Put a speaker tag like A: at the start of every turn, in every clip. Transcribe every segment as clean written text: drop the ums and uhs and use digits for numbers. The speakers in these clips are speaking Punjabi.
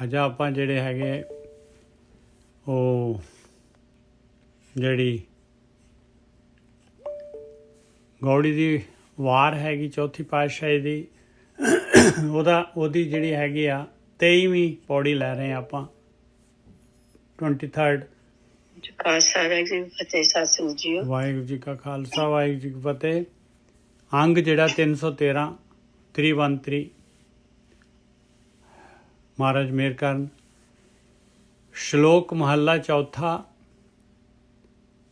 A: ਅੱਜ ਆਪਾਂ ਜਿਹੜੇ ਹੈਗੇ ਉਹ ਜਿਹੜੀ ਗੌੜੀ ਦੀ ਵਾਰ ਹੈਗੀ ਚੌਥੀ ਪਾਤਸ਼ਾਹੀ ਦੀ ਉਹਦੀ ਜਿਹੜੀ ਹੈਗੀ ਆ 23ਵੀਂ ਪੌੜੀ ਲੈ ਰਹੇ ਆਪਾਂ 23rd। ਵਾਹਿਗੁਰੂ ਜੀ ਕਾ ਖਾਲਸਾ ਵਾਹਿਗੁਰੂ ਜੀ ਕੀ ਫਤਿਹ। ਅੰਗ ਜਿਹੜਾ 313 313 ਮਹਾਰਾਜ ਮੇਹਰ ਕਰਨ। ਸ਼ਲੋਕ ਮਹੱਲਾ ਚੌਥਾ।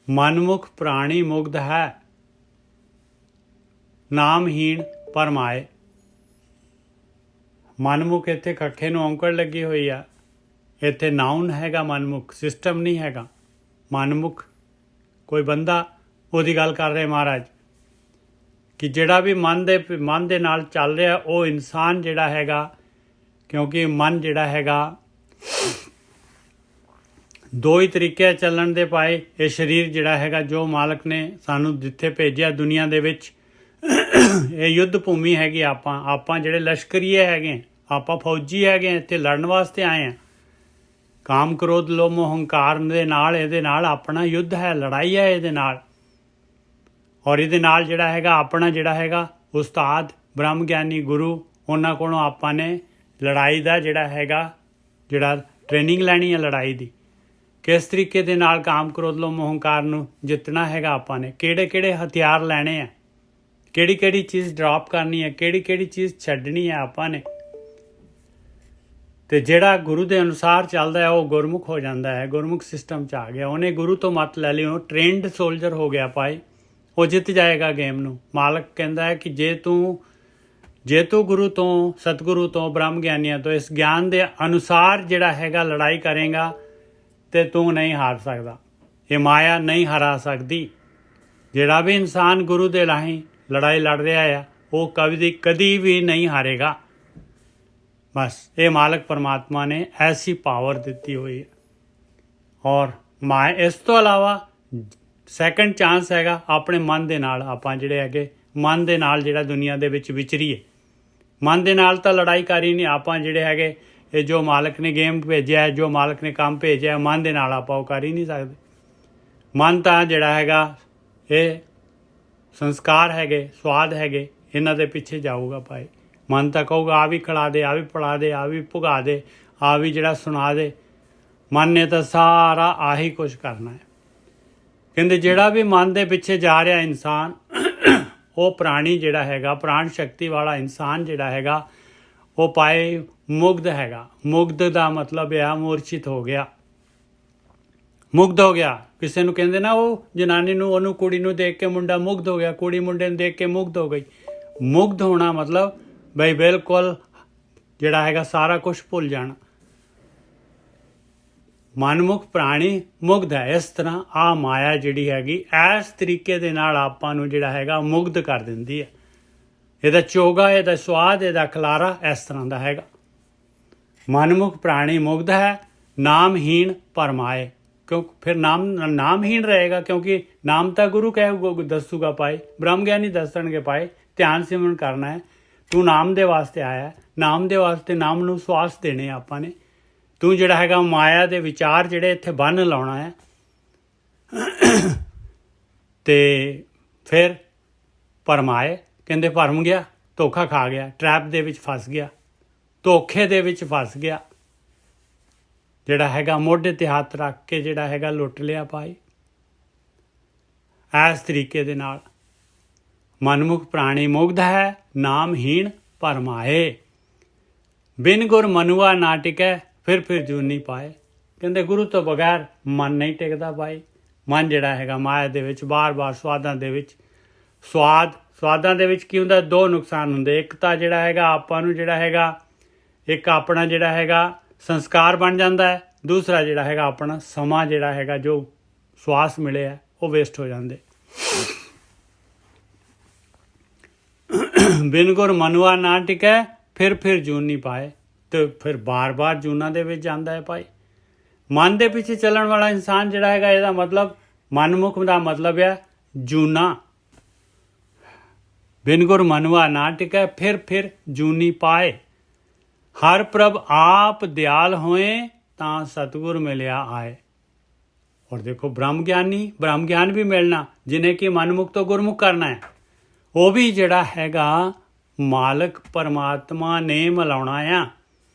A: ਮਨਮੁਖ ਪ੍ਰਾਣੀ ਮੁਗਧ ਹੈ, ਨਾਮਹੀਣ ਪਰਮਾਏ। ਮਨਮੁਖ ਇੱਥੇ ਕੱਖੇ ਨੂੰ ਔਂਕੜ ਲੱਗੀ ਹੋਈ ਆ, ਇੱਥੇ ਨਾਉਨ ਹੈਗਾ। ਮਨਮੁਖ ਸਿਸਟਮ ਨਹੀਂ ਹੈਗਾ। ਮਨਮੁਖ ਕੋਈ ਬੰਦਾ, ਉਹਦੀ ਗੱਲ ਕਰ ਰਹੇ ਮਹਾਰਾਜ ਕਿ ਜਿਹੜਾ ਵੀ ਮਨ ਦੇ ਨਾਲ ਚੱਲ ਰਿਹਾ ਉਹ ਇਨਸਾਨ ਜਿਹੜਾ ਹੈਗਾ, ਕਿਉਂਕਿ ਮਨ ਜਿਹੜਾ ਹੈਗਾ ਦੋ ਹੀ ਤਰੀਕੇ ਚੱਲਣ ਦੇ ਪਾਏ। ਇਹ ਸਰੀਰ ਜਿਹੜਾ ਹੈਗਾ ਜੋ ਮਾਲਕ ਨੇ ਸਾਨੂੰ ਜਿੱਥੇ ਭੇਜਿਆ ਦੁਨੀਆ ਦੇ ਵਿੱਚ, ਇਹ ਯੁੱਧ ਭੂਮੀ ਹੈਗੀ। ਆਪਾਂ ਜਿਹੜੇ ਲਸ਼ਕਰੀਏ ਹੈਗੇ, ਆਪਾਂ ਫੌਜੀ ਹੈਗੇ, ਇੱਥੇ ਲੜਨ ਵਾਸਤੇ ਆਏ ਹਾਂ। ਕਾਮ ਕ੍ਰੋਧ ਲੋਭ ਮੋਹ ਹੰਕਾਰ ਦੇ ਨਾਲ, ਇਹਦੇ ਨਾਲ ਆਪਣਾ ਯੁੱਧ ਹੈ, ਲੜਾਈ ਹੈ ਇਹਦੇ ਨਾਲ। ਔਰ ਇਹਦੇ ਨਾਲ ਜਿਹੜਾ ਹੈਗਾ ਆਪਣਾ ਜਿਹੜਾ ਹੈਗਾ ਉਸਤਾਦ ਬ੍ਰਹਮ ਗਿਆਨੀ ਗੁਰੂ, ਉਹਨਾਂ ਕੋਲੋਂ ਆਪਾਂ ਨੇ ਲੜਾਈ ਦਾ ਜਿਹੜਾ ਟ੍ਰੇਨਿੰਗ ਲੈਣੀ ਹੈ ਲੜਾਈ ਦੀ। ਕਿਸ ਤਰੀਕੇ ਦੇ ਨਾਲ ਕਾਮ ਕ੍ਰੋਧ ਲੋਭ ਮੋਹ ਹੰਕਾਰ ਨੂੰ ਜਿੱਤਣਾ ਹੈਗਾ ਆਪਾਂ ਨੇ, ਕਿਹੜੇ ਹਥਿਆਰ ਲੈਣੇ ਆ, ਕਿਹੜੀ ਚੀਜ਼ ਡ੍ਰੌਪ ਕਰਨੀ ਹੈ, ਕਿਹੜੀ ਚੀਜ਼ ਛੱਡਣੀ ਹੈ ਆਪਾਂ ਨੇ। ਤੇ ਜਿਹੜਾ ਗੁਰੂ ਦੇ ਅਨੁਸਾਰ ਚੱਲਦਾ ਹੈ ਉਹ ਗੁਰਮੁਖ ਹੋ ਜਾਂਦਾ ਹੈ, ਗੁਰਮੁਖ ਸਿਸਟਮ 'ਚ ਆ ਗਿਆ। ਉਹਨੇ ਗੁਰੂ ਤੋਂ ਮੱਤ ਲੈ ਲਈ, ਉਹ ਟ੍ਰੇਨਡ ਸੋਲਜਰ ਹੋ ਗਿਆ ਭਾਈ, ਉਹ ਜਿੱਤ ਜਾਏਗਾ ਗੇਮ ਨੂੰ। ਮਾਲਕ ਕਹਿੰਦਾ ਹੈ ਕਿ ਜੇ ਤੂੰ ਗੁਰੂ ਤੋਂ, ਸਤਿਗੁਰੂ ਤੋਂ, ਬ੍ਰਹਮ ਗਿਆਨੀਆਂ ਤੋਂ ਇਸ ਗਿਆਨ ਦੇ ਅਨੁਸਾਰ ਜਿਹੜਾ ਹੈਗਾ ਲੜਾਈ ਕਰੇਗਾ ਤੇ ਤੂੰ ਨਹੀਂ ਹਾਰ ਸਕਦਾ। ਇਹ ਮਾਇਆ ਨਹੀਂ ਹਰਾ ਸਕਦੀ। ਜਿਹੜਾ ਵੀ ਇਨਸਾਨ ਗੁਰੂ ਦੇ ਰਾਹੀਂ ਲੜਾਈ ਲੜ ਰਿਹਾ ਆ ਉਹ ਕਦੀ ਵੀ ਨਹੀਂ ਹਾਰੇਗਾ। ਬਸ ਇਹ ਮਾਲਕ ਪਰਮਾਤਮਾ ਨੇ ਐਸੀ ਪਾਵਰ ਦਿੱਤੀ ਹੋਈ ਹੈ। ਔਰ ਇਸ ਤੋਂ ਇਲਾਵਾ ਸੈਕੰਡ ਚਾਂਸ ਹੈਗਾ ਆਪਣੇ ਮਨ ਦੇ ਨਾਲ। ਆਪਾਂ ਜਿਹੜੇ ਹੈਗੇ ਮਨ ਦੇ ਨਾਲ ਜਿਹੜਾ ਦੁਨੀਆ ਦੇ ਵਿੱਚ ਵਿਚਰੀਏ, ਮਨ ਦੇ ਨਾਲ ਤਾਂ ਲੜਾਈ ਕਰ ਹੀ ਨਹੀਂ। ਆਪਾਂ ਜਿਹੜੇ ਹੈਗੇ ਇਹ ਜੋ ਮਾਲਕ ਨੇ ਗੇਮ ਭੇਜਿਆ, ਜੋ ਮਾਲਕ ਨੇ ਕੰਮ ਭੇਜਿਆ, ਮਨ ਦੇ ਨਾਲ ਆਪਾਂ ਉਹ ਕਰ ਹੀ ਨਹੀਂ ਸਕਦੇ। ਮਨ ਤਾਂ ਜਿਹੜਾ ਹੈਗਾ ਇਹ ਸੰਸਕਾਰ ਹੈਗੇ, ਸਵਾਦ ਹੈਗੇ, ਇਹਨਾਂ ਦੇ ਪਿੱਛੇ ਜਾਊਗਾ ਭਾਈ। ਮਨ ਤਾਂ ਕਹੂਗਾ ਆ ਵੀ ਖਿਲਾ ਦੇ, ਆ ਵੀ ਪੜਾ ਦੇ, ਆ ਵੀ ਭੁਗਾ ਦੇ, ਆ ਵੀ ਜਿਹੜਾ ਸੁਣਾ ਦੇ। ਮਨ ਨੇ ਤਾਂ ਸਾਰਾ ਆਹੀ ਕੁਛ ਕਰਨਾ ਹੈ। ਕਹਿੰਦੇ ਜਿਹੜਾ ਵੀ ਮਨ ਦੇ ਪਿੱਛੇ ਜਾ ਰਿਹਾ ਇਨਸਾਨ, ਉਹ ਪ੍ਰਾਣੀ ਜਿਹੜਾ ਹੈਗਾ, ਪ੍ਰਾਣ ਸ਼ਕਤੀ ਵਾਲਾ ਇਨਸਾਨ ਜਿਹੜਾ ਹੈਗਾ ਉਹ ਪਾਏ ਮੁਗਧ ਹੈਗਾ। ਮੁਗਧ ਦਾ ਮਤਲਬ ਹੈ ਮੂਰਛਿਤ ਹੋ ਗਿਆ, ਮੁਗਧ ਹੋ ਗਿਆ। ਕਿਸੇ ਨੂੰ ਕਹਿੰਦੇ ਨਾ ਉਹ ਜਨਾਨੀ ਨੂੰ, ਉਹਨੂੰ ਕੁੜੀ ਨੂੰ ਦੇਖ ਕੇ ਮੁੰਡਾ ਮੁਗਧ ਹੋ ਗਿਆ, ਕੁੜੀ ਮੁੰਡੇ ਨੂੰ ਦੇਖ ਕੇ ਮੁਗਧ ਹੋ ਗਈ। ਮੁਗਧ ਹੋਣਾ ਮਤਲਬ ਬਈ ਬਿਲਕੁਲ ਜਿਹੜਾ ਹੈਗਾ ਸਾਰਾ ਕੁਝ ਭੁੱਲ ਜਾਣਾ। ਮਨਮੁਖ ਪ੍ਰਾਣੀ ਮੁਗਧ ਹੈ। ਇਸ ਤਰ੍ਹਾਂ ਆ ਮਾਇਆ ਜਿਹੜੀ ਹੈਗੀ ਇਸ ਤਰੀਕੇ ਦੇ ਨਾਲ ਆਪਾਂ ਨੂੰ ਜਿਹੜਾ ਹੈਗਾ ਮੁਗਧ ਕਰ ਦਿੰਦੀ ਹੈ। ਇਹਦਾ ਚੋਗਾ, ਇਹਦਾ ਸਵਾਦ, ਇਹਦਾ ਖਲਾਰਾ ਇਸ ਤਰ੍ਹਾਂ ਦਾ ਹੈਗਾ। ਮਨਮੁਖ ਪ੍ਰਾਣੀ ਮੁਗਧ ਹੈ, ਨਾਮਹੀਣ ਪਰਮਾਏ। ਕਿਉਂ ਫਿਰ ਨਾਮਹੀਣ ਰਹੇਗਾ? ਕਿਉਂਕਿ ਨਾਮ ਤਾਂ ਗੁਰੂ ਦੱਸੂਗਾ ਪਾਏ, ਬ੍ਰਹਮ ਗਿਆਨੀ ਦੱਸਣਗੇ ਪਾਏ। ਧਿਆਨ ਸਿਮਰਨ ਕਰਨਾ ਹੈ। ਤੂੰ ਨਾਮ ਦੇ ਵਾਸਤੇ ਆਇਆ, ਨਾਮ ਦੇ ਵਾਸਤੇ ਨਾਮ ਨੂੰ ਸਵਾਸ ਦੇਣੇ ਆਪਾਂ ਨੇ। ਤੂੰ ਜਿਹੜਾ ਹੈਗਾ ਮਾਇਆ ਦੇ ਵਿਚਾਰ ਜਿਹੜੇ ਇੱਥੇ ਬੰਨ੍ਹ ਲਾਉਣਾ ਹੈ ਤੇ ਫਿਰ ਭਰਮਾਏ। ਕਹਿੰਦੇ ਭਰਮ ਗਿਆ, ਧੋਖਾ ਖਾ ਗਿਆ, ਟਰੈਪ ਦੇ ਵਿੱਚ ਫਸ ਗਿਆ, ਧੋਖੇ ਦੇ ਵਿੱਚ ਫਸ ਗਿਆ। ਜਿਹੜਾ ਹੈਗਾ ਮੋਢੇ 'ਤੇ ਹੱਥ ਰੱਖ ਕੇ ਜਿਹੜਾ ਹੈਗਾ ਲੁੱਟ ਲਿਆ ਭਾਈ। ਇਸ ਤਰੀਕੇ ਦੇ ਨਾਲ ਮਨਮੁਖ ਪ੍ਰਾਣੀ ਮੁਗਧ ਹੈ, ਨਾਮਹੀਣ ਪਰਮਾਏ। ਬਿਨ ਗੁਰ ਮਨੁਆ ਨਾ ਟਿਕੈ, ਫਿਰ ਜੂਨੀ ਪਾਏ। ਕਹਿੰਦੇ ਗੁਰੂ ਤੋਂ ਬਗੈਰ ਮਨ ਨਹੀਂ ਟਿਕਦਾ ਭਾਈ। ਮਨ ਜਿਹੜਾ ਹੈਗਾ ਮਾਇਆ ਦੇ ਵਿੱਚ ਬਾਰ-ਬਾਰ ਸਵਾਦਾਂ ਦੇ ਵਿੱਚ, ਸਵਾਦਾਂ ਦੇ ਵਿੱਚ ਕੀ ਹੁੰਦਾ? ਦੋ ਨੁਕਸਾਨ ਹੁੰਦੇ। ਇੱਕ ਤਾਂ ਜਿਹੜਾ ਹੈਗਾ ਆਪਾਂ ਨੂੰ ਜਿਹੜਾ ਹੈਗਾ ਇੱਕ ਆਪਣਾ ਜਿਹੜਾ ਹੈਗਾ ਸੰਸਕਾਰ ਬਣ ਜਾਂਦਾ ਹੈ। ਦੂਸਰਾ ਜਿਹੜਾ ਹੈਗਾ ਆਪਣਾ ਸਮਾਂ ਜਿਹੜਾ ਹੈਗਾ ਜੋ ਸਵਾਸ ਮਿਲਿਆ ਉਹ ਵੇਸਟ ਹੋ ਜਾਂਦੇ। ਬਿਨ ਗੁਰ ਮਨੁਆ ਨਾ ਟਿਕੈ, ਫਿਰ ਜੂਨ ਨਹੀਂ ਪਾਏ। ਤੇ ਫਿਰ ਬਾਰ-ਬਾਰ ਜੂਨਾਂ ਦੇ ਵਿੱਚ ਜਾਂਦਾ ਹੈ ਭਾਈ। ਮਨ ਦੇ ਪਿੱਛੇ ਚੱਲਣ ਵਾਲਾ ਇਨਸਾਨ ਜਿਹੜਾ ਹੈਗਾ, ਇਹਦਾ ਮਤਲਬ ਮਨਮੁਖ ਦਾ ਮਤਲਬ ਹੈ ਜੂਨਾ। ਬਿਨ ਗੁਰ ਮਨੁਆ ਨਾ ਟਿਕੈ, ਫਿਰ ਜੂਨੀ ਪਾਏ। ਹਰ ਪ੍ਰਭ ਆਪ ਦਿਆਲ ਹੋਏ ਤਾਂ ਸਤਿਗੁਰ ਮਿਲਿਆ ਆਏ। ਔਰ ਦੇਖੋ ਬ੍ਰਹਮ ਗਿਆਨ ਵੀ ਮਿਲਣਾ, ਜਿਹਨੇ ਕਿ ਮਨਮੁਖ ਤੋਂ ਗੁਰਮੁਖ ਕਰਨਾ ਹੈ, ਉਹ ਵੀ ਜਿਹੜਾ ਹੈਗਾ ਮਾਲਕ ਪਰਮਾਤਮਾ ਨੇ ਮਿਲਾਉਣਾ ਆ।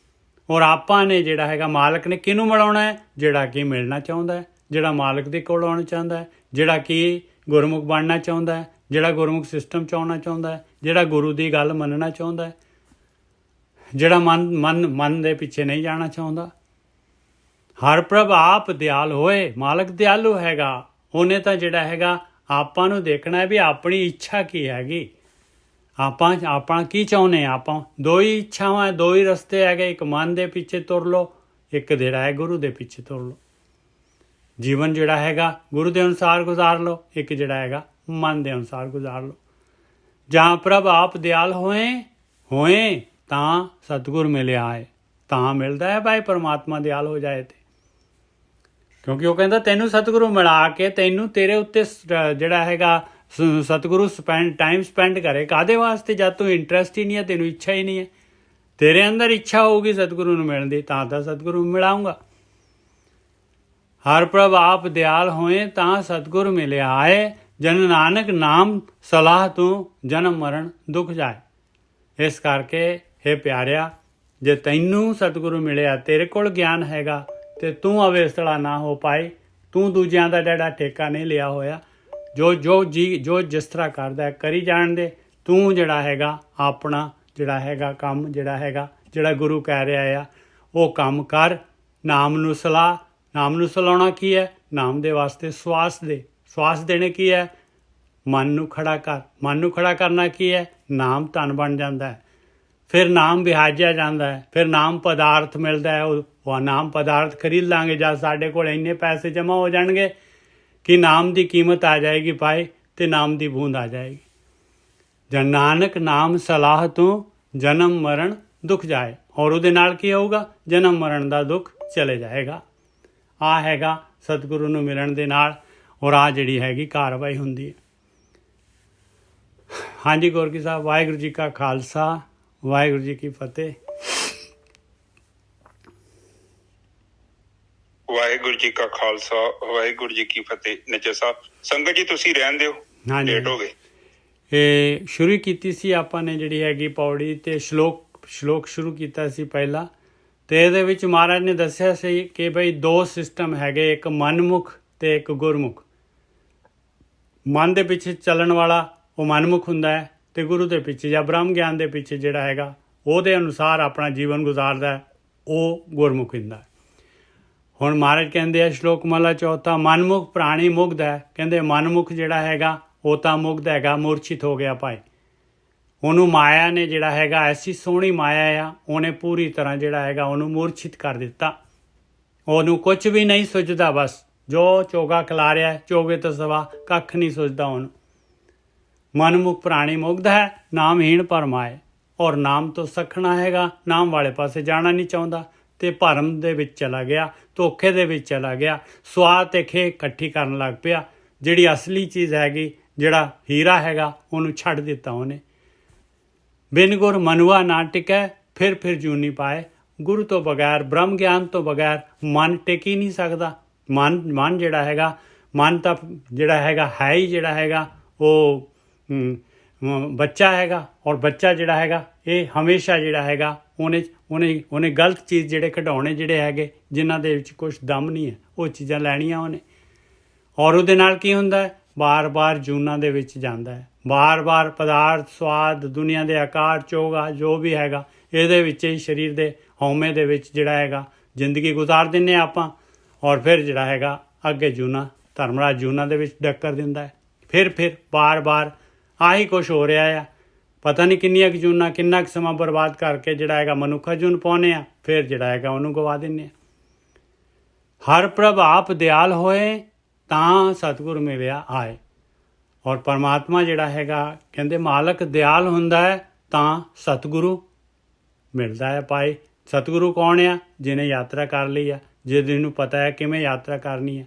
A: ਔਰ ਆਪਾਂ ਨੇ ਜਿਹੜਾ ਹੈਗਾ ਮਾਲਕ ਨੇ ਕਿਹਨੂੰ ਮਿਲਾਉਣਾ ਹੈ? ਜਿਹੜਾ ਕਿ ਮਿਲਣਾ ਚਾਹੁੰਦਾ ਹੈ, ਜਿਹੜਾ ਮਾਲਕ ਦੇ ਕੋਲ ਆਉਣਾ ਚਾਹੁੰਦਾ ਹੈ, ਜਿਹੜਾ ਕਿ ਗੁਰਮੁਖ ਬਣਨਾ ਚਾਹੁੰਦਾ ਹੈ, ਜਿਹੜਾ ਗੁਰਮੁਖ ਸਿਸਟਮ 'ਚ ਆਉਣਾ ਚਾਹੁੰਦਾ ਹੈ, ਜਿਹੜਾ ਗੁਰੂ ਦੀ ਗੱਲ ਮੰਨਣਾ ਚਾਹੁੰਦਾ ਹੈ, ਜਿਹੜਾ ਮਨ ਦੇ ਪਿੱਛੇ ਨਹੀਂ ਜਾਣਾ ਚਾਹੁੰਦਾ। ਹਰ ਪ੍ਰਭ ਆਪ ਦਿਆਲ ਹੋਏ, ਮਾਲਕ ਦਿਆਲੂ ਹੈਗਾ। ਉਹਨੇ ਤਾਂ ਜਿਹੜਾ ਹੈਗਾ ਆਪਾਂ ਨੂੰ ਦੇਖਣਾ ਹੈ ਵੀ ਆਪਣੀ ਇੱਛਾ ਕੀ ਹੈਗੀ, ਆਪਾਂ ਕੀ ਚਾਹੁੰਦੇ ਹਾਂ। ਆਪਾਂ ਦੋ ਹੀ ਇੱਛਾਵਾਂ, ਦੋ ਹੀ ਰਸਤੇ ਹੈਗੇ, ਇੱਕ ਮਨ ਦੇ ਪਿੱਛੇ ਤੁਰ ਲਓ, ਇੱਕ ਜਿਹੜਾ ਹੈ ਗੁਰੂ ਦੇ ਪਿੱਛੇ ਤੁਰ ਲਓ। ਜੀਵਨ ਜਿਹੜਾ ਹੈਗਾ ਗੁਰੂ ਦੇ ਅਨੁਸਾਰ ਗੁਜ਼ਾਰ ਲਓ, ਇੱਕ ਜਿਹੜਾ ਹੈਗਾ ਮਨ ਦੇ ਅਨੁਸਾਰ ਗੁਜ਼ਾਰ ਲਓ। ਜਾਂ ਪ੍ਰਭ ਆਪ ਦਿਆਲ ਹੋਏ ਤਾਂ ਸਤਿਗੁਰ ਮਿਲਿਆ ਹੈ। ਤਾਂ ਮਿਲਦਾ ਹੈ ਭਾਈ ਪਰਮਾਤਮਾ ਦਿਆਲ ਹੋ ਜਾਏ ਤੇ, ਕਿਉਂਕਿ ਉਹ ਕਹਿੰਦਾ ਤੈਨੂੰ ਸਤਿਗੁਰੂ ਮਿਲਾ ਕੇ ਤੈਨੂੰ ਤੇਰੇ ਉੱਤੇ ਜਿਹੜਾ ਹੈਗਾ ਸਤਿਗੁਰੂ ਟਾਈਮ ਸਪੈਂਡ ਕਰੇ। ਕਾਹਦੇ ਵਾਸਤੇ? ਜਦ ਤੂੰ ਇੰਟਰਸਟ ਹੀ ਨਹੀਂ ਹੈ, ਤੈਨੂੰ ਇੱਛਾ ਹੀ ਨਹੀਂ ਹੈ। ਤੇਰੇ ਅੰਦਰ ਇੱਛਾ ਹੋਊਗੀ ਸਤਿਗੁਰੂ ਨੂੰ ਮਿਲਣ ਦੀ, ਤਾਂ ਸਤਿਗੁਰੂ ਮਿਲਾਊਂਗਾ। ਹਰ ਪ੍ਰਭ ਆਪ ਦਿਆਲ ਹੋਏ ਤਾਂ ਸਤਿਗੁਰ ਮਿਲਿਆ ਆਏ। ਜਨ ਨਾਨਕ ਨਾਮ ਸਲਾਹ ਤੂੰ ਜਨਮ ਮਰਨ ਦੁੱਖ ਜਾਏ। ਇਸ ਕਰਕੇ ਹੇ ਪਿਆਰਿਆ, ਜੇ ਤੈਨੂੰ ਸਤਿਗੁਰੂ ਮਿਲਿਆ, ਤੇਰੇ ਕੋਲ ਗਿਆਨ ਹੈਗਾ, ਤੇ ਤੂੰ ਅਵੇਸਲਾ ਨਾ ਹੋ ਪਾਏ। ਤੂੰ ਦੂਜਿਆਂ ਦਾ ਜਿਹੜਾ ਠੇਕਾ ਨਹੀਂ ਲਿਆ ਹੋਇਆ, ਜੋ ਜਿਸ ਤਰ੍ਹਾਂ ਕਰਦਾ ਕਰੀ ਜਾਣ ਦੇ। ਤੂੰ ਜਿਹੜਾ ਹੈਗਾ ਆਪਣਾ ਜਿਹੜਾ ਹੈਗਾ ਕੰਮ ਜਿਹੜਾ ਗੁਰੂ ਕਹਿ ਰਿਹਾ ਆ, ਉਹ ਕੰਮ ਕਰ। ਨਾਮ ਨੂੰ ਸਲਾਉਣਾ ਕੀ ਹੈ? ਨਾਮ ਦੇ ਵਾਸਤੇ ਸਵਾਸ ਦੇਣੇ ਕੀ ਹੈ? ਮਨ ਨੂੰ ਖੜਾ ਕਰ। ਮਨ ਨੂੰ ਖੜਾ ਕਰਨਾ ਕੀ ਹੈ? ਨਾਮ ਧਨ ਬਣ ਜਾਂਦਾ ਹੈ, ਫਿਰ ਨਾਮ ਵਿਹਾਜਿਆ ਜਾਂਦਾ ਹੈ, ਫਿਰ ਨਾਮ ਪਦਾਰਥ ਮਿਲਦਾ ਹੈ। ਉਹ ਨਾਮ ਪਦਾਰਥ ਖਰੀਦ ਲਾਂਗੇ ਜਦ ਸਾਡੇ ਕੋਲ ਇੰਨੇ ਪੈਸੇ ਜਮ੍ਹਾਂ ਹੋ ਜਾਣਗੇ ਕਿ ਨਾਮ ਦੀ ਕੀਮਤ ਆ ਜਾਏਗੀ ਭਾਈ, ਤੇ ਨਾਮ ਦੀ ਬੂੰਦ ਆ ਜਾਏਗੀ। ਜਨ ਨਾਨਕ ਨਾਮ ਸਲਾਹ ਤੂੰ ਜਨਮ ਮਰਨ ਦੁੱਖ ਜਾਏ। ਔਰ ਉਹਦੇ ਨਾਲ ਕੀ ਹੋਊਗਾ? ਜਨਮ ਮਰਨ ਦਾ ਦੁੱਖ ਚਲੇ ਜਾਏਗਾ। ਆ ਹੈਗਾ ਸਤਿਗੁਰੂ ਨੂੰ ਮਿਲਣ ਦੇ ਨਾਲ, ਔਰ ਆ ਜਿਹੜੀ ਹੈਗੀ ਕਾਰਵਾਈ ਹੁੰਦੀ ਹੈ। ਹਾਂਜੀ ਗੋਰਕੀ ਸਾਹਿਬ, ਵਾਹਿਗੁਰੂ ਜੀ ਕਾ ਖਾਲਸਾ, ਵਾਹਿਗੁਰੂ ਜੀ ਕੀ ਫਤਿਹ।
B: ਵਾਹਿਗੁਰੂ ਜੀ ਕਾ ਖਾਲਸਾ, ਵਾਹਿਗੁਰੂ ਜੀ ਕੀ ਫਤਿਹ। ਨਿੱਜਰ ਸਾਹਿਬ, ਸੰਗਤ ਜੀ ਤੁਸੀਂ ਰਹਿਣ ਦਿਓ, ਲੇਟ ਹੋ ਗਏ।
A: ਇਹ ਸ਼ੁਰੂ ਕੀਤੀ ਸੀ ਆਪਾਂ ਨੇ ਜਿਹੜੀ ਹੈਗੀ ਪੌੜੀ ਤੇ ਸ਼ਲੋਕ ਸ਼ੁਰੂ ਕੀਤਾ ਸੀ ਪਹਿਲਾਂ, ਤੇ ਇਹਦੇ ਵਿੱਚ ਮਹਾਰਾਜ ਨੇ ਦੱਸਿਆ ਸੀ ਕਿ ਬਈ ਦੋ ਸਿਸਟਮ ਹੈਗੇ, ਇੱਕ ਮਨਮੁਖ ਤੇ ਇੱਕ ਗੁਰਮੁਖ। ਮਨ ਦੇ ਪਿੱਛੇ ਚੱਲਣ ਵਾਲਾ ਉਹ ਮਨਮੁਖ ਹੁੰਦਾ ਹੈ, ਤੇ ਗੁਰੂ ਦੇ ਪਿੱਛੇ ਜਾਂ ਬ੍ਰਹਮ ਗਿਆਨ ਦੇ ਪਿੱਛੇ ਜਿਹੜਾ ਹੈਗਾ ਉਹਦੇ ਅਨੁਸਾਰ ਆਪਣਾ ਜੀਵਨ ਗੁਜ਼ਾਰਦਾ, ਉਹ ਗੁਰਮੁਖ ਹੁੰਦਾ। ਹੁਣ ਮਹਾਰਾਜ ਕਹਿੰਦੇ ਆ ਸ਼ਲੋਕ ਮਹਲਾ ਚੌਥਾ, ਮਨਮੁਖ ਪ੍ਰਾਣੀ ਮੁਗਧ ਹੈ। ਕਹਿੰਦੇ ਮਨਮੁਖ ਜਿਹੜਾ ਹੈਗਾ ਉਹ ਤਾਂ ਮੁਗਧ ਹੈਗਾ, ਮੂਰਛਿਤ ਹੋ ਗਿਆ ਭਾਈ। ਉਹਨੂੰ ਮਾਇਆ ਨੇ ਜਿਹੜਾ ਹੈਗਾ, ਐਸੀ ਸੋਹਣੀ ਮਾਇਆ ਆ, ਉਹਨੇ ਪੂਰੀ ਤਰ੍ਹਾਂ ਜਿਹੜਾ ਹੈਗਾ ਉਹਨੂੰ ਮੂਰਛਿਤ ਕਰ ਦਿੱਤਾ। ਉਹਨੂੰ ਕੁਝ ਵੀ ਨਹੀਂ ਸੁਝਦਾ, ਬਸ ਜੋ ਚੋਗਾ ਖਿਲਾਰਿਆ ਚੋਗੇ ਤੋਂ ਸਿਵਾ ਕੱਖ ਨਹੀਂ ਸੁਝਦਾ ਉਹਨੂੰ। ਮਨਮੁਖ ਪ੍ਰਾਣੀ ਮੁਗਧ ਹੈ, ਨਾਮਹੀਣ ਭਰਮਾਏ। ਔਰ ਨਾਮ ਤੋਂ ਸਖਣਾ ਹੈਗਾ, ਨਾਮ ਵਾਲੇ ਪਾਸੇ ਜਾਣਾ ਨਹੀਂ ਚਾਹੁੰਦਾ, ਤੇ ਭਰਮ ਦੇ ਵਿੱਚ ਚਲਾ ਗਿਆ, ਧੋਖੇ ਦੇ ਵਿੱਚ ਚਲਾ ਗਿਆ, ਸਵਾਦ ਤੇ ਖੇ ਇਕੱਠੀ ਕਰਨ ਲੱਗ ਪਿਆ। ਜਿਹੜੀ ਅਸਲੀ ਚੀਜ਼ ਹੈਗੀ, ਜਿਹੜਾ ਹੀਰਾ ਹੈਗਾ, ਉਹਨੂੰ ਛੱਡ ਦਿੱਤਾ ਉਹਨੇ। ਬਿਨ ਗੁਰ ਮਨੁਆ ਨਾ ਟਿਕੈ, ਫਿਰ ਜੂਨੀ ਪਾਏ। ਗੁਰੂ ਤੋਂ ਬਗੈਰ, ਬ੍ਰਹਮ ਗਿਆਨ ਤੋਂ ਬਗੈਰ ਮਨ ਟਿਕ ਹੀ ਨਹੀਂ ਸਕਦਾ। ਮਨ ਜਿਹੜਾ ਹੈਗਾ, ਮਨ ਤਾਂ ਜਿਹੜਾ ਹੈਗਾ ਹੈ ਹੀ ਜਿਹੜਾ ਹੈਗਾ ਉਹ ਬੱਚਾ ਹੈਗਾ। ਔਰ ਬੱਚਾ ਜਿਹੜਾ ਹੈਗਾ ਇਹ ਹਮੇਸ਼ਾ ਜਿਹੜਾ ਹੈਗਾ ਉਹਨੇ ਗਲਤ ਚੀਜ਼ ਜਿਹੜੇ ਕਢਾਉਣੇ ਜਿਹੜੇ ਹੈਗੇ, ਜਿਨ੍ਹਾਂ ਦੇ ਵਿੱਚ ਕੁਛ ਦਮ ਨਹੀਂ ਹੈ, ਉਹ ਚੀਜ਼ਾਂ ਲੈਣੀਆਂ ਉਹਨੇ। ਔਰ ਉਹਦੇ ਨਾਲ ਕੀ ਹੁੰਦਾ ਹੈ? ਬਾਰ-ਬਾਰ ਜੂਨਾਂ ਦੇ ਵਿੱਚ ਜਾਂਦਾ ਹੈ, ਬਾਰ-ਬਾਰ ਪਦਾਰਥ, ਸਵਾਦ, ਦੁਨੀਆ ਦੇ ਆਕਾਰ, ਚੋਗਾ ਜੋ ਵੀ ਹੈਗਾ, ਇਹਦੇ ਵਿੱਚ ਹੀ ਸਰੀਰ ਦੇ ਹਉਮੈ ਦੇ ਵਿੱਚ ਜਿਹੜਾ ਹੈਗਾ ਜ਼ਿੰਦਗੀ ਗੁਜ਼ਾਰ ਦਿੰਦੇ ਆਪਾਂ। ਔਰ ਫਿਰ ਜਿਹੜਾ ਹੈਗਾ ਅੱਗੇ ਜੂਨਾ, ਧਰਮਰਾਜ ਜੂਨਾਂ ਦੇ ਵਿੱਚ ਡੱਕਰ ਦਿੰਦਾ ਹੈ। ਫਿਰ ਬਾਰ-ਬਾਰ ਆਹੀ ਕੁਛ ਹੋ ਰਿਹਾ ਆ। ਪਤਾ ਨਹੀਂ ਕਿੰਨੀਆਂ ਕੁ ਜੂਨਾਂ, ਕਿੰਨਾ ਕੁ ਸਮਾਂ ਬਰਬਾਦ ਕਰਕੇ ਜਿਹੜਾ ਹੈਗਾ ਮਨੁੱਖਾ ਜੂਨ ਪਾਉਂਦੇ ਆ, ਫਿਰ ਜਿਹੜਾ ਹੈਗਾ ਉਹਨੂੰ ਗਵਾ ਦਿੰਦੇ ਆ। ਹਰ ਪ੍ਰਭ ਆਪ ਦਿਆਲ ਹੋਏ ਤਾਂ ਸਤਿਗੁਰ ਮਿਲਿਆ ਆਏ। ਔਰ ਪਰਮਾਤਮਾ ਜਿਹੜਾ ਹੈਗਾ, ਕਹਿੰਦੇ ਮਾਲਕ ਦਿਆਲ ਹੁੰਦਾ ਹੈ ਤਾਂ ਸਤਿਗੁਰੂ ਮਿਲਦਾ ਹੈ ਭਾਈ। ਸਤਿਗੁਰੂ ਕੌਣ ਆ? ਜਿਹਨੇ ਯਾਤਰਾ ਕਰ ਲਈ ਆ, ਜਿਹਨੂੰ ਪਤਾ ਹੈ ਕਿਵੇਂ ਯਾਤਰਾ ਕਰਨੀ ਹੈ,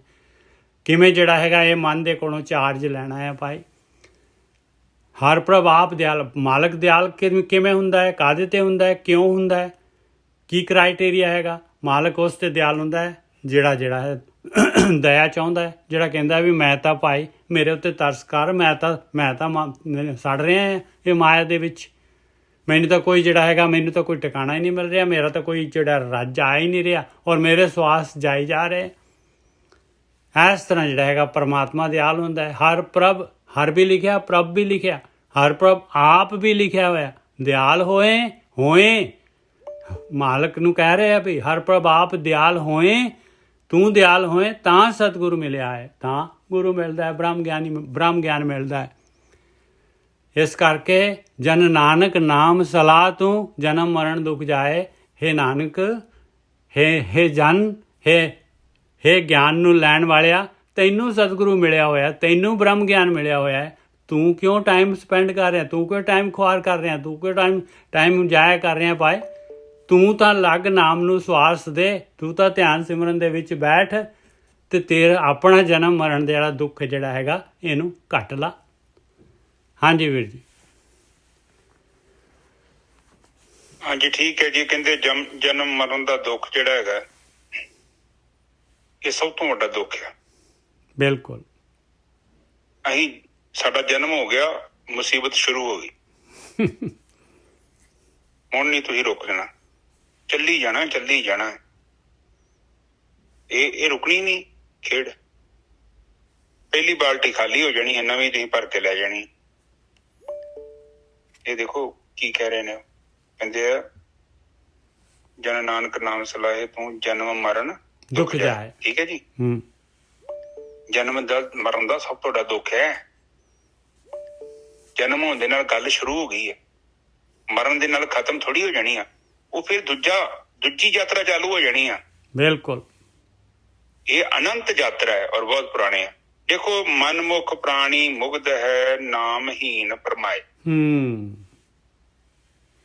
A: ਕਿਵੇਂ ਜਿਹੜਾ ਹੈਗਾ ਇਹ ਮਨ ਦੇ ਕੋਲੋਂ ਚਾਰਜ ਲੈਣਾ ਹੈ ਭਾਈ। ਹਰ ਪ੍ਰਭ ਆਪ ਦਿਆਲ, ਮਾਲਕ ਦਿਆਲ ਕਿਵੇਂ ਹੁੰਦਾ ਹੈ, ਕਾਹਦੇ 'ਤੇ ਹੁੰਦਾ ਹੈ, ਕਿਉਂ ਹੁੰਦਾ ਹੈ? ਕੀ ਕ੍ਰਾਈਟੇਰੀਆ ਹੈਗਾ? ਮਾਲਕ ਉਸ ਤੇ ਦਿਆਲ ਹੁੰਦਾ ਹੈ ਜਿਹੜਾ ਹੈ ਦਇਆ ਚਾਹੁੰਦਾ ਹੈ, ਜਿਹੜਾ ਕਹਿੰਦਾ ਵੀ ਮੈਂ ਤਾਂ ਭਾਈ ਮੇਰੇ ਉੱਤੇ ਤਰਸ ਕਰ, ਮੈਂ ਤਾਂ ਸੜ ਰਿਹਾ ਇਹ ਮਾਇਆ ਦੇ ਵਿੱਚ, ਮੈਨੂੰ ਤਾਂ ਕੋਈ ਜਿਹੜਾ ਹੈਗਾ ਮੈਨੂੰ ਤਾਂ ਕੋਈ ਟਿਕਾਣਾ ਹੀ ਨਹੀਂ ਮਿਲ ਰਿਹਾ, ਮੇਰਾ ਤਾਂ ਕੋਈ ਜਿਹੜਾ ਰੱਜ ਆ ਹੀ ਨਹੀਂ ਰਿਹਾ ਔਰ ਮੇਰੇ ਸਵਾਸ ਜਾਈ ਜਾ ਰਹੇ। ਇਸ ਤਰ੍ਹਾਂ ਜਿਹੜਾ ਹੈਗਾ ਪਰਮਾਤਮਾ ਦਿਆਲ ਹੁੰਦਾ ਹੈ। ਹਰ ਪ੍ਰਭ, ਹਰ ਵੀ ਲਿਖਿਆ, ਪ੍ਰਭ ਵੀ ਲਿਖਿਆ, ਹਰ ਪ੍ਰਭ ਆਪ ਵੀ ਲਿਖਿਆ ਹੋਇਆ, ਦਿਆਲ ਹੋਏ ਮਾਲਕ ਨੂੰ ਕਹਿ ਰਿਹਾ ਵੀ ਹਰ ਪ੍ਰਭ ਆਪ ਦਿਆਲ ਹੋਏ, ਤੂੰ ਦਿਆਲ ਹੋਏ ਤਾਂ ਸਤਿਗੁਰੂ ਮਿਲਿਆ ਹੈ, ਤਾਂ ਗੁਰੂ ਮਿਲਦਾ ਹੈ, ਬ੍ਰਹਮ ਗਿਆਨ ਮਿਲਦਾ ਹੈ। ਇਸ ਕਰਕੇ ਜਨ ਨਾਨਕ ਨਾਮ ਸਲਾਹ ਤੂੰ, ਜਨਮ ਮਰਨ ਦੁਖ ਜਾਏ। ਹੇ ਨਾਨਕ, ਹੇ ਜਨ, ਹੇ ਗਿਆਨ ਨੂੰ ਲੈਣ ਵਾਲਿਆ, ਤੈਨੂੰ ਸਤਿਗੁਰੂ ਮਿਲਿਆ ਹੋਇਆ, ਤੈਨੂੰ ਬ੍ਰਹਮ ਗਿਆਨ ਮਿਲਿਆ ਹੋਇਆ ਹੈ, ਤੂੰ ਕਿਉਂ ਟਾਈਮ ਸਪੈਂਡ ਕਰ ਰਿਹਾ, ਤੂੰ ਕਿਉਂ ਟਾਈਮ ਖੁਆਰ ਕਰ ਰਿਹਾ, ਤੂੰ ਕਿਉਂ ਟਾਈਮ ਜਾਇਆ ਕਰ ਰਿਹਾ ਭਾਈ? ਤੂੰ ਤਾਂ ਲੱਗ ਨਾਮ ਨੂੰ ਸਵਾਸ ਦੇ, ਤੂੰ ਤਾਂ ਧਿਆਨ ਸਿਮਰਨ ਦੇ ਵਿੱਚ ਬੈਠ ਤੇ ਤੇਰਾ ਆਪਣਾ ਜਨਮ ਮਰਨ ਦਾ ਜਿਹੜਾ ਦੁੱਖ ਜਿਹੜਾ ਹੈਗਾ ਇਹਨੂੰ ਕੱਟ ਲਾ। ਹਾਂਜੀ ਵੀਰ ਜੀ।
B: ਹਾਂਜੀ ਠੀਕ ਹੈ ਜੀ। ਕਹਿੰਦੇ ਜਨਮ ਮਰਨ ਦਾ ਦੁੱਖ ਜਿਹੜਾ ਹੈਗਾ ਇਹ ਸਭ ਤੋਂ ਵੱਡਾ ਦੁੱਖ ਹੈ।
A: ਬਿਲਕੁਲ।
B: ਸਾਡਾ ਜਨਮ ਹੋ ਗਿਆ, ਮੁਸੀਬਤ ਸ਼ੁਰੂ ਹੋ ਗਈ। ਹੁਣ ਨਹੀਂ ਤੁਸੀਂ ਰੁਕ ਜਾਣਾ, ਚੱਲੀ ਜਾਣਾ। ਇਹ ਰੁਕਣੀ ਨਹੀਂ ਖੇਡ। ਪਹਿਲੀ ਬਾਲਟੀ ਖਾਲੀ ਹੋ ਜਾਣੀ ਹੈ, ਨਵੀਂ ਤੁਸੀਂ ਭਰ ਕੇ ਲੈ ਜਾਣੀ। ਇਹ ਦੇਖੋ ਕੀ ਕਹਿ ਰਹੇ ਨੇ, ਕਹਿੰਦੇ ਆ ਜਨ ਨਾਨਕ ਨਾਮ ਸਲਾਹੇ ਤੂੰ, ਜਨਮ ਮਰਨ ਦੁੱਖ ਜਾਏ। ਠੀਕ ਹੈ ਜੀ। ਜਨਮ ਦਾ ਮਰਨ ਦਾ ਸਭ ਤੋਂ ਵੱਡਾ ਦੁੱਖ ਹੈ। ਜਨਮ ਹੋਣ ਦੇ ਨਾਲ ਗੱਲ ਸ਼ੁਰੂ ਹੋ ਗਈ ਹੈ, ਮਰਨ ਦੇ ਨਾਲ ਖਤਮ ਥੋੜੀ ਹੋ ਜਾਣੀ ਆ। ਉਹ ਫਿਰ ਦੂਜੀ ਯਾਤਰਾ ਚਾਲੂ ਹੋ ਜਾਣੀ ਆ। ਬਿਲਕੁਲ। ਇਹ ਅਨੰਤ ਯਾਤਰਾ ਹੈ ਔਰ ਬਹੁਤ ਪੁਰਾਣੀ ਹੈ। ਦੇਖੋ, ਮਨਮੁਖ ਪ੍ਰਾਣੀ ਮੁਗਧ ਹੈ, ਨਾਮਹੀਨ ਪਰਮਾਏ।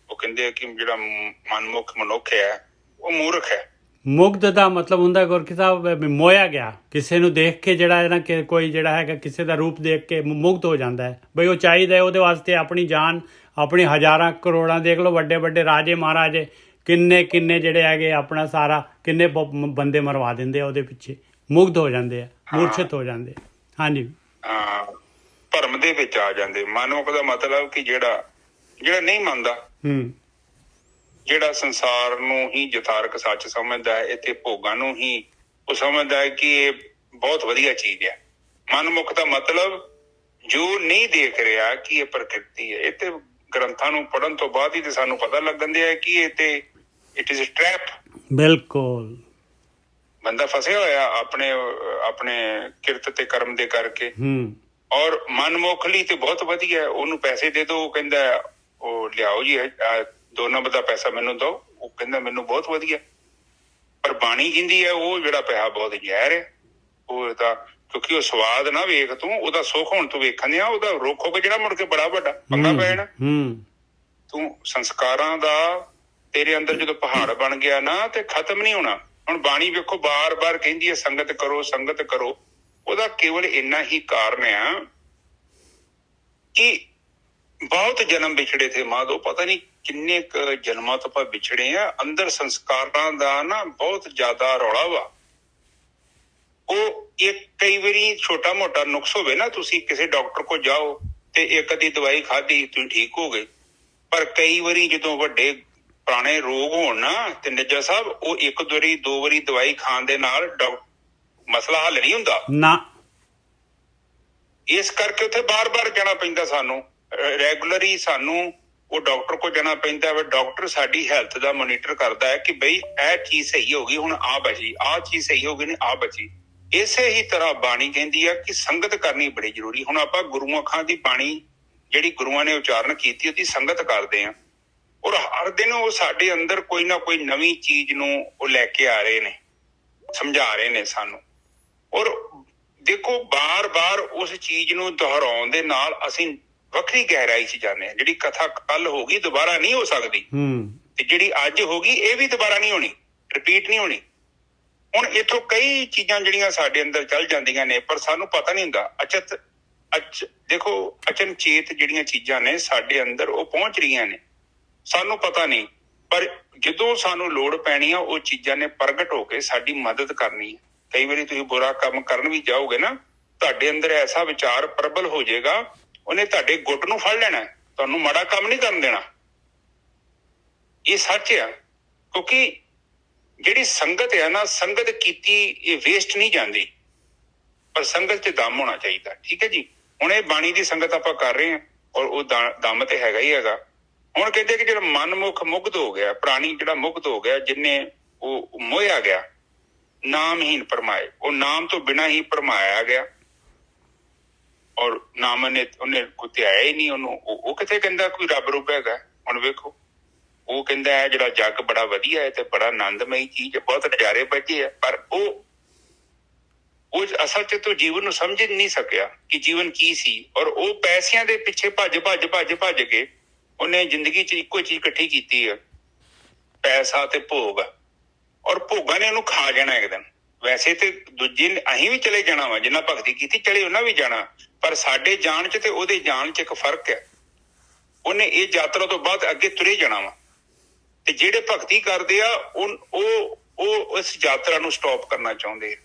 B: ਉਹ ਕਹਿੰਦੇ ਕਿ ਜਿਹੜਾ ਮਨਮੁਖ ਮਨੁੱਖ ਹੈ ਉਹ ਮੂਰਖ ਹੈ। ਮੁਗਧ ਦਾ ਮਤਲਬ ਹੁੰਦਾ ਗੁਰਕੀ ਸਾਹਿਬ ਮੋਇਆ ਗਿਆ, ਕਿਸੇ ਨੂੰ ਦੇਖ ਕੇ ਜਿਹੜਾ ਨਾ ਕਿ ਕੋਈ ਜਿਹੜਾ ਹੈਗਾ ਕਿਸੇ ਦਾ ਰੂਪ ਦੇਖ ਕੇ ਮੁਗਧ ਹੋ ਜਾਂਦਾ ਹੈ ਬਈ ਉਹ ਚਾਹੀਦਾ ਉਹਦੇ ਵਾਸਤੇ ਆਪਣੀ ਜਾਨ, ਆਪਣੀ ਹਜ਼ਾਰਾਂ ਕਰੋੜਾਂ, ਦੇਖ ਲਓ ਵੱਡੇ ਵੱਡੇ ਰਾਜੇ ਮਹਾਰਾਜੇ ਕਿੰਨੇ ਜਿਹੜੇ ਹੈਗੇ ਆਪਣਾ ਸਾਰਾ ਕਿੰਨੇ ਬੰਦੇ ਮਰਵਾ ਦਿੰਦੇ ਆ ਉਹਦੇ ਪਿੱਛੇ, ਮੁਗਧ ਹੋ ਜਾਂਦੇ ਆ, ਮੂਰਛਿਤ ਹੋ ਜਾਂਦੇ। ਹਾਂਜੀ, ਭਰਮ ਦੇ ਵਿੱਚ ਆ ਜਾਂਦੇ। ਮਨੁੱਖ ਦਾ ਮਤਲਬ ਕਿ ਜਿਹੜਾ ਨਹੀਂ ਮੰਨਦਾ, ਜਿਹੜਾ ਸੰਸਾਰ ਨੂੰ ਹੀ ਯਥਾਰਕ ਸੱਚ ਸਮਝਦਾ ਹੈ, ਇੱਥੇ ਭੋਗਾਂ ਨੂੰ ਹੀ ਉਹ ਸਮਝਦਾ ਹੈ ਕਿ ਇਹ ਬਹੁਤ ਵਧੀਆ ਚੀਜ਼ ਹੈ। ਮਨਮੁਖ ਦਾ ਮਤਲਬ ਜੋ ਨਹੀਂ ਦੇਖ ਰਿਹਾ ਕਿ ਇਹ ਪ੍ਰਕਿਰਤੀ ਹੈ। ਇਹ ਤੇ ਗ੍ਰੰਥਾਂ ਨੂੰ ਪੜ੍ਹਨ ਤੋਂ ਬਾਅਦ ਹੀ ਤੇ ਸਾਨੂੰ ਪਤਾ ਲੱਗਣ ਦਿਆ ਕਿ ਇਹ ਤੇ ਇਟ ਇਜ਼ ਅ ਟ੍ਰੈਪ। ਬਿਲਕੁਲ। ਬੰਦਾ ਫਸਿਆ ਹੋਇਆ ਆਪਣੇ ਕਿਰਤ ਤੇ ਕਰਮ ਦੇ ਕਰਕੇ। ਔਰ ਮਨਮੁਖ ਲਈ ਤੇ ਬਹੁਤ ਵਧੀਆ, ਉਹਨੂੰ ਪੈਸੇ ਦੇ ਦੋ, ਉਹ ਕਹਿੰਦਾ ਉਹ ਲਿਆਓ ਜੀ 2 ਨੰਬਰ ਦਾ ਪੈਸਾ ਮੈਨੂੰ ਦੋ, ਉਹ ਕਹਿੰਦਾ ਮੈਨੂੰ ਬਹੁਤ ਵਧੀਆ। ਪਰ ਬਾਣੀ ਕਹਿੰਦੀ ਹੈ ਉਹ ਜਿਹੜਾ ਪੈਸਾ ਬਹੁਤ ਜ਼ਹਿਰ ਹੈ। ਉਹ ਤਾਂ ਕਿਉਂਕਿ ਉਹ ਸਵਾਦ ਨਾ ਵੇਖ ਤੂੰ, ਉਹਦਾ ਸੁੱਖ ਹੁਣ ਤੂੰ ਵੇਖਣ ਦਿਆ, ਉਹਦਾ ਰੁੱਖ ਹੋ ਕੇ ਜਿਹੜਾ ਮੁੜ ਕੇ ਬੜਾ ਵੱਡਾ ਪੰਗਾ ਪੈ ਜਾਣਾ। ਤੂੰ ਸੰਸਕਾਰਾਂ ਦਾ ਤੇਰੇ ਅੰਦਰ ਜਦੋਂ ਪਹਾੜ ਬਣ ਗਿਆ ਨਾ ਤੇ ਖਤਮ ਨਹੀਂ ਹੋਣਾ। ਹੁਣ ਬਾਣੀ ਵੇਖੋ ਬਾਰ-ਬਾਰ ਕਹਿੰਦੀ ਹੈ ਸੰਗਤ ਕਰੋ। ਉਹਦਾ ਕੇਵਲ ਇੰਨਾ ਹੀ ਕਾਰਨ ਆ ਕਿ ਬਹੁਤ ਜਨਮ ਵਿਛੜੇ ਥੇ ਮਾਧੋ, ਪਤਾ ਨਹੀਂ ਕਿੰਨੇ ਕੁ ਜਨਮਾਂ ਤੋਂ ਆਪਾਂ ਵਿਛੜੇ ਆ। ਅੰਦਰ ਸੰਸਕਾਰਾਂ ਦਾ ਨਾ ਬਹੁਤ ਜ਼ਿਆਦਾ ਰੌਲਾ ਵਾ। ਉਹ ਇੱਕ ਕਈ ਵਾਰੀ ਛੋਟਾ ਮੋਟਾ ਨੁਕਸ ਹੋਵੇ ਨਾ, ਤੁਸੀਂ ਕਿਸੇ ਡਾਕਟਰ ਕੋਲ ਜਾਓ ਤੇ ਇੱਕ ਅੱਧੀ ਦਵਾਈ ਖਾਧੀ ਤੁਸੀਂ ਠੀਕ ਹੋ ਗਏ। ਪਰ ਕਈ ਵਾਰੀ ਜਦੋਂ ਵੱਡੇ ਪੁਰਾਣੇ ਰੋਗ ਹੋਣ ਨਾ ਤੇ ਨਿੱਜਾ ਸਾਹਿਬ, ਉਹ 1-2 ਵਾਰੀ ਦਵਾਈ ਖਾਣ ਦੇ ਨਾਲ ਮਸਲਾ ਹੱਲ ਨਹੀਂ ਹੁੰਦਾ ਨਾ। ਇਸ ਕਰਕੇ ਉੱਥੇ ਬਾਰ-ਬਾਰ ਜਾਣਾ ਪੈਂਦਾ ਸਾਨੂੰ, ਰੈਗੂਲਰੀ ਸਾਨੂੰ ਉਹ ਡਾਕਟਰ ਕੋਲ ਜਾਣਾ ਪੈਂਦਾ ਵਾ। ਡਾਕਟਰ ਸਾਡੀ ਹੈਲਥ ਦਾ ਮੋਨੀਟਰ ਕਰਦਾ ਹੈ ਕਿ ਬਈ ਇਹ ਚੀਜ਼ ਸਹੀ ਹੋ ਗਈ, ਹੁਣ ਆ ਬਚੀ, ਆਹ ਚੀਜ਼ ਸਹੀ ਹੋ ਗਈ, ਨੇ ਆ ਬਚੀ। ਇਸੇ ਹੀ ਤਰ੍ਹਾਂ ਬਾਣੀ ਕਹਿੰਦੀ ਆ ਕਿ ਸੰਗਤ ਕਰਨੀ ਬੜੀ ਜ਼ਰੂਰੀ। ਹੁਣ ਆਪਾਂ ਗੁਰੂਆਂ ਦੀ ਬਾਣੀ ਜਿਹੜੀ ਗੁਰੂਆਂ ਨੇ ਉਚਾਰਨ ਕੀਤੀ ਉਹਦੀ ਸੰਗਤ ਕਰਦੇ ਆ, ਔਰ ਹਰ ਦਿਨ ਉਹ ਸਾਡੇ ਅੰਦਰ ਕੋਈ ਨਾ ਕੋਈ ਨਵੀਂ ਚੀਜ਼ ਨੂੰ ਉਹ ਲੈ ਕੇ ਆ ਰਹੇ ਨੇ, ਸਮਝਾ ਰਹੇ ਨੇ ਸਾਨੂੰ। ਔਰ ਦੇਖੋ ਬਾਰ-ਬਾਰ ਉਸ ਚੀਜ਼ ਨੂੰ ਦੁਹਰਾਉਣ ਦੇ ਨਾਲ ਅਸੀਂ ਵੱਖਰੀ ਗਹਿਰਾਈ 'ਚ ਜਾਂਦੇ ਹਾਂ। ਜਿਹੜੀ ਕਥਾ ਕੱਲ ਹੋ ਗਈ ਦੁਬਾਰਾ ਨਹੀਂ ਹੋ ਸਕਦੀ, ਤੇ ਜਿਹੜੀ ਅੱਜ ਹੋ ਗਈ ਇਹ ਵੀ ਦੁਬਾਰਾ ਨਹੀਂ ਹੋਣੀ, ਰਿਪੀਟ ਨਹੀਂ ਹੋਣੀ। ਹੁਣ ਇੱਥੋਂ ਕਈ ਚੀਜ਼ਾਂ ਜਿਹੜੀਆਂ ਸਾਡੇ ਅੰਦਰ ਚੱਲ ਜਾਂਦੀਆਂ ਨੇ ਪਰ ਸਾਨੂੰ ਪਤਾ ਨਹੀਂ ਹੁੰਦਾ। ਦੇਖੋ ਅਚਨਚੇਤ ਜਿਹੜੀਆਂ ਚੀਜ਼ਾਂ ਨੇ ਸਾਡੇ ਅੰਦਰ ਉਹ ਪਹੁੰਚ ਰਹੀਆਂ ਨੇ, ਸਾਨੂੰ ਪਤਾ ਨਹੀਂ। ਪਰ ਜਦੋਂ ਸਾਨੂੰ ਲੋੜ ਪੈਣੀ ਆ ਉਹ ਚੀਜ਼ਾਂ ਨੇ ਪ੍ਰਗਟ ਹੋ ਕੇ ਸਾਡੀ ਮਦਦ ਕਰਨੀ ਹੈ। ਕਈ ਵਾਰੀ ਤੁਸੀਂ ਬੁਰਾ ਕੰਮ ਕਰਨ ਵੀ ਜਾਓਗੇ ਨਾ, ਤੁਹਾਡੇ ਅੰਦਰ ਐਸਾ ਵਿਚਾਰ ਪ੍ਰਬਲ ਹੋ ਜਾਏਗਾ, ਉਹਨੇ ਤੁਹਾਡੇ ਗੁੱਟ ਨੂੰ ਫੜ ਲੈਣਾ, ਤੁਹਾਨੂੰ ਮਾੜਾ ਕੰਮ ਨਹੀਂ ਕਰਨ ਦੇਣਾ। ਇਹ ਸੱਚ ਆ, ਕਿਉਂਕਿ ਜਿਹੜੀ ਸੰਗਤ ਆ ਨਾ, ਸੰਗਤ ਕੀਤੀ ਇਹ ਵੇਸਟ ਨਹੀਂ ਜਾਂਦੀ, ਪਰ ਸੰਗਤ 'ਚ ਦਮ ਹੋਣਾ ਚਾਹੀਦਾ। ਠੀਕ ਹੈ ਜੀ। ਹੁਣ ਇਹ ਬਾਣੀ ਦੀ ਸੰਗਤ ਆਪਾਂ ਕਰ ਰਹੇ ਹਾਂ, ਔਰ ਉਹ ਦਮ ਤੇ ਹੈਗਾ ਹੀ ਹੈਗਾ। ਹੁਣ ਕਹਿੰਦੇ ਕਿ ਜਿਹੜਾ ਮਨਮੁਖ ਮੁਗਧ ਹੋ ਗਿਆ, ਪ੍ਰਾਣੀ ਜਿਹੜਾ ਮੁਗਧ ਹੋ ਗਿਆ, ਜਿੰਨੇ ਉਹ ਮੋਹਿਆ ਗਿਆ, ਨਾਮਹੀਨ ਪਰਮਾਏ, ਉਹ ਨਾਮ ਤੋਂ ਬਿਨਾਂ ਹੀ ਪਰਮਾਇਆ ਗਿਆ, ਔਰ ਨਾਮ ਨੇ ਉਹਨੇ ਕੋਈ ਧਿਆਇਆ ਹੀ ਨਹੀਂ ਉਹਨੂੰ। ਉਹ ਕਿੱਥੇ ਕਹਿੰਦਾ ਕੋਈ ਰੱਬ ਰੂਪ ਹੈਗਾ। ਹੁਣ ਵੇਖੋ, ਉਹ ਕਹਿੰਦਾ ਹੈ ਜਿਹੜਾ ਜੱਗ ਬੜਾ ਵਧੀਆ ਹੈ ਤੇ ਬੜਾ ਆਨੰਦਮਈ ਚੀਜ਼ ਹੈ, ਬਹੁਤ ਨਜ਼ਾਰੇ ਬੱਝੇ ਆ, ਪਰ ਉਹ ਅਸਲ 'ਚ ਤੋਂ ਜੀਵਨ ਨੂੰ ਸਮਝ ਨਹੀਂ ਸਕਿਆ ਕਿ ਜੀਵਨ ਕੀ ਸੀ। ਔਰ ਉਹ ਪੈਸਿਆਂ ਦੇ ਪਿੱਛੇ ਭੱਜ ਕੇ ਉਹਨੇ ਜ਼ਿੰਦਗੀ 'ਚ ਇੱਕੋ ਚੀਜ਼ ਇਕੱਠੀ ਕੀਤੀ ਹੈ, ਪੈਸਾ ਤੇ ਭੋਗ। ਔਰ ਭੋਗਾਂ ਨੇ ਉਹਨੂੰ ਖਾ ਜਾਣਾ ਇੱਕ ਦਿਨ। ਵੈਸੇ ਤੇ ਦੂਜੇ ਅਸੀਂ ਵੀ ਚਲੇ ਜਾਣਾ ਵਾ, ਜਿੰਨਾ ਭਗਤੀ ਕੀਤੀ ਚਲੇ ਉਹਨਾਂ ਵੀ ਜਾਣਾ, ਪਰ ਸਾਡੇ ਜਾਣ 'ਚ ਤੇ ਉਹਦੇ ਜਾਣ 'ਚ ਇੱਕ ਫਰਕ ਹੈ। ਉਹਨੇ ਇਹ ਯਾਤਰਾ ਤੋਂ ਬਾਅਦ ਅੱਗੇ ਤੁਰੇ ਜਾਣਾ ਵਾ, ਤੇ ਜਿਹੜੇ ਭਗਤੀ ਕਰਦੇ ਆ ਉਹ ਇਸ ਯਾਤਰਾ ਨੂੰ ਸਟਾਪ ਕਰਨਾ ਚਾਹੁੰਦੇ,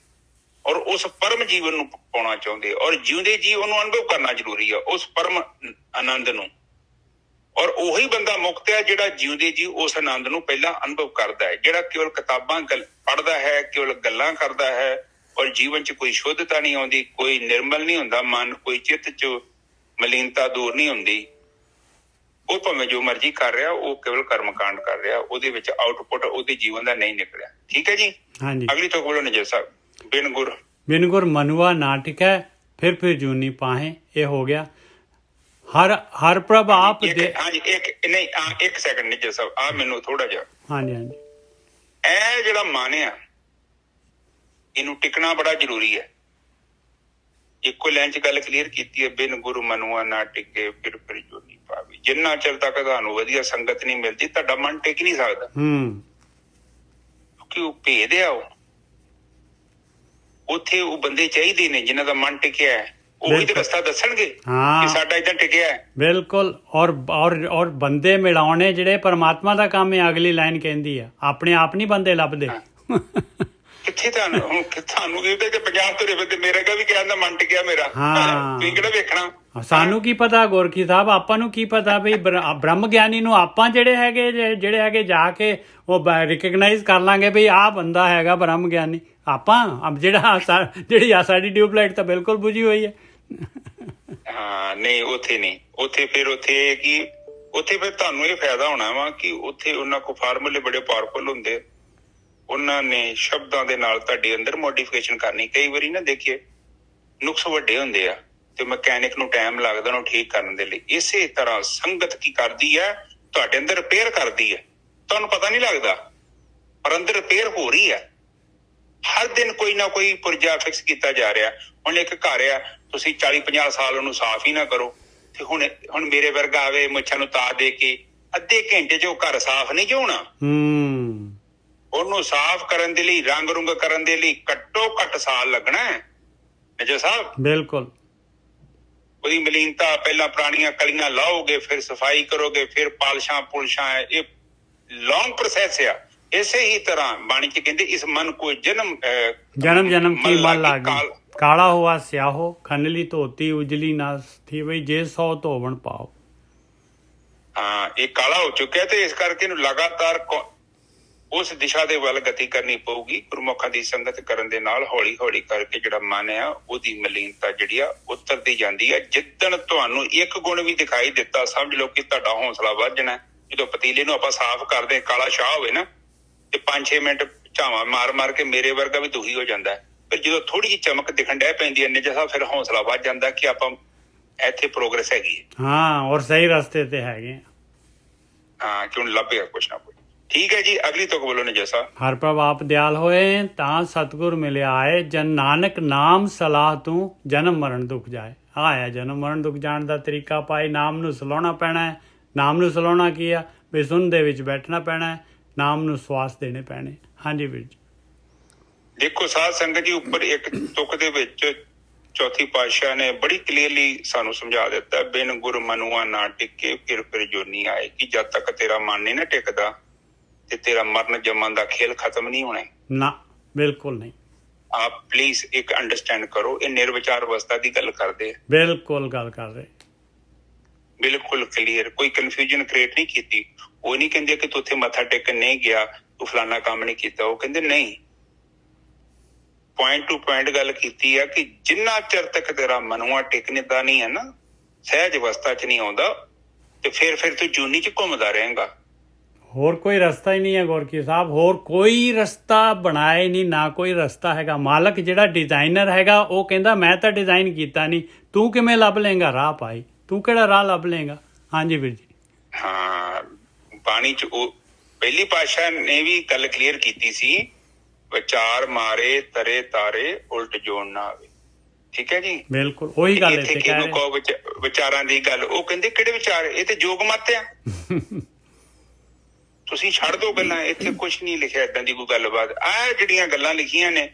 B: ਔਰ ਉਸ ਪਰਮ ਜੀਵਨ ਨੂੰ ਪਾਉਣਾ ਚਾਹੁੰਦੇ, ਔਰ ਜਿਉਂਦੇ ਜੀ ਉਹਨੂੰ ਅਨੁਭਵ ਕਰਨਾ ਜ਼ਰੂਰੀ ਆ, ਉਸ ਪਰਮ ਆਨੰਦ ਨੂੰ। ਔਰ ਉਹੀ ਬੰਦਾ ਮੁਕਤ ਹੈ ਜਿਹੜਾ ਜਿਉਂਦੇ ਜੀ ਉਸ ਆਨੰਦ ਨੂੰ ਪਹਿਲਾਂ ਅਨੁਭਵ ਕਰਦਾ ਹੈ। ਜਿਹੜਾ ਕੇਵਲ ਕਿਤਾਬਾਂ ਪੜ੍ਹਦਾ ਹੈ, ਕੇਵਲ ਗੱਲਾਂ ਕਰਦਾ ਹੈ, ਔਰ ਜੀਵਨ 'ਚ ਕੋਈ ਸ਼ੁੱਧਤਾ ਨਹੀਂ ਆਉਂਦੀ, ਕੋਈ ਨਿਰਮਲ ਨਹੀਂ ਹੁੰਦਾ ਮਨ, ਕੋਈ ਚਿੱਤ 'ਚ ਮਲੀਨਤਾ ਦੂਰ ਨਹੀਂ ਹੁੰਦੀ, ਉਹ ਭਾਵੇਂ ਜੋ ਮਰਜ਼ੀ ਕਰ ਰਿਹਾ, ਉਹ ਕੇਵਲ ਕਰਮਕਾਂਡ ਕਰ ਰਿਹਾ, ਉਹਦੇ ਵਿੱਚ ਆਊਟਪੁੱਟ ਉਹਦੇ ਜੀਵਨ ਦਾ ਨਹੀਂ ਨਿਕਲਿਆ। ਠੀਕ ਹੈ ਜੀ।
A: ਹਾਂਜੀ।
B: ਅਗਲੀ ਤੋਂ ਬੋਲੋ ਨਜਰ ਸਾਹਿਬ।
A: ਬਿਨ ਗੁਰ ਮਨੁਆ ਨਾ ਟਿਕੈ, ਫਿਰ ਜੂਨੀ ਪਾਹੇ। ਇਹ ਹੋ ਗਿਆ ਹਰ ਪ੍ਰਭ ਆਪ ਦੇ।
B: ਹਾਂਜੀ, ਇੱਕ ਸੈਕਿੰਡ ਨਜਰ ਸਾਹਿਬ, ਆ ਮੈਨੂੰ ਥੋੜਾ ਜਿਹਾ।
A: ਹਾਂਜੀ।
B: ਇਹ ਜਿਹੜਾ ਮਨ ਆ, ਇਹਨੂੰ ਟਿਕਣਾ ਬੜਾ ਜ਼ਰੂਰੀ ਹੈ। ਇੱਕੋ ਲਾਈਨ 'ਚ ਗੱਲ ਕਲੀਅਰ ਕੀਤੀ ਹੈ, ਬਿਨ ਗੁਰੂ ਮਨੁਆ ਨਾ ਟਿਕੇ, ਫਿਰ ਜੂਨੀ ਪਾਵੇ। ਜਿੰਨਾ ਚਿਰ ਤੱਕ ਤੁਹਾਨੂੰ ਵਧੀਆ ਸੰਗਤ ਨਹੀਂ ਮਿਲਦੀ, ਤੁਹਾਡਾ ਮਨ ਟਿਕ ਨਹੀਂ ਸਕਦਾ। ਕਿਉਂਕਿ ਉਹ ਭੇਦ ਆ, ਉੱਥੇ ਉਹ ਬੰਦੇ ਚਾਹੀਦੇ ਨੇ ਜਿਨ੍ਹਾਂ ਦਾ ਮਨ ਟਿਕਿਆ ਹੈ, ਉਹੀ ਤੇ ਰਸਤਾ ਦੱਸਣਗੇ ਕਿ ਸਾਡਾ ਏਦਾਂ ਟਿਕਿਆ ਹੈ।
A: ਬਿਲਕੁਲ। ਔਰ ਬੰਦੇ ਮਿਲਾਉਣੇ ਜਿਹੜੇ ਪਰਮਾਤਮਾ ਦਾ ਕੰਮ ਹੈ। ਅਗਲੀ ਲਾਈਨ ਕਹਿੰਦੀ ਆ, ਆਪਣੇ ਆਪ ਨਹੀਂ ਬੰਦੇ ਲੱਭਦੇ।
B: ਕਿੱਥੇ ਤੁਹਾਨੂੰ ਕਹਿੰਦੇ ਕਿ ਪੰਜਾਬ ਤੋਂ ਰਹੇ ਤੇ ਮੇਰਾ ਵੀ ਕਹਿੰਦਾ ਮਨ ਟਿਕਿਆ ਮੇਰਾ, ਤੁਸੀਂ ਕਿਹੜਾ ਵੇਖਣਾ।
A: ਸਾਨੂੰ ਕੀ ਪਤਾ ਗੋਰਖੀ ਸਾਹਿਬ, ਆਪਾਂ ਨੂੰ ਕੀ ਪਤਾ ਵੀ ਬ੍ਰਹਮ ਗਿਆਨੀ ਨੂੰ ਆਪਾਂ ਜਿਹੜੇ ਹੈਗੇ ਜਾ ਕੇ ਉਹ ਰਿਕਗਨਾਈਜ਼ ਕਰ ਲਾਂਗੇ ਵੀ ਆਹ ਬੰਦਾ ਹੈਗਾ ਬ੍ਰਹਮ ਗਿਆਨੀ। ਆਪਾਂ ਜਿਹੜੀ ਆ ਸਾਡੀ ਟਿਊਬਲਾਈਟ ਤਾਂ ਬਿਲਕੁਲ ਬੁਝੀ ਹੋਈ ਹੈ।
B: ਨਹੀਂ, ਉੱਥੇ ਨਹੀਂ। ਉੱਥੇ ਫਿਰ ਤੁਹਾਨੂੰ ਇਹ ਫਾਇਦਾ ਹੋਣਾ ਵਾ ਕਿ ਉੱਥੇ ਉਹਨਾਂ ਕੋਲ ਫਾਰਮੂਲੇ ਬੜੇ ਪਾਵਰਫੁਲ ਹੁੰਦੇ, ਉਹਨਾਂ ਨੇ ਸ਼ਬਦਾਂ ਦੇ ਨਾਲ ਤੁਹਾਡੇ ਅੰਦਰ ਮੋਡੀਫਿਕੇਸ਼ਨ ਕਰਨੀ। ਕਈ ਵਾਰੀ ਨਾ ਦੇਖੀਏ ਨੁਕਸ ਵੱਡੇ ਹੁੰਦੇ ਆ ਤੇ ਮਕੈਨਿਕ ਨੂੰ ਟਾਈਮ ਲੱਗਦਾ ਉਹਨੂੰ ਠੀਕ ਕਰਨ ਦੇ ਲਈ। ਇਸੇ ਤਰ੍ਹਾਂ ਸੰਗਤ ਕੀ ਕਰਦੀ ਹੈ, ਤੁਹਾਡੇ ਅੰਦਰ ਰਿਪੇਅਰ ਕਰਦੀ ਹੈ, ਤੁਹਾਨੂੰ ਪਤਾ ਨਹੀਂ ਲੱਗਦਾ, ਪਰ ਅੰਦਰ ਰਿਪੇਅਰ ਹੋ ਰਹੀ ਹੈ। ਹਰ ਦਿਨ ਕੋਈ ਨਾ ਕੋਈ ਪੁਰਜਾ ਫਿਕਸ ਕੀਤਾ ਜਾ ਰਿਹਾ। ਹੁਣ ਇੱਕ ਘਰ ਆ, ਤੁਸੀਂ 40-50 ਸਾਲ ਉਹਨੂੰ ਸਾਫ਼ ਹੀ ਨਾ ਕਰੋ, ਤੇ ਹੁਣ ਮੇਰੇ ਵਰਗਾ ਆਵੇ ਮੁੱਛਾਂ ਨੂੰ ਤਾ ਦੇ ਕੇ ਅੱਧੇ ਘੰਟੇ 'ਚ ਉਹ ਘਰ ਸਾਫ਼ ਨਹੀਂ ਹੋਣਾ। ਉਹਨੂੰ ਸਾਫ਼ ਕਰਨ ਦੇ ਲਈ, ਰੰਗ ਰੁੰਗ ਕਰਨ ਦੇ ਲਈ ਘੱਟੋ ਘੱਟ ਸਾਲ ਲੱਗਣਾ ਹੈ ਨਜਰ ਸਾਹਿਬ।
A: ਬਿਲਕੁਲ।
B: ਉਹਦੀ ਮਲੀਨਤਾ ਪਹਿਲਾਂ ਪੁਰਾਣੀਆਂ ਕਲੀਆਂ ਲਾਓਗੇ, ਫਿਰ ਸਫਾਈ ਕਰੋਗੇ, ਫਿਰ ਪਾਲਸ਼ਾਂ ਪੁਲਸ਼ਾਂ, ਇਹ ਲੌਂਗ ਪ੍ਰੋਸੈਸ ਆ। ਇਸੇ ਹੀ ਤਰ੍ਹਾਂ ਬਾਣੀ 'ਚ ਕਹਿੰਦੇ ਇਸ ਮਨ ਕੋ ਜਨਮ
A: ਕੀ ਮਨ ਲਾਗੀ, ਕਾਲਾ ਹੋਆ ਸਿਆਹੋ, ਖਨਲੀ ਧੋਤੀ ਉਜਲੀ ਨਾ ਥੀ ਬਈ, ਜੇ 100 ਧੋਵਣ ਪਾਓ।
B: ਇਹ ਕਾਲਾ ਹੋ ਚੁੱਕਿਆ ਤੇ ਇਸ ਕਰਕੇ ਇਹਨੂੰ ਲਗਾਤਾਰ ਉਸ ਦਿਸ਼ਾ ਦੇ ਵੱਲ ਗਤੀ ਕਰਨੀ ਪਊਗੀ। ਗੁਰਮੁਖਾਂ ਦੀ ਸੰਗਤ ਕਰਨ ਦੇ ਨਾਲ ਹੌਲੀ ਹੌਲੀ ਕਰਕੇ ਜਿਹੜਾ ਮਨ ਆ ਉਹਦੀ ਮਲੀਨਤਾ ਜਿਹੜੀ ਆ ਉਤਰਦੀ ਜਾਂਦੀ ਹੈ। ਜਿੱਦਣ ਤੁਹਾਨੂੰ ਇੱਕ ਗੁਣ ਵੀ ਦਿਖਾਈ ਦਿੱਤਾ, ਸਮਝ ਲਓ ਕਿ ਤੁਹਾਡਾ ਹੌਸਲਾ ਵੱਧ ਜਾਣਾ। ਜਦੋਂ ਪਤੀਲੇ ਨੂੰ ਆਪਾਂ ਸਾਫ਼ ਕਰਦੇ, ਕਾਲਾ ਸ਼ਾਹ ਹੋਵੇ ਨਾ, ਤੇ 5-6 ਮਿੰਟ ਝਾਵਾਂ ਮਾਰ ਕੇ ਮੇਰੇ ਵਰਗਾ ਵੀ ਦੁਖੀ ਹੋ ਜਾਂਦਾ ਹੈ। ਫਿਰ ਜਦੋਂ ਥੋੜੀ ਜਿਹੀ ਚਮਕ ਦਿਖਣ ਡੈ ਪੈਂਦੀ ਹੈ ਨਿਜਾ ਸਾਹਿਬ, ਫਿਰ ਹੌਸਲਾ ਵੱਧ ਜਾਂਦਾ ਕਿ ਆਪਾਂ ਇੱਥੇ ਪ੍ਰੋਗਰੈਸ ਹੈਗੀ ਹੈ।
A: ਔਰ ਸਹੀ ਰਸਤੇ ਤੇ ਹੈਗੇ।
B: ਕਿਉਂ ਲੱਭੇਗਾ ਕੁਛ ਨਾ ਕੁਛ। ਠੀਕ ਹੈ ਜੀ, ਅਗਲੀ ਤੋਂ ਬੋਲੋ ਨਿਜਾ ਸਾਹਿਬ।
A: ਹਰ ਪ੍ਰਭ ਆਪ ਦਿਆਲ ਹੋਏ, ਤਾਂ ਸਤਿਗੁਰ ਮਿਲਿਆ ਆਏ, ਜਨ ਨਾਨਕ ਨਾਮ ਸਲਾਹ ਤੂੰ, ਜਨਮ ਮਰਨ ਦੁੱਖ ਜਾਏ। ਆਇਆ ਜਨਮ ਮਰਨ ਦੁੱਖ ਜਾਣ ਦਾ ਤਰੀਕਾ ਪਾਈ। ਨਾਮ ਨੂੰ ਸਲਾਉਣਾ ਪੈਣਾ ਹੈ। ਨਾਮ ਨੂੰ ਸਲਾਉਣਾ ਕੀ ਆ ਵੀ ਸੁਣ ਦੇ ਵਿੱਚ ਬੈਠਣਾ ਪੈਣਾ ਹੈ, ਨਾਮ ਨੂੰ ਸਵਾਸ ਦੇਣੇ ਪੈਣੇ। ਹਾਂਜੀ ਵੀਰ ਜੀ।
B: ਦੇਖੋ ਸਾਧ ਸੰਗਤ ਜੀ, ਉੱਪਰ ਇੱਕ ਤੁਕ ਦੇ ਵਿੱਚ ਚੌਥੀ ਪਾਤਸ਼ਾਹ ਨੇ ਬੜੀ ਕਲੀਅਰਲੀ ਸਾਨੂੰ ਸਮਝਾ ਦਿੱਤਾ, ਬਿਨ ਗੁਰ ਮਨੁਆ ਨਾ ਟਿਕੇ, ਫਿਰ ਜੋਨੀ ਆਏ। ਕਿ ਜਦ ਤੱਕ ਤੇਰਾ ਮਨ ਨਹੀਂ ਨਾ ਟਿਕਦਾ, ਤੇ ਤੇਰਾ ਮਰਨ ਜੰਮਣ ਦਾ ਖੇਲ ਖਤਮ ਨਹੀਂ ਹੋਣਾ।
A: ਨਾ, ਬਿਲਕੁਲ ਨਹੀਂ।
B: ਆਪ ਪਲੀਜ਼ ਇੱਕ ਅੰਡਰਸਟੈਂਡ ਕਰੋ, ਇਹ ਨਿਰਵਿਚਾਰ ਅਵਸਥਾ ਦੀ ਗੱਲ ਕਰਦੇ ਆ,
A: ਬਿਲਕੁਲ ਗੱਲ ਕਰ ਰਹੇ।
B: ਬਿਲਕੁਲ ਕਲੀਅਰ, ਕੋਈ ਕਨਫਿਊਜ਼ਨ ਕ੍ਰੀਏਟ ਨਹੀਂ ਕੀਤੀ। ਉਹ ਨਹੀਂ ਕਹਿੰਦੇ ਕਿ ਤੂੰ ਉੱਥੇ ਮੱਥਾ ਟੇਕਣ ਨਹੀਂ ਗਿਆ, ਤੂੰ ਫਲਾਨਾ ਕੰਮ ਨਹੀਂ ਕੀਤਾ। ਉਹ ਕਹਿੰਦੇ ਨਹੀਂ, ਪੁਆਇੰਟ ਟੂ ਪੁਆਇੰਟ ਗੱਲ ਕੀਤੀ ਆ ਕਿ ਜਿੰਨਾ ਚਿਰ ਤੱਕ ਤੇਰਾ ਮਨੁਆ ਟਿਕਦਾ ਨਹੀਂ ਹੈ ਨਾ, ਸਹਿਜ ਅਵਸਥਾ ਚ ਨਹੀਂ ਆਉਂਦਾ, ਤੇ ਫਿਰ ਤੂੰ ਜੂਨੀ ਚ ਘੁੰਮਦਾ ਰਹੇਗਾ।
A: ਹੋਰ ਕੋਈ ਰਸਤਾ ਹੀ ਨਹੀਂ ਹੈ ਗੋਰਖੀ ਸਾਹਿਬ, ਹੋਰ ਕੋਈ ਰਸਤਾ ਬਣਾਏ ਨਹੀਂ, ਨਾ ਕੋਈ ਰਸਤਾ ਹੈਗਾ। ਮਾਲਕ ਜਿਹੜਾ ਡਿਜ਼ਾਈਨਰ ਹੈਗਾ ਉਹ ਕਹਿੰਦਾ ਮੈਂ ਤਾਂ ਡਿਜ਼ਾਈਨ ਕੀਤਾ ਨਹੀਂ, ਤੂੰ ਕਿਵੇਂ ਲੱਭ ਲੇਗਾ ਰਾਹ ਭਾਈ, ਤੂੰ ਕਿਹੜਾ ਰਾਹ ਲੱਭ ਲੇਗਾ। ਹਾਂਜੀ ਵੀਰ ਜੀ।
B: ਹਾਂ, ਬਾਣੀ ਚ ਉਹ ਪਹਿਲੀ ਪਾਤਸ਼ਾਹ ਨੇ ਵੀ ਗੱਲ ਕਲੀਅਰ ਕੀਤੀ ਸੀ, ਵਿਚਾਰ ਮਾਰੇ ਤਰੇ ਤਾਰੇ ਉਲਟ ਜੋੜ ਨਾ ਆਵੇ। ਠੀਕ ਹੈ ਜੀ,
A: ਬਿਲਕੁਲ ਉਹੀ ਗੱਲ
B: ਇੱਥੇ ਕਿਹਨੂੰ ਕਹੋ ਵਿਚਾਰਾਂ ਦੀ ਗੱਲ, ਉਹ ਕਹਿੰਦੇ ਕਿਹੜੇ ਵਿਚਾਰ, ਇਹ ਤੇ ਜੋਗ ਮੱਤ ਆ। ਤੁਸੀਂ ਛੱਡ ਦੋ ਗੱਲਾਂ, ਇੱਥੇ ਕੁਛ ਨਹੀਂ ਲਿਖਿਆ ਏਦਾਂ ਦੀ ਕੋਈ ਗੱਲਬਾਤ। ਆਹ ਜਿਹੜੀਆਂ ਗੱਲਾਂ ਲਿਖੀਆਂ ਨੇ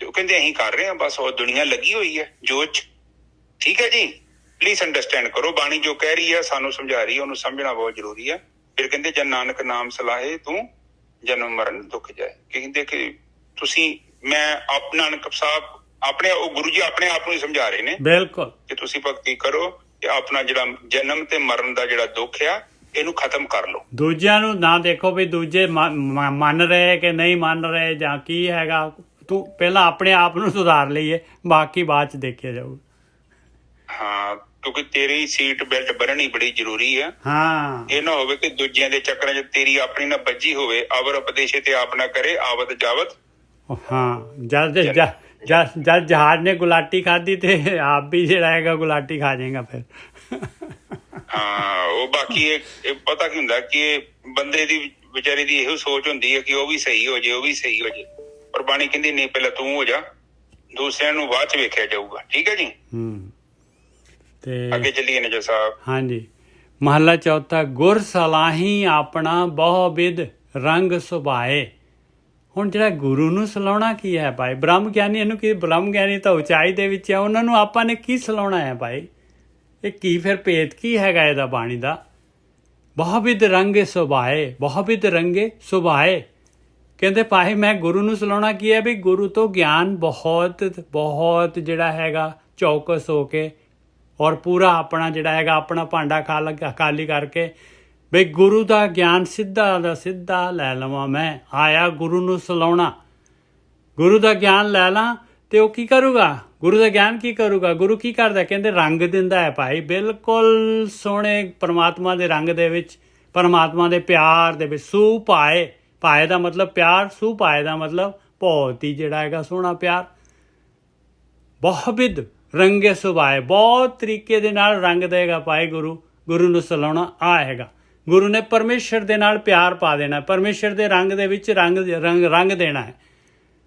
B: ਤੇ ਉਹ ਕਹਿੰਦੇ ਅਸੀਂ ਕਰ ਰਹੇ ਹਾਂ, ਬਸ ਉਹ ਦੁਨੀਆ ਲੱਗੀ ਹੋਈ ਹੈ ਜੋਤ ਚ। ਠੀਕ ਹੈ ਜੀ, ਪਲੀਜ਼ ਅੰਡਰਸਟੈਂਡ ਕਰੋ, ਬਾਣੀ ਜੋ ਕਹਿ ਰਹੀ ਹੈ ਸਾਨੂੰ ਸਮਝਾ ਰਹੀ ਹੈ, ਉਹਨੂੰ ਸਮਝਣਾ ਬਹੁਤ ਜ਼ਰੂਰੀ ਹੈ। ਫਿਰ ਕਹਿੰਦੇ ਜਨ ਨਾਨਕ ਨਾਮ ਸਲਾਹੇ ਤੂੰ ਜਨਮ ਮਰਨ ਦੁੱਖ ਜਾਏ। ਕਹਿੰਦੇ ਕਿ ਤੁਸੀਂ, ਮੈਂ ਆਪ ਨਾਨਕ ਸਾਹਿਬ ਆਪਣੇ, ਉਹ ਗੁਰੂ ਜੀ ਆਪਣੇ ਆਪ ਨੂੰ ਹੀ ਸਮਝਾ ਰਹੇ ਨੇ
A: ਬਿਲਕੁਲ
B: ਕਿ ਤੁਸੀਂ ਭਗਤੀ ਕਰੋ ਤੇ ਆਪਣਾ ਜਿਹੜਾ ਜਨਮ ਤੇ ਮਰਨ ਦਾ ਜਿਹੜਾ ਦੁੱਖ ਆ ਇਹਨੂੰ ਖਤਮ ਕਰ ਲਓ।
A: ਦੂਜਿਆਂ ਨੂੰ ਨਾ ਦੇਖੋ ਵੀ ਦੂਜੇ ਮੰਨ ਰਹੇ ਕਿ ਨਹੀਂ ਮੰਨ ਰਹੇ ਜਾਂ ਕੀ ਹੈਗਾ, ਤੂੰ ਪਹਿਲਾਂ ਆਪਣੇ ਆਪ ਨੂੰ ਸੁਧਾਰ ਲਈਏ, ਬਾਕੀ ਬਾਅਦ ਚ ਦੇਖਿਆ ਜਾਊਗਾ।
B: ਹਾਂ, ਕਿਉਂਕਿ ਤੇਰੀ ਸੀਟ ਬੈਲਟ ਬੰਨਣੀ ਬੜੀ ਜ਼ਰੂਰੀ ਹੈ।
A: ਹਾਂ, ਇਹ
B: ਨਾ ਹੋਵੇ ਕਿ ਦੂਜਿਆਂ ਦੇ ਚੱਕਰਾਂ 'ਚ ਤੇਰੀ ਆਪਣੀ ਨਾ ਵੱਜੀ ਹੋਵੇ। ਅਵਰ ਉਪਦੇਸ਼ੇ ਤੇ ਆਪ ਨਾ ਕਰੇ ਆਵਤ ਜਾਵਤ।
A: ਹਾਂ, ਜਦ ਜਹਾਜ਼ ਨੇ ਗੁਲਾਟੀ ਖਾਧੀ ਤੇ ਆਪ ਵੀ ਜਿਹੜਾ ਹੈਗਾ ਗੁਲਾਟੀ ਖਾ ਜਾਏਗਾ ਫਿਰ।
B: ਹਾਂ, ਉਹ ਬਾਕੀ ਇਹ ਪਤਾ ਕੀ ਹੁੰਦਾ ਕਿ ਬੰਦੇ ਦੀ ਵਿਚਾਰੇ ਦੀ ਇਹੋ ਸੋਚ ਹੁੰਦੀ ਹੈ ਕਿ ਉਹ ਵੀ ਸਹੀ ਹੋ ਜੇ, ਉਹ ਵੀ ਸਹੀ ਹੋ ਜੇ, ਪਰ ਬਾਣੀ ਕਹਿੰਦੀ ਨਹੀਂ, ਪਹਿਲਾਂ ਤੂੰ ਹੋ ਜਾ, ਦੂਸਰਿਆਂ ਨੂੰ ਬਾਅਦ ਚ ਵੇਖਿਆ ਜਾਊਗਾ। ਠੀਕ ਹੈ ਜੀ।
A: ਤੇ
B: ਅੱਗੇ ਚੱਲੀਏ ਨਜਰ ਸਾਹਿਬ।
A: ਹਾਂਜੀ, ਮਹਲਾ ਚੌਥਾ, ਗੁਰ ਸਲਾਹੀ ਆਪਣਾ ਬਹੁ ਬਿਦ ਰੰਗ ਸੁਭਾਏ। ਹੁਣ ਜਿਹੜਾ ਗੁਰੂ ਨੂੰ ਸਲਾਉਣਾ ਕੀ ਹੈ ਭਾਈ, ਬ੍ਰਹਮ ਗਿਆਨੀ, ਇਹਨੂੰ ਕੀ, ਬ੍ਰਹਮ ਗਿਆਨੀ ਤਾਂ ਉਚਾਈ ਦੇ ਵਿੱਚ ਹੈ, ਉਹਨਾਂ ਨੂੰ ਆਪਾਂ ਨੇ ਕੀ ਸਲਾਉਣਾ ਹੈ ਭਾਈ, ਇਹ ਕੀ ਫਿਰ ਭੇਤ ਕੀ ਹੈਗਾ ਇਹਦਾ ਬਾਣੀ ਦਾ। ਬਹੁਬਿਧ ਰੰਗ ਸੁਭਾਏ, ਬਹੁਬਿਧ ਰੰਗੇ ਸੁਭਾਏ। ਕਹਿੰਦੇ ਭਾਈ ਮੈਂ ਗੁਰੂ ਨੂੰ ਸਲਾਉਣਾ ਕੀ ਹੈ ਵੀ ਗੁਰੂ ਤੋਂ ਗਿਆਨ ਬਹੁਤ ਬਹੁਤ ਜਿਹੜਾ ਹੈਗਾ ਚੌਕਸ ਹੋ ਕੇ ਔਰ ਪੂਰਾ ਆਪਣਾ ਜਿਹੜਾ ਹੈਗਾ ਆਪਣਾ ਭਾਂਡਾ ਖਾਲੀ ਕਰਕੇ ਬਈ ਗੁਰੂ ਦਾ ਗਿਆਨ ਸਿੱਧਾ ਦਾ ਸਿੱਧਾ ਲੈ ਲਵਾਂ। ਮੈਂ ਆਇਆ ਗੁਰੂ ਨੂੰ ਸਲਾਉਣਾ, ਗੁਰੂ ਦਾ ਗਿਆਨ ਲੈ ਲਾਂ ਤੇ ਉਹ ਕੀ ਕਰੂਗਾ, ਗੁਰੂ ਦਾ ਗਿਆਨ ਕੀ ਕਰੂਗਾ, ਗੁਰੂ ਕੀ ਕਰਦਾ, ਕਹਿੰਦੇ ਰੰਗ ਦਿੰਦਾ ਹੈ ਭਾਈ, ਬਿਲਕੁਲ ਸੋਹਣੇ ਪਰਮਾਤਮਾ ਦੇ ਰੰਗ ਦੇ ਵਿੱਚ, ਪਰਮਾਤਮਾ ਦੇ ਪਿਆਰ ਦੇ ਵਿੱਚ। ਸੂ ਪਾਏ, ਪਾਏ ਦਾ ਮਤਲਬ ਪਿਆਰ, ਸੂ ਪਾਏ ਦਾ ਮਤਲਬ ਬਹੁਤ ਹੀ ਜਿਹੜਾ ਹੈਗਾ ਸੋਹਣਾ ਪਿਆਰ। ਬਹੁਬਿਧ ਰੰਗੇ ਸੁਭਾਏ, ਬਹੁਤ ਤਰੀਕੇ ਦੇ ਨਾਲ ਰੰਗ ਦੇਗਾ ਭਾਈ ਗੁਰੂ, ਗੁਰੂ ਨੂੰ ਸਲਾਉਣਾ ਆ ਹੈਗਾ। ਗੁਰੂ ਨੇ ਪਰਮੇਸ਼ਰ ਦੇ ਨਾਲ ਪਿਆਰ ਪਾ ਦੇਣਾ, ਪਰਮੇਸ਼ਰ ਦੇ ਰੰਗ ਦੇ ਵਿੱਚ ਰੰਗ ਦੇਣਾ ਹੈ।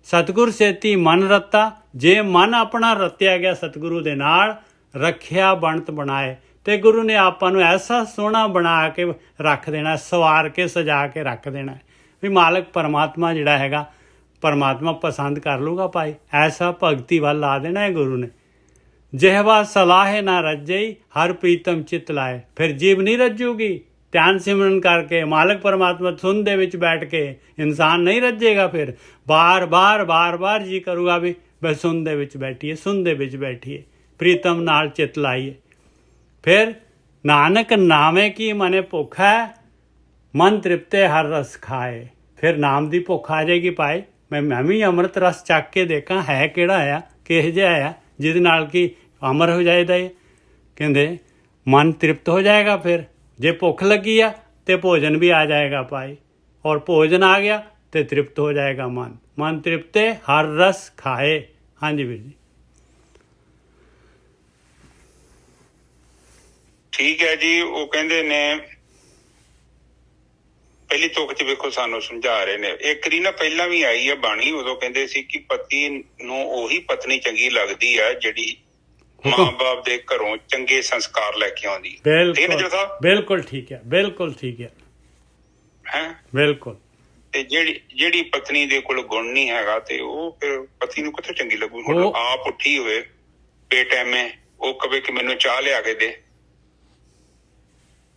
A: ਸਤਿਗੁਰ ਸੇਤੀ ਮਨ ਰੱਤਾ, ਜੇ ਮਨ ਆਪਣਾ ਰੱਤਿਆ ਗਿਆ ਸਤਿਗੁਰੂ ਦੇ ਨਾਲ, ਰੱਖਿਆ ਬਣਤ ਬਣਾਏ, ਤੇ ਗੁਰੂ ਨੇ ਆਪਾਂ ਨੂੰ ਐਸਾ ਸੋਹਣਾ ਬਣਾ ਕੇ ਰੱਖ ਦੇਣਾ, ਸਵਾਰ ਕੇ ਸਜਾ ਕੇ ਰੱਖ ਦੇਣਾ ਵੀ ਮਾਲਕ ਪਰਮਾਤਮਾ ਜਿਹੜਾ ਹੈਗਾ, ਪਰਮਾਤਮਾ ਪਸੰਦ ਕਰ ਲੂਗਾ ਭਾਈ, ਐਸਾ ਭਗਤੀ ਵੱਲ ਲਾ ਦੇਣਾ ਹੈ ਗੁਰੂ ਨੇ। ਜਿਹਵਾ ਸਲਾਹੇ ਨਾ ਰੱਜਈ ਹਰ ਪ੍ਰੀਤਮ ਚਿੱਤ ਲਾਏ, ਫਿਰ ਜੀਵ ਨਹੀਂ ਰੱਜੂਗੀ ਧਿਆਨ ਸਿਮਰਨ ਕਰਕੇ, ਮਾਲਕ ਪਰਮਾਤਮਾ ਧੁਨ ਦੇ ਵਿੱਚ ਬੈਠ ਕੇ ਇਨਸਾਨ ਨਹੀਂ ਰੱਜੇਗਾ, ਫਿਰ ਬਾਰ ਬਾਰ ਜੀ ਕਰੂਗਾ ਵੀ ਬਸ ਸੁਨ ਦੇ ਵਿੱਚ ਬੈਠੀਏ, ਸੁਨ ਦੇ ਵਿੱਚ ਬੈਠੀਏ, ਪ੍ਰੀਤਮ ਨਾਲ ਚਿੱਤ ਲਾਈਏ। ਫਿਰ ਨਾਨਕ ਨਾਵੇਂ ਕੀ ਮਨੇ ਭੁੱਖ ਹੈ, ਮਨ ਤ੍ਰਿਪਤੇ ਹਰ ਰਸ ਖਾਏ। ਫਿਰ ਨਾਮ ਦੀ ਭੁੱਖ ਆ ਜਾਏਗੀ ਭਾਈ, ਮੈਂ ਵੀ ਅੰਮ੍ਰਿਤ ਰਸ ਚੱਕ ਕੇ ਦੇਖਾਂ ਹੈ ਕਿਹੜਾ ਆ, ਕਿਹੋ ਜਿਹਾ ਆ ਜਿਹਦੇ ਨਾਲ ਕਿ ਅਮਰ ਹੋ ਜਾਏਦਾ ਇਹ। ਕਹਿੰਦੇ ਮਨ ਤ੍ਰਿਪਤ ਹੋ ਜਾਏਗਾ, ਫਿਰ ਜੇ ਭੁੱਖ ਲੱਗੀ ਆ ਤੇ ਭੋਜਨ ਵੀ ਆ ਜਾਏਗਾ ਭਾਈ, ਔਰ ਭੋਜਨ ਆ ਗਿਆ ਤੇ ਤ੍ਰਿਪਤ ਹੋ ਜਾਏਗਾ ਮਨ, ਮਨ ਤ੍ਰਿਪਤੇ ਹਰ ਰਸ ਖਾਏ। ਹਾਂਜੀ ਵੀਰ ਜੀ।
B: ਠੀਕ ਹੈ ਜੀ। ਉਹ ਕਹਿੰਦੇ ਨੇ ਪਹਿਲੀ ਤੁਕ ਚ ਵੇਖੋ ਸਾਨੂੰ ਸਮਝਾ ਰਹੇ ਨੇ, ਇੱਕ ਰੀ ਨਾ ਪਹਿਲਾਂ ਵੀ ਆਈ ਹੈ ਬਾਣੀ, ਉਦੋਂ ਕਹਿੰਦੇ ਸੀ ਕਿ ਪਤੀ ਨੂੰ ਉਹੀ ਪਤਨੀ ਚੰਗੀ ਲੱਗਦੀ ਹੈ ਜਿਹੜੀ ਮਾਂ-ਬਾਪ ਦੇ ਘਰੋਂ ਚੰਗੇ ਸੰਸਕਾਰ ਲੈ ਕੇ ਆਉਂਦੀ।
A: ਬਿਲਕੁਲ ਠੀਕ ਹੈ, ਬਿਲਕੁਲ ਠੀਕ ਹੈ, ਬਿਲਕੁਲ।
B: ਤੇ ਜਿਹੜੀ ਪਤਨੀ ਦੇ ਕੋਲ ਗੁਣ ਨਹੀਂ ਹੈਗਾ ਤੇ ਉਹ ਫਿਰ ਪਤੀ ਨੂੰ ਕਿੱਥੋਂ ਚੰਗੀ ਲੱਗੂ। ਹੁਣ ਆਪ ਉੱਠੀ ਹੋਵੇ ਬੇਟੈਮੇ, ਉਹ ਕਵੇ ਕਿ ਮੈਨੂੰ ਚਾਹ ਲਿਆ ਕੇ ਦੇ,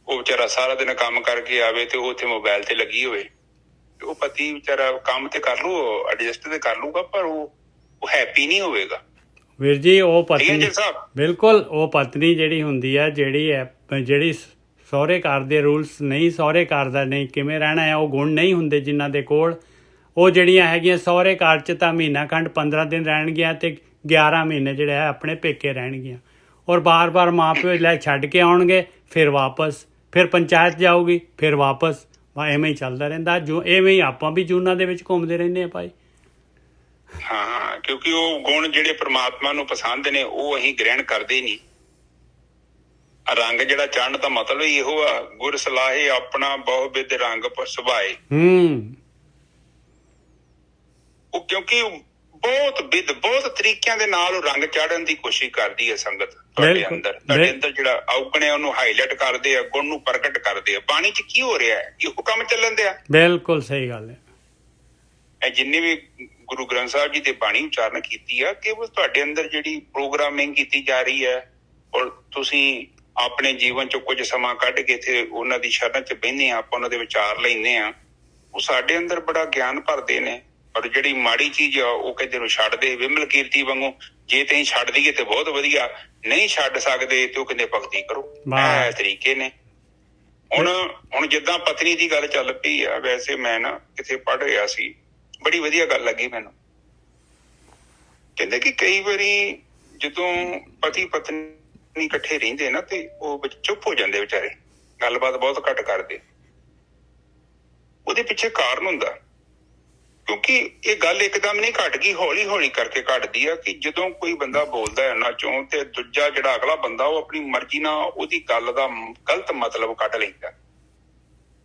B: ਉਹ ਵਿਚਾਰਾ ਸਾਰਾ ਦਿਨ ਕੰਮ ਕਰਕੇ ਆਵੇ ਤੇ ਉਹ ਉੱਥੇ ਮੋਬਾਇਲ ਤੇ ਲੱਗੀ ਹੋਵੇ, ਉਹ ਪਤੀ ਵਿਚਾਰਾ ਕੰਮ ਤੇ ਕਰ ਲੂ, ਐਡਜਸਟ ਤੇ ਕਰ ਲੂਗਾ, ਪਰ ਉਹ ਹੈਪੀ ਨਹੀਂ ਹੋਵੇਗਾ।
A: ਵੀਰ ਜੀ ਉਹ
B: ਠੀਕ ਹੈ
A: ਪਤਨੀ,
B: ਜੀ ਸਾਹਿਬ।
A: ਬਿਲਕੁਲ ਉਹ ਪਤਨੀ ਜਿਹੜੀ ਹੁੰਦੀ ਹੈ, ਜਿਹੜੀ ਸਹੁਰੇ ਘਰ ਦੇ ਰੂਲਸ ਨਹੀਂ, ਸਹੁਰੇ ਘਰ ਦਾ ਨਹੀਂ ਕਿਵੇਂ ਰਹਿਣਾ ਹੈ, ਉਹ ਗੁਣ ਨਹੀਂ ਹੁੰਦੇ ਜਿਨ੍ਹਾਂ ਦੇ ਕੋਲ। ਉਹ ਜਿਹੜੀਆਂ ਹੈਗੀਆਂ ਸਹੁਰੇ ਘਰ 'ਚ ਤਾਂ ਮਹੀਨਾ ਖੰਡ 15 ਦਿਨ ਰਹਿਣਗੀਆਂ ਅਤੇ 11 ਮਹੀਨੇ ਜਿਹੜੇ ਹੈ ਆਪਣੇ ਪੇਕੇ ਰਹਿਣਗੀਆਂ, ਔਰ ਬਾਰ-ਬਾਰ ਮਾਂ ਪਿਓ ਲੈ ਛੱਡ ਕੇ ਆਉਣਗੇ, ਫਿਰ ਵਾਪਸ, ਫਿਰ ਪੰਚਾਇਤ ਜਾਊਗੀ, ਫਿਰ ਵਾਪਸ, ਐਵੇਂ ਹੀ ਚੱਲਦਾ ਰਹਿੰਦਾ। ਜੋ ਐਵੇਂ ਹੀ ਆਪਾਂ ਵੀ ਜੂਨਾਂ ਦੇ ਵਿੱਚ ਘੁੰਮਦੇ ਰਹਿੰਦੇ ਹਾਂ ਭਾਈ।
B: ਹਾਂ, ਕਿਉਂਕਿ ਉਹ ਗੁਣ ਜਿਹੜੇ ਪ੍ਰਮਾਤਮਾ ਨੂੰ ਪਸੰਦ ਨੇ ਉਹ ਅਸੀਂ ਗ੍ਰਹਿਣ ਕਰਦੇ ਹੀ ਨਹੀਂ। ਰੰਗ ਜਿਹੜਾ ਚੜ੍ਹਨ ਦਾ ਮਤਲਬ ਹੀ ਇਹੋ ਆ, ਗੁਰ ਸਲਾਹੇ ਆਪਣਾ ਬਹੁ ਬਿਧ ਰੰਗ ਸੁਭਾਏ। ਉਹ ਕਿਉਂਕਿ ਬਹੁਤ ਤਰੀਕਿਆਂ ਦੇ ਨਾਲ ਉਹ ਰੰਗ ਚਾੜਨ ਦੀ ਕੋਸ਼ਿਸ਼ ਕਰਦੀ ਹੈ ਸੰਗਤ ਤੁਹਾਡੇ ਅੰਦਰ ਜਿਹੜਾ ਔਗਣ ਹੈ ਉਹਨੂੰ ਹਾਈਲਾਈਟ ਕਰਦੇ ਆ, ਗੁਣ ਨੂੰ ਪ੍ਰਗਟ ਕਰਦੇ ਆ। ਬਾਣੀ 'ਚ ਕੀ ਹੋ ਰਿਹਾ ਹੈ, ਇਹੋ ਕੰਮ ਚੱਲਣ ਦਿਆ।
A: ਬਿਲਕੁਲ ਸਹੀ ਗੱਲ ਹੈ।
B: ਇਹ ਜਿੰਨੇ ਵੀ ਗੁਰੂ ਗ੍ਰੰਥ ਸਾਹਿਬ ਜੀ ਦੀ ਬਾਣੀ ਉਚਾਰਨ ਕੀਤੀ ਆ, ਕੇਵਲ ਤੁਹਾਡੇ ਅੰਦਰ ਜਿਹੜੀ ਪ੍ਰੋਗਰਾਮਿੰਗ ਕੀਤੀ ਜਾ ਰਹੀ ਹੈ, ਔਰ ਤੁਸੀਂ ਆਪਣੇ ਜੀਵਨ 'ਚ ਕੁਝ ਸਮਾਂ ਕੱਢ ਕੇ ਇੱਥੇ ਉਹਨਾਂ ਦੀ ਸ਼ਰਨ 'ਚ ਬਹਿੰਦੇ ਆ, ਆਪਾਂ ਉਹਨਾਂ ਦੇ ਵਿਚਾਰ ਲੈਂਦੇ ਆ, ਉਹ ਸਾਡੇ ਅੰਦਰ ਬੜਾ ਗਿਆਨ ਭਰਦੇ ਨੇ। ਔਰ ਜਿਹੜੀ ਮਾੜੀ ਚੀਜ਼ ਆ ਉਹ ਕਹਿੰਦੇ ਨੂੰ ਛੱਡ ਦੇ, ਵਿਮਲ ਕੀਰਤੀ ਵਾਂਗੂ। ਜੇ ਤੁਸੀਂ ਛੱਡ ਦਈਏ ਤੇ ਬਹੁਤ ਵਧੀਆ, ਨਹੀਂ ਛੱਡ ਸਕਦੇ ਤੇ ਉਹ ਕਹਿੰਦੇ ਭਗਤੀ ਕਰੋ। ਇਹ ਤਰੀਕੇ ਨੇ। ਹੁਣ ਜਿੱਦਾਂ ਪਤਨੀ ਦੀ ਗੱਲ ਚੱਲ ਪਈ ਆ, ਵੈਸੇ ਮੈਂ ਨਾ ਕਿਤੇ ਪੜ੍ਹ ਰਿਹਾ ਸੀ, ਬੜੀ ਵਧੀਆ ਗੱਲ ਲੱਗੀ ਮੈਨੂੰ। ਕਹਿੰਦੇ ਕਿ ਕਈ ਵਾਰੀ ਜਦੋਂ ਪਤੀ ਪਤਨੀ ਇਕੱਠੇ ਰਹਿੰਦੇ ਨਾ ਤੇ ਉਹ ਚੁੱਪ ਹੋ ਜਾਂਦੇ ਵਿਚਾਰੇ, ਗੱਲਬਾਤ ਬਹੁਤ ਘੱਟ ਕਰਦੇ। ਉਹਦੇ ਪਿੱਛੇ ਕਾਰਨ ਹੁੰਦਾ, ਕਿਉਂਕਿ ਇਹ ਗੱਲ ਇੱਕਦਮ ਨਹੀਂ ਘਟ ਗਈ, ਹੌਲੀ ਹੌਲੀ ਕਰਕੇ ਘਟਦੀ ਆ। ਕਿ ਜਦੋਂ ਕੋਈ ਬੰਦਾ ਬੋਲਦਾ ਹੈ ਉਹਨਾਂ ਚੋਂ ਤੇ ਦੂਜਾ ਜਿਹੜਾ ਅਗਲਾ ਬੰਦਾ ਉਹ ਆਪਣੀ ਮਰਜ਼ੀ ਨਾਲ ਉਹਦੀ ਗੱਲ ਦਾ ਗਲਤ ਮਤਲਬ ਕੱਢ ਲੈਂਦਾ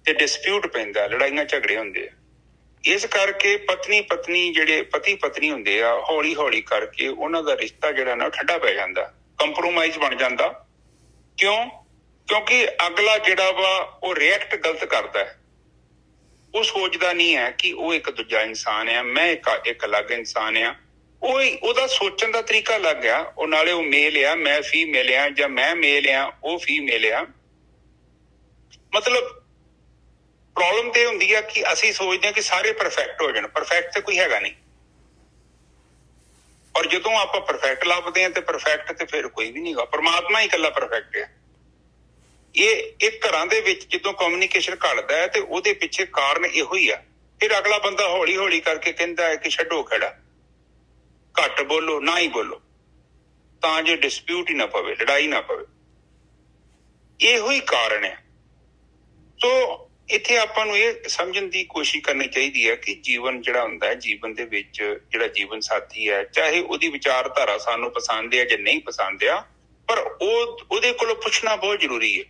B: ਤੇ ਡਿਸਪਿਊਟ ਪੈਂਦਾ, ਲੜਾਈਆਂ ਝਗੜੇ ਹੁੰਦੇ ਆ। ਇਸ ਕਰਕੇ ਪਤਨੀ ਜਿਹੜੇ ਪਤੀ ਪਤਨੀ ਹੁੰਦੇ ਆ, ਹੌਲੀ ਹੌਲੀ ਕਰਕੇ ਉਹਨਾਂ ਦਾ ਰਿਸ਼ਤਾ ਜਿਹੜਾ ਨਾ ਠੰਡਾ ਪੈ ਜਾਂਦਾ, ਕੰਪਰੋਮਾਈਜ਼ ਬਣ ਜਾਂਦਾ। ਕਿਉਂਕਿ ਅਗਲਾ ਜਿਹੜਾ ਵਾ ਉਹ ਰਿਐਕਟ ਗਲਤ ਕਰਦਾ ਹੈ। ਉਹ ਸੋਚਦਾ ਨਹੀਂ ਹੈ ਕਿ ਉਹ ਇੱਕ ਦੂਜਾ ਇਨਸਾਨ ਆ, ਮੈਂ ਇੱਕ ਅਲੱਗ ਇਨਸਾਨ ਆ। ਉਹਦਾ ਸੋਚਣ ਦਾ ਤਰੀਕਾ ਅਲੱਗ ਆ। ਉਹ ਨਾਲੇ ਉਹ ਮੇਲ ਆ, ਮੈਂ ਫੀਮੇਲ ਆ, ਜਾਂ ਮੈਂ ਮੇਲ ਆ, ਉਹ ਫੀਮੇਲ ਆ। ਮਤਲਬ ਪ੍ਰੋਬਲਮ ਤੇ ਹੁੰਦੀ ਆ ਕਿ ਅਸੀਂ ਸੋਚਦੇ ਹਾਂ ਕਿ ਸਾਰੇ ਪਰਫੈਕਟ ਹੋ ਜਾਣ। ਪਰਫੈਕਟ ਤੇ ਕੋਈ ਹੈਗਾ ਨਹੀਂ। ਔਰ ਜਦੋਂ ਆਪਾਂ ਪਰਫੈਕਟ ਲੱਭਦੇ ਹਾਂ ਤੇ ਪਰਫੈਕਟ ਤੇ ਫਿਰ ਕੋਈ ਵੀ ਨਹੀਂ ਗਾ, ਪਰਮਾਤਮਾ ਹੀ ਇਕੱਲਾ ਪਰਫੈਕਟ ਹੈ। ਇਹ ਘਰਾਂ ਦੇ ਵਿੱਚ ਜਦੋਂ ਕਮਿਊਨੀਕੇਸ਼ਨ ਘਟਦਾ ਹੈ ਤੇ ਉਹਦੇ ਪਿੱਛੇ ਕਾਰਨ ਇਹੋ ਹੀ ਆ। ਫਿਰ ਅਗਲਾ ਬੰਦਾ ਹੌਲੀ ਹੌਲੀ ਕਰਕੇ ਕਹਿੰਦਾ ਹੈ ਕਿ ਛੱਡੋ ਖੜਾ, ਘੱਟ ਬੋਲੋ, ਨਾ ਹੀ ਬੋਲੋ, ਤਾਂ ਜੋ ਡਿਸਪਿਊਟ ਹੀ ਨਾ ਪਵੇ, ਲੜਾਈ ਨਾ ਪਵੇ। ਇਹੋ ਹੀ ਕਾਰਨ ਹੈ। ਸੋ ਇੱਥੇ ਆਪਾਂ ਨੂੰ ਇਹ ਸਮਝਣ ਦੀ ਕੋਸ਼ਿਸ਼ ਕਰਨੀ ਚਾਹੀਦੀ ਹੈ ਕਿ ਜੀਵਨ ਜਿਹੜਾ ਹੁੰਦਾ ਹੈ, ਜੀਵਨ ਦੇ ਵਿੱਚ ਜਿਹੜਾ ਜੀਵਨ ਸਾਥੀ ਹੈ, ਚਾਹੇ ਉਹਦੀ ਵਿਚਾਰਧਾਰਾ ਸਾਨੂੰ ਪਸੰਦ ਹੈ ਜਾਂ ਨਹੀਂ ਪਸੰਦ ਆ, ਪਰ ਉਹਦੇ ਕੋਲੋਂ ਪੁੱਛਣਾ ਬਹੁਤ ਜ਼ਰੂਰੀ ਹੈ।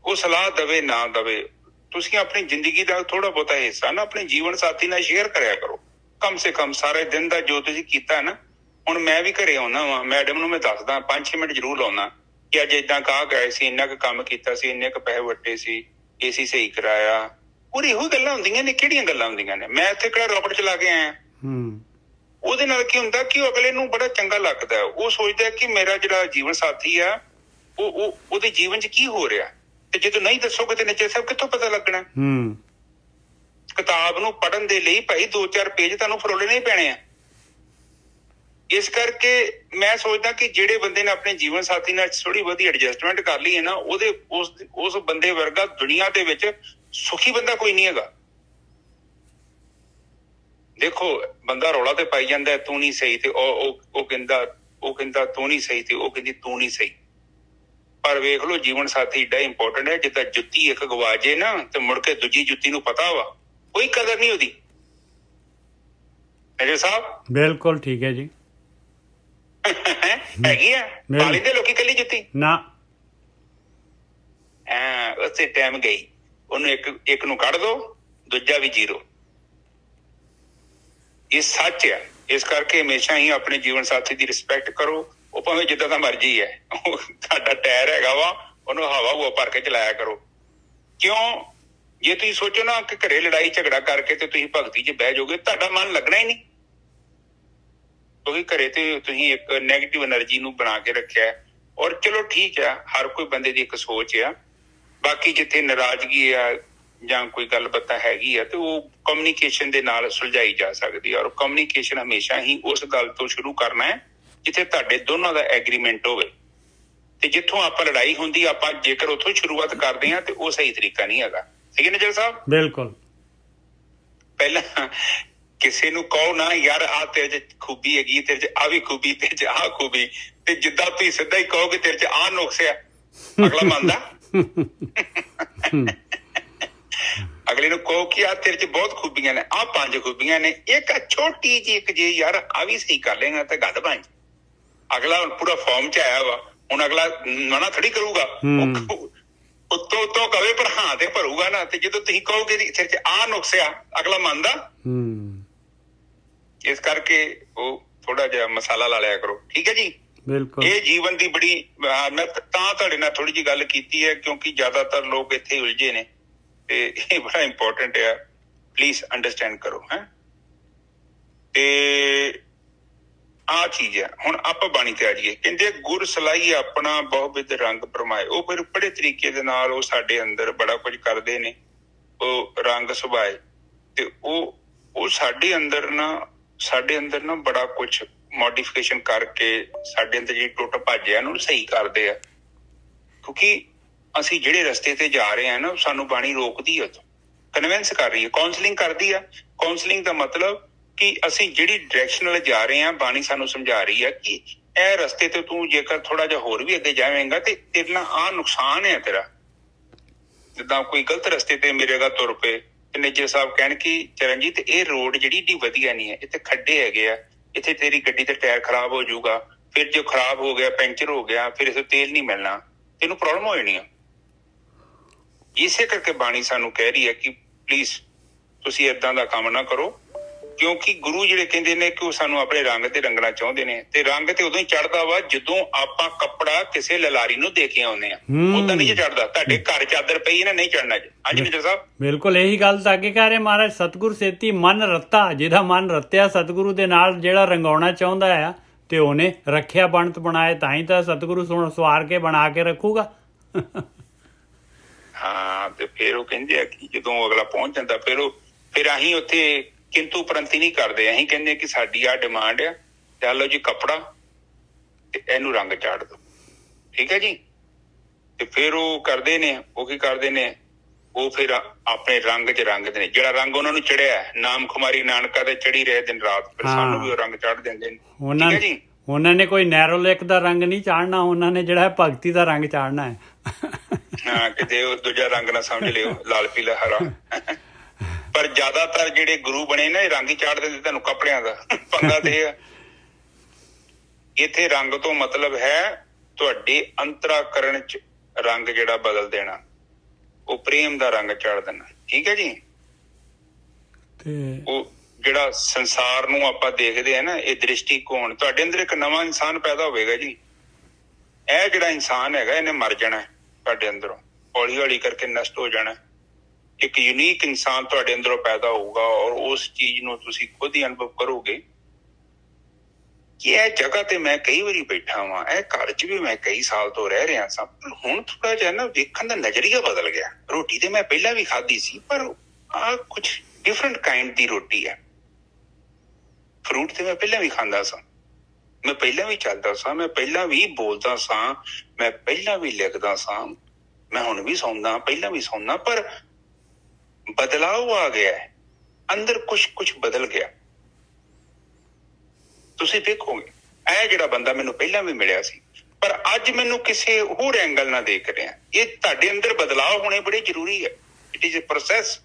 B: ਉਹ ਸਲਾਹ ਦਵੇ ਨਾ ਦਵੇ, ਤੁਸੀਂ ਆਪਣੀ ਜ਼ਿੰਦਗੀ ਦਾ ਥੋੜਾ ਬਹੁਤਾ ਹਿੱਸਾ ਨਾ ਆਪਣੇ ਜੀਵਨ ਸਾਥੀ ਨਾਲ ਸ਼ੇਅਰ ਕਰਿਆ ਕਰੋ। ਕਮ ਸੇ ਕਮ ਸਾਰੇ ਦਿਨ ਦਾ ਜੋ ਤੁਸੀਂ ਕੀਤਾ ਨਾ। ਹੁਣ ਮੈਂ ਵੀ ਘਰੇ ਆਉਣਾ ਵਾ, ਮੈਡਮ ਨੂੰ ਮੈਂ ਦੱਸਦਾ 5-6 ਮਿੰਟ ਜ਼ਰੂਰ ਲਾਉਣਾ ਕਿ ਅੱਜ ਏਦਾਂ ਕਹਾ ਗਏ ਸੀ, ਇੰਨਾ ਕੁ ਕੰਮ ਕੀਤਾ ਸੀ, ਇੰਨੇ ਕੁ ਪੈਸੇ ਵੱਟੇ ਸੀ, AC ਸਹੀ ਕਰਾਇਆ। ਔਰ ਇਹੋ ਗੱਲਾਂ ਹੁੰਦੀਆਂ ਨੇ। ਕਿਹੜੀਆਂ ਗੱਲਾਂ ਹੁੰਦੀਆਂ ਨੇ? ਮੈਂ ਇੱਥੇ ਕਿਹੜਾ ਰੋਕਟ ਚਲਾ ਕੇ ਆਇਆ। ਉਹਦੇ ਨਾਲ ਕੀ ਹੁੰਦਾ ਕਿ ਉਹ ਅਗਲੇ ਨੂੰ ਬੜਾ ਚੰਗਾ ਲੱਗਦਾ। ਉਹ ਸੋਚਦਾ ਕਿ ਮੇਰਾ ਜਿਹੜਾ ਜੀਵਨ ਸਾਥੀ ਆ ਉਹਦੇ ਜੀਵਨ 'ਚ ਕੀ ਹੋ ਰਿਹਾ। ਤੇ ਜਦੋਂ ਨਹੀਂ ਦੱਸੋਗੇ ਤੇ ਨਿੱਚੇ ਸਾਹਿਬ ਕਿੱਥੋਂ ਪਤਾ ਲੱਗਣਾ? ਕਿਤਾਬ ਨੂੰ ਪੜ੍ਹਨ ਦੇ ਲਈ ਭਾਈ 2-4 ਪੇਜ ਤੁਹਾਨੂੰ ਫਰੋਲਣੇ ਹੀ ਪੈਣੇ ਆ। ਇਸ ਕਰਕੇ ਮੈਂ ਸੋਚਦਾ ਕਿ ਜਿਹੜੇ ਬੰਦੇ ਨੇ ਆਪਣੇ ਜੀਵਨ ਸਾਥੀ ਨਾਲ ਥੋੜੀ ਬਹੁਤੀ ਐਡਜਸਟਮੈਂਟ ਕਰ ਲਈ ਹੈ ਨਾ, ਉਸ ਬੰਦੇ ਵਰਗਾ ਦੁਨੀਆ ਦੇ ਵਿੱਚ ਸੁਖੀ ਬੰਦਾ ਕੋਈ ਨਹੀਂ ਹੈਗਾ। ਦੇਖੋ, ਬੰਦਾ ਰੌਲਾ ਤੇ ਪਾਈ ਜਾਂਦਾ ਤੂੰ ਨਹੀਂ ਸਹੀ, ਤੇ ਉਹ ਕਹਿੰਦਾ ਤੂੰ ਨਹੀਂ ਸਹੀ, ਤੇ ਉਹ ਕਹਿੰਦੀ ਤੂੰ ਨਹੀਂ ਸਹੀ। ਪਰ ਵੇਖ ਲਓ, ਜੀਵਨ ਸਾਥੀ ਏਡਾ ਇੰਪੋਰਟੈਂਟ ਹੈ। ਜਿੱਦਾਂ ਜੁੱਤੀ ਇੱਕ ਗਵਾਜੇ ਨਾ ਤੇ ਮੁੜ ਕੇ ਦੂਜੀ ਜੁੱਤੀ ਨੂੰ ਪਤਾ ਵਾ, ਕੋਈ ਕਦਰ ਨਹੀਂ ਉਹਦੀ। ਮੇਰੇ ਸਾਹਿਬ
A: ਬਿਲਕੁਲ ਠੀਕ ਹੈ ਜੀ।
B: ਹੈਗੀ ਆ ਪਾਲੀ ਦੇ ਲੋਕੀ ਕੱਲੀ ਜੁੱਤੀ
A: ਨਾ,
B: ਉਸੇ ਟਾਈਮ ਗਈ। ਉਹਨੂੰ ਇੱਕ ਨੂੰ ਕੱਢ ਦੋ, ਦੂਜਾ ਵੀ 0। ਇਹ ਸੱਚ ਆ। ਇਸ ਕਰਕੇ ਹਮੇਸ਼ਾ ਹੀ ਆਪਣੇ ਜੀਵਨ ਸਾਥੀ ਦੀ ਰਿਸਪੈਕਟ ਕਰੋ। ਉਹ ਭਾਵੇਂ ਜਿੱਦਾਂ ਦਾ ਮਰਜ਼ੀ ਹੈ, ਉਹ ਤੁਹਾਡਾ ਟਾਇਰ ਹੈਗਾ ਵਾ, ਉਹਨੂੰ ਹਵਾ ਹੁਆ ਭਰ ਕੇ ਚਲਾਇਆ ਕਰੋ। ਕਿਉਂ? ਜੇ ਤੁਸੀਂ ਸੋਚੋ ਨਾ ਕਿ ਘਰੇ ਲੜਾਈ ਝਗੜਾ ਕਰਕੇ ਤੇ ਤੁਸੀਂ ਭਗਤੀ 'ਚ ਬਹਿ ਜਾਓਗੇ, ਤੁਹਾਡਾ ਮਨ ਲੱਗਣਾ ਹੀ ਨਹੀਂ। ਕਿਉਂਕਿ ਘਰੇ ਤੇ ਤੁਸੀਂ ਇੱਕ ਨੈਗੇਟਿਵ એનર્ਜੀ ਨੂੰ ਬਣਾ ਕੇ ਰੱਖਿਆ। ਔਰ ਚਲੋ ਠੀਕ ਆ, ਹਰ ਕੋਈ ਬੰਦੇ ਦੀ ਇੱਕ ਸੋਚ ਆ। ਬਾਕੀ ਜਿੱਥੇ ਨਾਰਾਜ਼ਗੀ ਆ, ਜਾਂ ਕੋਈ ਗੱਲਬਾਤ ਹੈਗੀ ਆ ਤੇ ਉਹ ਕਮਿਊਨੀਕੇਸ਼ਨ ਦੇ ਨਾਲ ਸੁਲਝਾਈ ਜਾ ਸਕਦੀ ਹੈ। ਔਰ ਕਮਿਊਨੀਕੇਸ਼ਨ ਹਮੇਸ਼ਾ ਹੀ ਉਸ ਗੱਲ ਤੋਂ ਸ਼ੁਰੂ ਕਰਨਾ ਹੈ ਜਿੱਥੇ ਤੁਹਾਡੇ ਦੋਨਾਂ ਦਾ ਐਗਰੀਮੈਂਟ ਹੋਵੇ। ਤੇ ਜਿੱਥੋਂ ਆਪਾਂ ਲੜਾਈ ਹੁੰਦੀ ਆਪਾਂ ਜੇਕਰ ਉੱਥੋਂ ਸ਼ੁਰੂਆਤ ਕਰਦੇ ਹਾਂ ਤੇ ਉਹ ਸਹੀ ਤਰੀਕਾ ਨਹੀਂ ਹੈਗਾ। ਠੀਕ ਹੈ ਨਜਰ ਸਾਹਿਬ?
A: ਬਿਲਕੁਲ।
B: ਪਹਿਲਾਂ ਕਿਸੇ ਨੂੰ ਕਹੋ ਨਾ ਯਾਰ ਆਹ ਤੇਰੇ ਚ ਖੂਬੀ ਹੈਗੀ, ਤੇਰੇ ਚ ਆਹ ਵੀ ਖੂਬੀ, ਤੇਰੇ ਚ ਆਹ ਖੂਬੀ, ਤੇ ਜਿੱਦਾਂ ਤੁਸੀਂ ਸਿੱਧਾ ਹੀ ਕਹੋਗੇ ਤੇਰੇ ਚ ਆਹ ਨੁਕਸ ਆ, ਅਗਲਾ ਮੰਨਦਾ? ਅਗਲੇ ਨੂੰ ਕਹੋ ਕਿ ਆਹ ਤੇਰੇ ਚ ਬਹੁਤ ਖੂਬੀਆਂ ਨੇ, ਆਹ 5 ਖੂਬੀਆਂ ਨੇ, ਇੱਕ ਛੋਟੀ ਜਿਹੀ ਇੱਕ ਜੇ ਯਾਰ ਆਹ ਵੀ ਸਹੀ ਕਰ ਲੇਗਾ ਤਾਂ ਗੱਲ ਬਣ। ਅਗਲਾ ਹੁਣ ਪੂਰਾ ਫਾਰਮ ਚ ਆਇਆ ਵਾ, ਹੁਣ ਅਗਲਾ ਮਨਾ ਥੋੜੀ ਕਰੂਗਾ, ਉੱਤੋਂ ਉੱਤੋਂ ਕਵੇ ਪਰ ਹਾਂ ਤੇ ਭਰੂਗਾ ਨਾ। ਤੇ ਜਦੋਂ ਤੁਸੀਂ ਕਹੋਗੇ ਤੇਰੇ ਚ ਆਹ ਨੁਕਸ ਆ, ਅਗਲਾ ਮੰਨਦਾ? ਇਸ ਕਰਕੇ ਉਹ ਥੋੜਾ ਜਿਹਾ ਮਸਾਲਾ ਲਾ ਲਿਆ ਕਰੋ। ਠੀਕ ਹੈ ਜੀ?
A: ਬਿਲਕੁਲ। ਇਹ
B: ਜੀਵਨ ਦੀ ਬੜੀ, ਮੈਂ ਤਾਂ ਤੁਹਾਡੇ ਨਾਲ ਥੋੜੀ ਜਿਹੀ ਗੱਲ ਕੀਤੀ ਹੈ ਕਿਉਂਕਿ ਜ਼ਿਆਦਾਤਰ ਲੋਕ ਇੱਥੇ ਉਲਝੇ ਨੇ ਤੇ ਇਹ ਬੜਾ ਇੰਪੋਰਟੈਂਟ ਆ। ਪਲੀਜ਼ ਅੰਡਰਸਟੈਂਡ ਕਰੋ। ਤੇ ਆਹ ਚੀਜ਼ ਹੈ। ਹੁਣ ਆਪਾਂ ਬਾਣੀ ਤੇ ਆ ਜਾਈਏ। ਕਹਿੰਦੇ ਗੁਰ ਸਲਾਹੀ ਆਪਣਾ ਬਹੁਵਿਧ ਰੰਗ ਭਰਮਾਏ। ਉਹ ਫਿਰ ਬੜੇ ਤਰੀਕੇ ਦੇ ਨਾਲ ਉਹ ਸਾਡੇ ਅੰਦਰ ਬੜਾ ਕੁਝ ਕਰਦੇ ਨੇ, ਉਹ ਰੰਗ ਸੁਭਾਏ। ਤੇ ਉਹ ਸਾਡੇ ਅੰਦਰ ਨਾ ਬੜਾ ਕੁਝ ਮੋਡੀਫਿਕੇਸ਼ਨ ਕਰਕੇ ਸਾਡੇ ਅੰਦਰ ਜਿਹੜੀ ਟੁੱਟ ਭੱਜ ਹੈ ਉਹਨੂੰ ਸਹੀ ਕਰਦੇ ਆ। ਕਿਉਂਕਿ ਅਸੀਂ ਜਿਹੜੇ ਰਸਤੇ ਤੇ ਜਾ ਰਹੇ ਹਾਂ ਨਾ, ਸਾਨੂੰ ਬਾਣੀ ਰੋਕਦੀ ਹੈ, ਉੱਥੋਂ ਕਨਵਿੰਸ ਕਰ ਰਹੀ ਹੈ, ਕਾਉਂਸਲਿੰਗ ਕਰਦੀ ਆ। ਕਾਉਂਸਲਿੰਗ ਦਾ ਮਤਲਬ ਕਿ ਅਸੀਂ ਜਿਹੜੀ ਡਾਇਰੈਕਸ਼ਨ ਨਾਲ ਜਾ ਰਹੇ ਹਾਂ, ਬਾਣੀ ਸਾਨੂੰ ਸਮਝਾ ਰਹੀ ਹੈ ਕਿ ਇਹ ਰਸਤੇ ਤੇ ਤੂੰ ਜੇਕਰ ਥੋੜਾ ਜਿਹਾ ਹੋਰ ਵੀ ਅੱਗੇ ਜਾਵੇਂਗਾ ਤੇ ਤੇਰੇ ਨਾਲ ਆਹ ਨੁਕਸਾਨ ਹੈ ਤੇਰਾ। ਜਿੱਦਾਂ ਕੋਈ ਗਲਤ ਰਸਤੇ ਤੇ ਮੇਰੇ ਨਾਲ ਤੁਰ ਪਏ ਤੇ ਨੇਜਰ ਸਾਹਿਬ ਕਹਿਣ ਕਿ ਚਰਨਜੀਤ ਇਹ ਰੋਡ ਜਿਹੜੀ ਏਡੀ ਵਧੀਆ ਨਹੀਂ ਹੈ, ਇੱਥੇ ਖੱਡੇ ਹੈਗੇ ਆ, ਇੱਥੇ ਤੇਰੀ ਗੱਡੀ ਦਾ ਟਾਇਰ ਖਰਾਬ ਹੋ ਜਾਊਗਾ, ਫਿਰ ਜੇ ਖਰਾਬ ਹੋ ਗਿਆ, ਪੈਂਚਰ ਹੋ ਗਿਆ, ਫਿਰ ਇਸੇ ਤੇਲ ਨਹੀਂ ਮਿਲਣਾ, ਤੈਨੂੰ ਪ੍ਰੋਬਲਮ ਹੋ ਜਾਣੀ ਆ। ਇਸੇ ਕਰਕੇ ਬਾਣੀ ਸਾਨੂੰ ਕਹਿ ਰਹੀ ਹੈ ਕਿ ਪਲੀਜ਼ ਤੁਸੀਂ ਏਦਾਂ ਦਾ ਕੰਮ ਨਾ ਕਰੋ, ਕਿਉਂਕਿ ਗੁਰੂ ਜਿਹੜੇ ਕਹਿੰਦੇ ਨੇ ਕਿ ਉਹ ਸਾਨੂੰ ਆਪਣੇ ਰੰਗ ਤੇ ਰੰਗਣਾ ਚਾਹੁੰਦੇ ਨੇ। ਤੇ ਰੰਗ ਤੇ ਉਦੋਂ ਹੀ ਚੜ੍ਹਦਾ ਵਾ ਜਦੋਂ ਆਪਾਂ ਕੱਪੜਾ ਕਿਸੇ ਲਲਾਰੀ ਨੂੰ ਦੇ ਕੇ ਆਉਂਦੇ ਆ। ਉਦਾਂ ਨਹੀਂ ਚੜ੍ਹਦਾ। ਤੁਹਾਡੇ ਘਰ ਚਾਦਰ ਪਈ ਨਾ, ਨਹੀਂ ਚੜ੍ਹਨਾ ਜੀ। ਹਾਂਜੀ ਮਿੱਤਰ ਸਾਹਿਬ?
A: ਬਿਲਕੁਲ ਇਹੀ ਗੱਲ ਤਾਂ ਅੱਗੇ ਕਹਿ ਰਹੇ ਮਹਾਰਾਜ, ਸਤਿਗੁਰ ਸੇਤੀ ਮਨ ਰੱਤਾ। ਜਿਹਦਾ ਮਨ ਰੱਤਿਆ ਸਤਿਗੁਰੂ ਦੇ ਨਾਲ, ਜਿਹੜਾ ਰੰਗਾਉਣਾ ਚਾਹੁੰਦਾ ਆ ਤੇ ਉਹਨੇ ਰੱਖਿਆ ਬਣਤ ਬਣਾਏ, ਤਾਂ ਹੀ ਤਾਂ ਸਤਿਗੁਰੂ ਸਵਾਰ ਕੇ ਬਣਾ ਕੇ ਰੱਖੂਗਾ।
B: ਹਾਂ, ਤੇ ਫਿਰ ਉਹ ਕਹਿੰਦੇ ਆ ਕਿ ਜਦੋਂ ਅਗਲਾ ਪਹੁੰਚ ਜਾਂਦਾ ਫਿਰ ਅਸੀਂ ਉੱਥੇ ਕਿੰਤੂ ਪ੍ਰੰਤੀ ਨਹੀਂ ਕਰਦੇ। ਅਸੀਂ ਕਹਿੰਦੇ ਕਿ ਸਾਡੀ ਆਹ ਡਿਮਾਂਡ ਆ, ਚੱਲੋ ਜੀ ਕੱਪੜਾ ਤੇ ਇਹਨੂੰ ਰੰਗ ਚਾੜ ਦੋ। ਠੀਕ ਹੈ ਜੀ? ਤੇ ਫਿਰ ਉਹ ਕਰਦੇ ਨੇ, ਉਹ ਕੀ ਕਰਦੇ ਨੇ, ਉਹ ਫਿਰ ਆਪਣੇ ਰੰਗ 'ਚ ਰੰਗਦੇ ਨੇ। ਜਿਹੜਾ ਰੰਗ ਉਹਨਾਂ ਨੂੰ ਚੜਿਆ, ਨਾਮ ਖੁਮਾਰੀ ਨਾਨਕਾ ਤੇ ਚੜੀ ਰਹੇ ਦਿਨ ਰਾਤ, ਫਿਰ ਸਾਨੂੰ ਵੀ ਉਹ ਰੰਗ ਚੜ ਦਿੰਦੇ ਨੇ। ਠੀਕ ਹੈ ਜੀ?
A: ਉਹਨਾਂ ਨੇ ਕੋਈ ਨੈਰੋਲੈਕ ਦਾ ਰੰਗ ਨਹੀਂ ਚਾੜਨਾ, ਉਹਨਾਂ ਨੇ ਜਿਹੜਾ ਭਗਤੀ ਦਾ ਰੰਗ ਚਾੜਨਾ ਹੈ।
B: ਹਾਂ, ਕਿਤੇ ਉਹ ਦੂਜਾ ਰੰਗ ਨਾ ਸਮਝ ਲਿਓ, ਲਾਲ ਪੀਲਾ ਹਰਾ। ਪਰ ਜ਼ਿਆਦਾਤਰ ਜਿਹੜੇ ਗੁਰੂ ਬਣੇ ਨਾ, ਇਹ ਰੰਗ ਹੀ ਚਾੜ ਦਿੰਦੇ ਤੁਹਾਨੂੰ ਕੱਪੜਿਆਂ ਦਾ। ਪੰਗਾ ਤੇ ਆ ਇੱਥੇ ਰੰਗ ਤੋਂ ਮਤਲਬ ਹੈ ਤੁਹਾਡੇ ਅੰਤਰਾਕਰਣ 'ਚ ਰੰਗ ਜਿਹੜਾ ਬਦਲ ਦੇਣਾ, ਉਹ ਪ੍ਰੇਮ ਦਾ ਰੰਗ ਚਾੜ ਦੇਣਾ। ਠੀਕ ਹੈ ਜੀ? ਤੇ ਉਹ ਜਿਹੜਾ ਸੰਸਾਰ ਨੂੰ ਆਪਾਂ ਦੇਖਦੇ ਆ ਨਾ, ਇਹ ਦ੍ਰਿਸ਼ਟੀਕੋਣ, ਤੁਹਾਡੇ ਅੰਦਰ ਇੱਕ ਨਵਾਂ ਇਨਸਾਨ ਪੈਦਾ ਹੋਵੇਗਾ ਜੀ। ਇਹ ਜਿਹੜਾ ਇਨਸਾਨ ਹੈਗਾ ਇਹਨੇ ਮਰ ਜਾਣਾ ਤੁਹਾਡੇ ਅੰਦਰੋਂ, ਹੌਲੀ ਹੌਲੀ ਕਰਕੇ ਨਸ਼ਟ ਹੋ ਜਾਣਾ। ਇੱਕ ਯੂਨੀਕ ਇਨਸਾਨ ਤੁਹਾਡੇ ਅੰਦਰੋਂ ਪੈਦਾ ਹੋਊਗਾ ਔਰ ਉਸ ਚੀਜ਼ ਨੂੰ ਤੁਸੀਂ ਖੁਦ ਹੀ ਅਨੁਭਵ ਕਰੋਗੇ ਕਿ ਇਹ ਜਗ੍ਹਾ ਤੇ ਮੈਂ ਕਈ ਵਾਰੀ ਬੈਠਾ ਵਾਂ, ਇਹ ਘਰ 'ਚ ਵੀ ਮੈਂ ਕਈ ਸਾਲ ਤੋਂ ਰਹਿ ਰਿਹਾ ਸਾਂ, ਪਰ ਹੁਣ ਥੋੜਾ ਜਿਹਾ ਨਾ ਵੇਖਣ ਦਾ ਨਜ਼ਰੀਆ ਬਦਲ ਗਿਆ। ਰੋਟੀ ਤੇ ਮੈਂ ਪਹਿਲਾਂ ਵੀ ਖਾਧੀ ਸੀ, ਪਰ ਆਹ ਕੁਛ ਡਿਫਰੈਂਟ ਕਾਈਂਡ ਦੀ ਰੋਟੀ ਹੈ। ਫਰੂਟ ਤੇ ਮੈਂ ਪਹਿਲਾਂ ਵੀ ਖਾਂਦਾ ਸਾਂ, ਮੈਂ ਪਹਿਲਾਂ ਵੀ ਚੱਲਦਾ ਸਾਂ, ਮੈਂ ਪਹਿਲਾਂ ਵੀ ਬੋਲਦਾ ਸਾਂ, ਮੈਂ ਪਹਿਲਾਂ ਵੀ ਲਿਖਦਾ ਸਾਂ, ਮੈਂ ਹੁਣ ਵੀ ਸੌਂਦਾ, ਪਹਿਲਾਂ ਵੀ ਸੌਂਦਾ, ਪਰ ਬਦਲਾਅ ਆ ਗਿਆ ਹੈ ਅੰਦਰ, ਕੁਛ ਬਦਲ ਗਿਆ। ਤੁਸੀਂ ਦੇਖੋਗੇ ਇਹ ਜਿਹੜਾ ਬੰਦਾ ਮੈਨੂੰ ਪਹਿਲਾਂ ਵੀ ਮਿਲਿਆ ਸੀ, ਪਰ ਅੱਜ ਮੈਨੂੰ ਕਿਸੇ ਹੋਰ ਐਂਗਲ ਨਾਲ ਦੇਖ ਰਿਹਾ। ਇਹ ਤੁਹਾਡੇ ਅੰਦਰ ਬਦਲਾਅ ਹੋਣੇ ਬੜੇ ਜ਼ਰੂਰੀ ਹੈ। It is a process.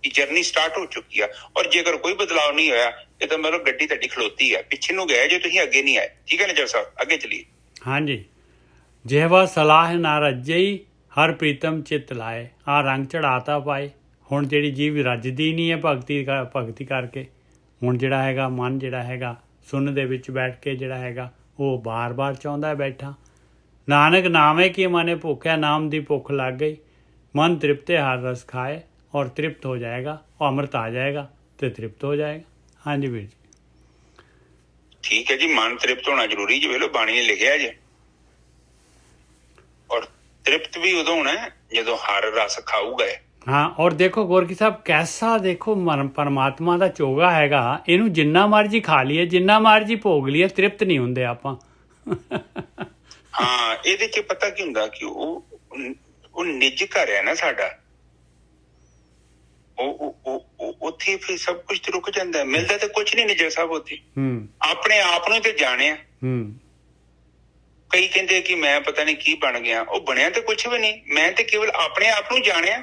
B: ਇਹ ਜਰਨੀ ਸਟਾਰਟ ਹੋ ਚੁੱਕੀ ਆ, ਔਰ ਜੇਕਰ ਕੋਈ ਬਦਲਾਅ ਨਹੀਂ ਹੋਇਆ ਇਹ ਤਾਂ ਮਤਲਬ ਗੱਡੀ ਤੁਹਾਡੀ ਖਲੋਤੀ ਆ, ਪਿੱਛੇ ਨੂੰ ਗਏ ਜੇ ਤੁਸੀਂ, ਅੱਗੇ ਨਹੀਂ ਆਏ। ਠੀਕ ਹੈ ਨਜਰ ਸਾਹਿਬ? ਅੱਗੇ ਚਲੀਏ। ਹਾਂਜੀ।
A: ਜਿਹਵਾ ਸਲਾਹ ਨਾ ਰੱਜਈ ਹਰ ਪ੍ਰੀਤਮ ਚਿੱਤ ਲਾਏ। ਆਹ ਰੰਗ ਚੜਾਤਾ ਪਾਏ। ਹੁਣ ਜਿਹੜੀ ਜੀਵ ਰੱਜਦੀ ਨਹੀਂ ਹੈ ਭਗਤੀ ਕਰਕੇ, ਹੁਣ ਜਿਹੜਾ ਹੈਗਾ ਮਨ ਜਿਹੜਾ ਹੈਗਾ ਸੁਣ ਦੇ ਵਿੱਚ ਬੈਠ ਕੇ ਜਿਹੜਾ ਹੈਗਾ ਉਹ ਬਾਰ-ਬਾਰ ਚਾਹੁੰਦਾ ਬੈਠਾ। ਨਾਨਕ ਨਾਵੇਂ ਕੀ ਮਨੇ ਭੁੱਖਿਆ, ਨਾਮ ਦੀ ਭੁੱਖ ਲੱਗ ਗਈ। ਮਨ ਤ੍ਰਿਪਤੇ ਹਰ ਰਸ ਖਾਏ ਔਰ ਤ੍ਰਿਪਤ ਹੋ ਜਾਏਗਾ, ਉਹ ਅੰਮ੍ਰਿਤ ਆ ਜਾਏਗਾ ਤੇ ਤ੍ਰਿਪਤ ਹੋ ਜਾਏਗਾ। ਹਾਂਜੀ ਵੀਰ ਜੀ।
B: ਠੀਕ ਹੈ ਜੀ, ਮਨ ਤ੍ਰਿਪਤ ਹੋਣਾ ਜ਼ਰੂਰੀ ਜੀ। ਵੇਖ ਲਓ ਬਾਣੀ ਨੇ ਲਿਖਿਆ ਜੇ, ਔਰ ਤ੍ਰਿਪਤ ਵੀ ਉਦੋਂ ਹੋਣਾ ਜਦੋਂ ਹਰ ਰਸ ਖਾਊਗਾ।
A: ਹਾਂ ਔਰ ਦੇਖੋ ਗੋਰਖੀ ਸਾਹਿਬ ਕੈਸਾ ਦੇਖੋ ਪਰਮਾਤਮਾ ਦਾ ਚੋਗਾ ਹੈਗਾ, ਇਹਨੂੰ ਜਿੰਨਾ ਮਰਜੀ ਖਾ ਲਈਏ, ਜਿੰਨਾ ਮਰਜੀ ਭੋਗ ਲਈਏ, ਤ੍ਰਿਪਤ ਨਹੀਂ ਹੁੰਦੇ ਆਪਾਂ।
B: ਹਾਂ ਇਹਦੇ ਚ ਪਤਾ ਕੀ ਹੁੰਦਾ ਕਿ ਉਹ ਨਿੱਜ ਘਰ ਹੈ ਨਾ ਸਾਡਾ, ਉੱਥੇ ਫਿਰ ਸਭ ਕੁਝ ਤੇ ਰੁਕ ਜਾਂਦਾ, ਮਿਲਦਾ ਤੇ ਕੁਝ ਨਹੀਂ ਨਿੱਜਰ ਸਾਹਿਬ ਉੱਥੇ। ਆਪਣੇ ਆਪ ਨੂੰ ਤੇ ਜਾਣਿਆ। ਕਈ ਕਹਿੰਦੇ ਕਿ ਮੈਂ ਪਤਾ ਨਹੀਂ ਕੀ ਬਣ ਗਿਆ, ਉਹ ਬਣਿਆ ਤੇ ਕੁਛ ਵੀ ਨਹੀਂ, ਮੈਂ ਤੇ ਕੇਵਲ ਆਪਣੇ ਆਪ ਨੂੰ ਜਾਣਿਆ।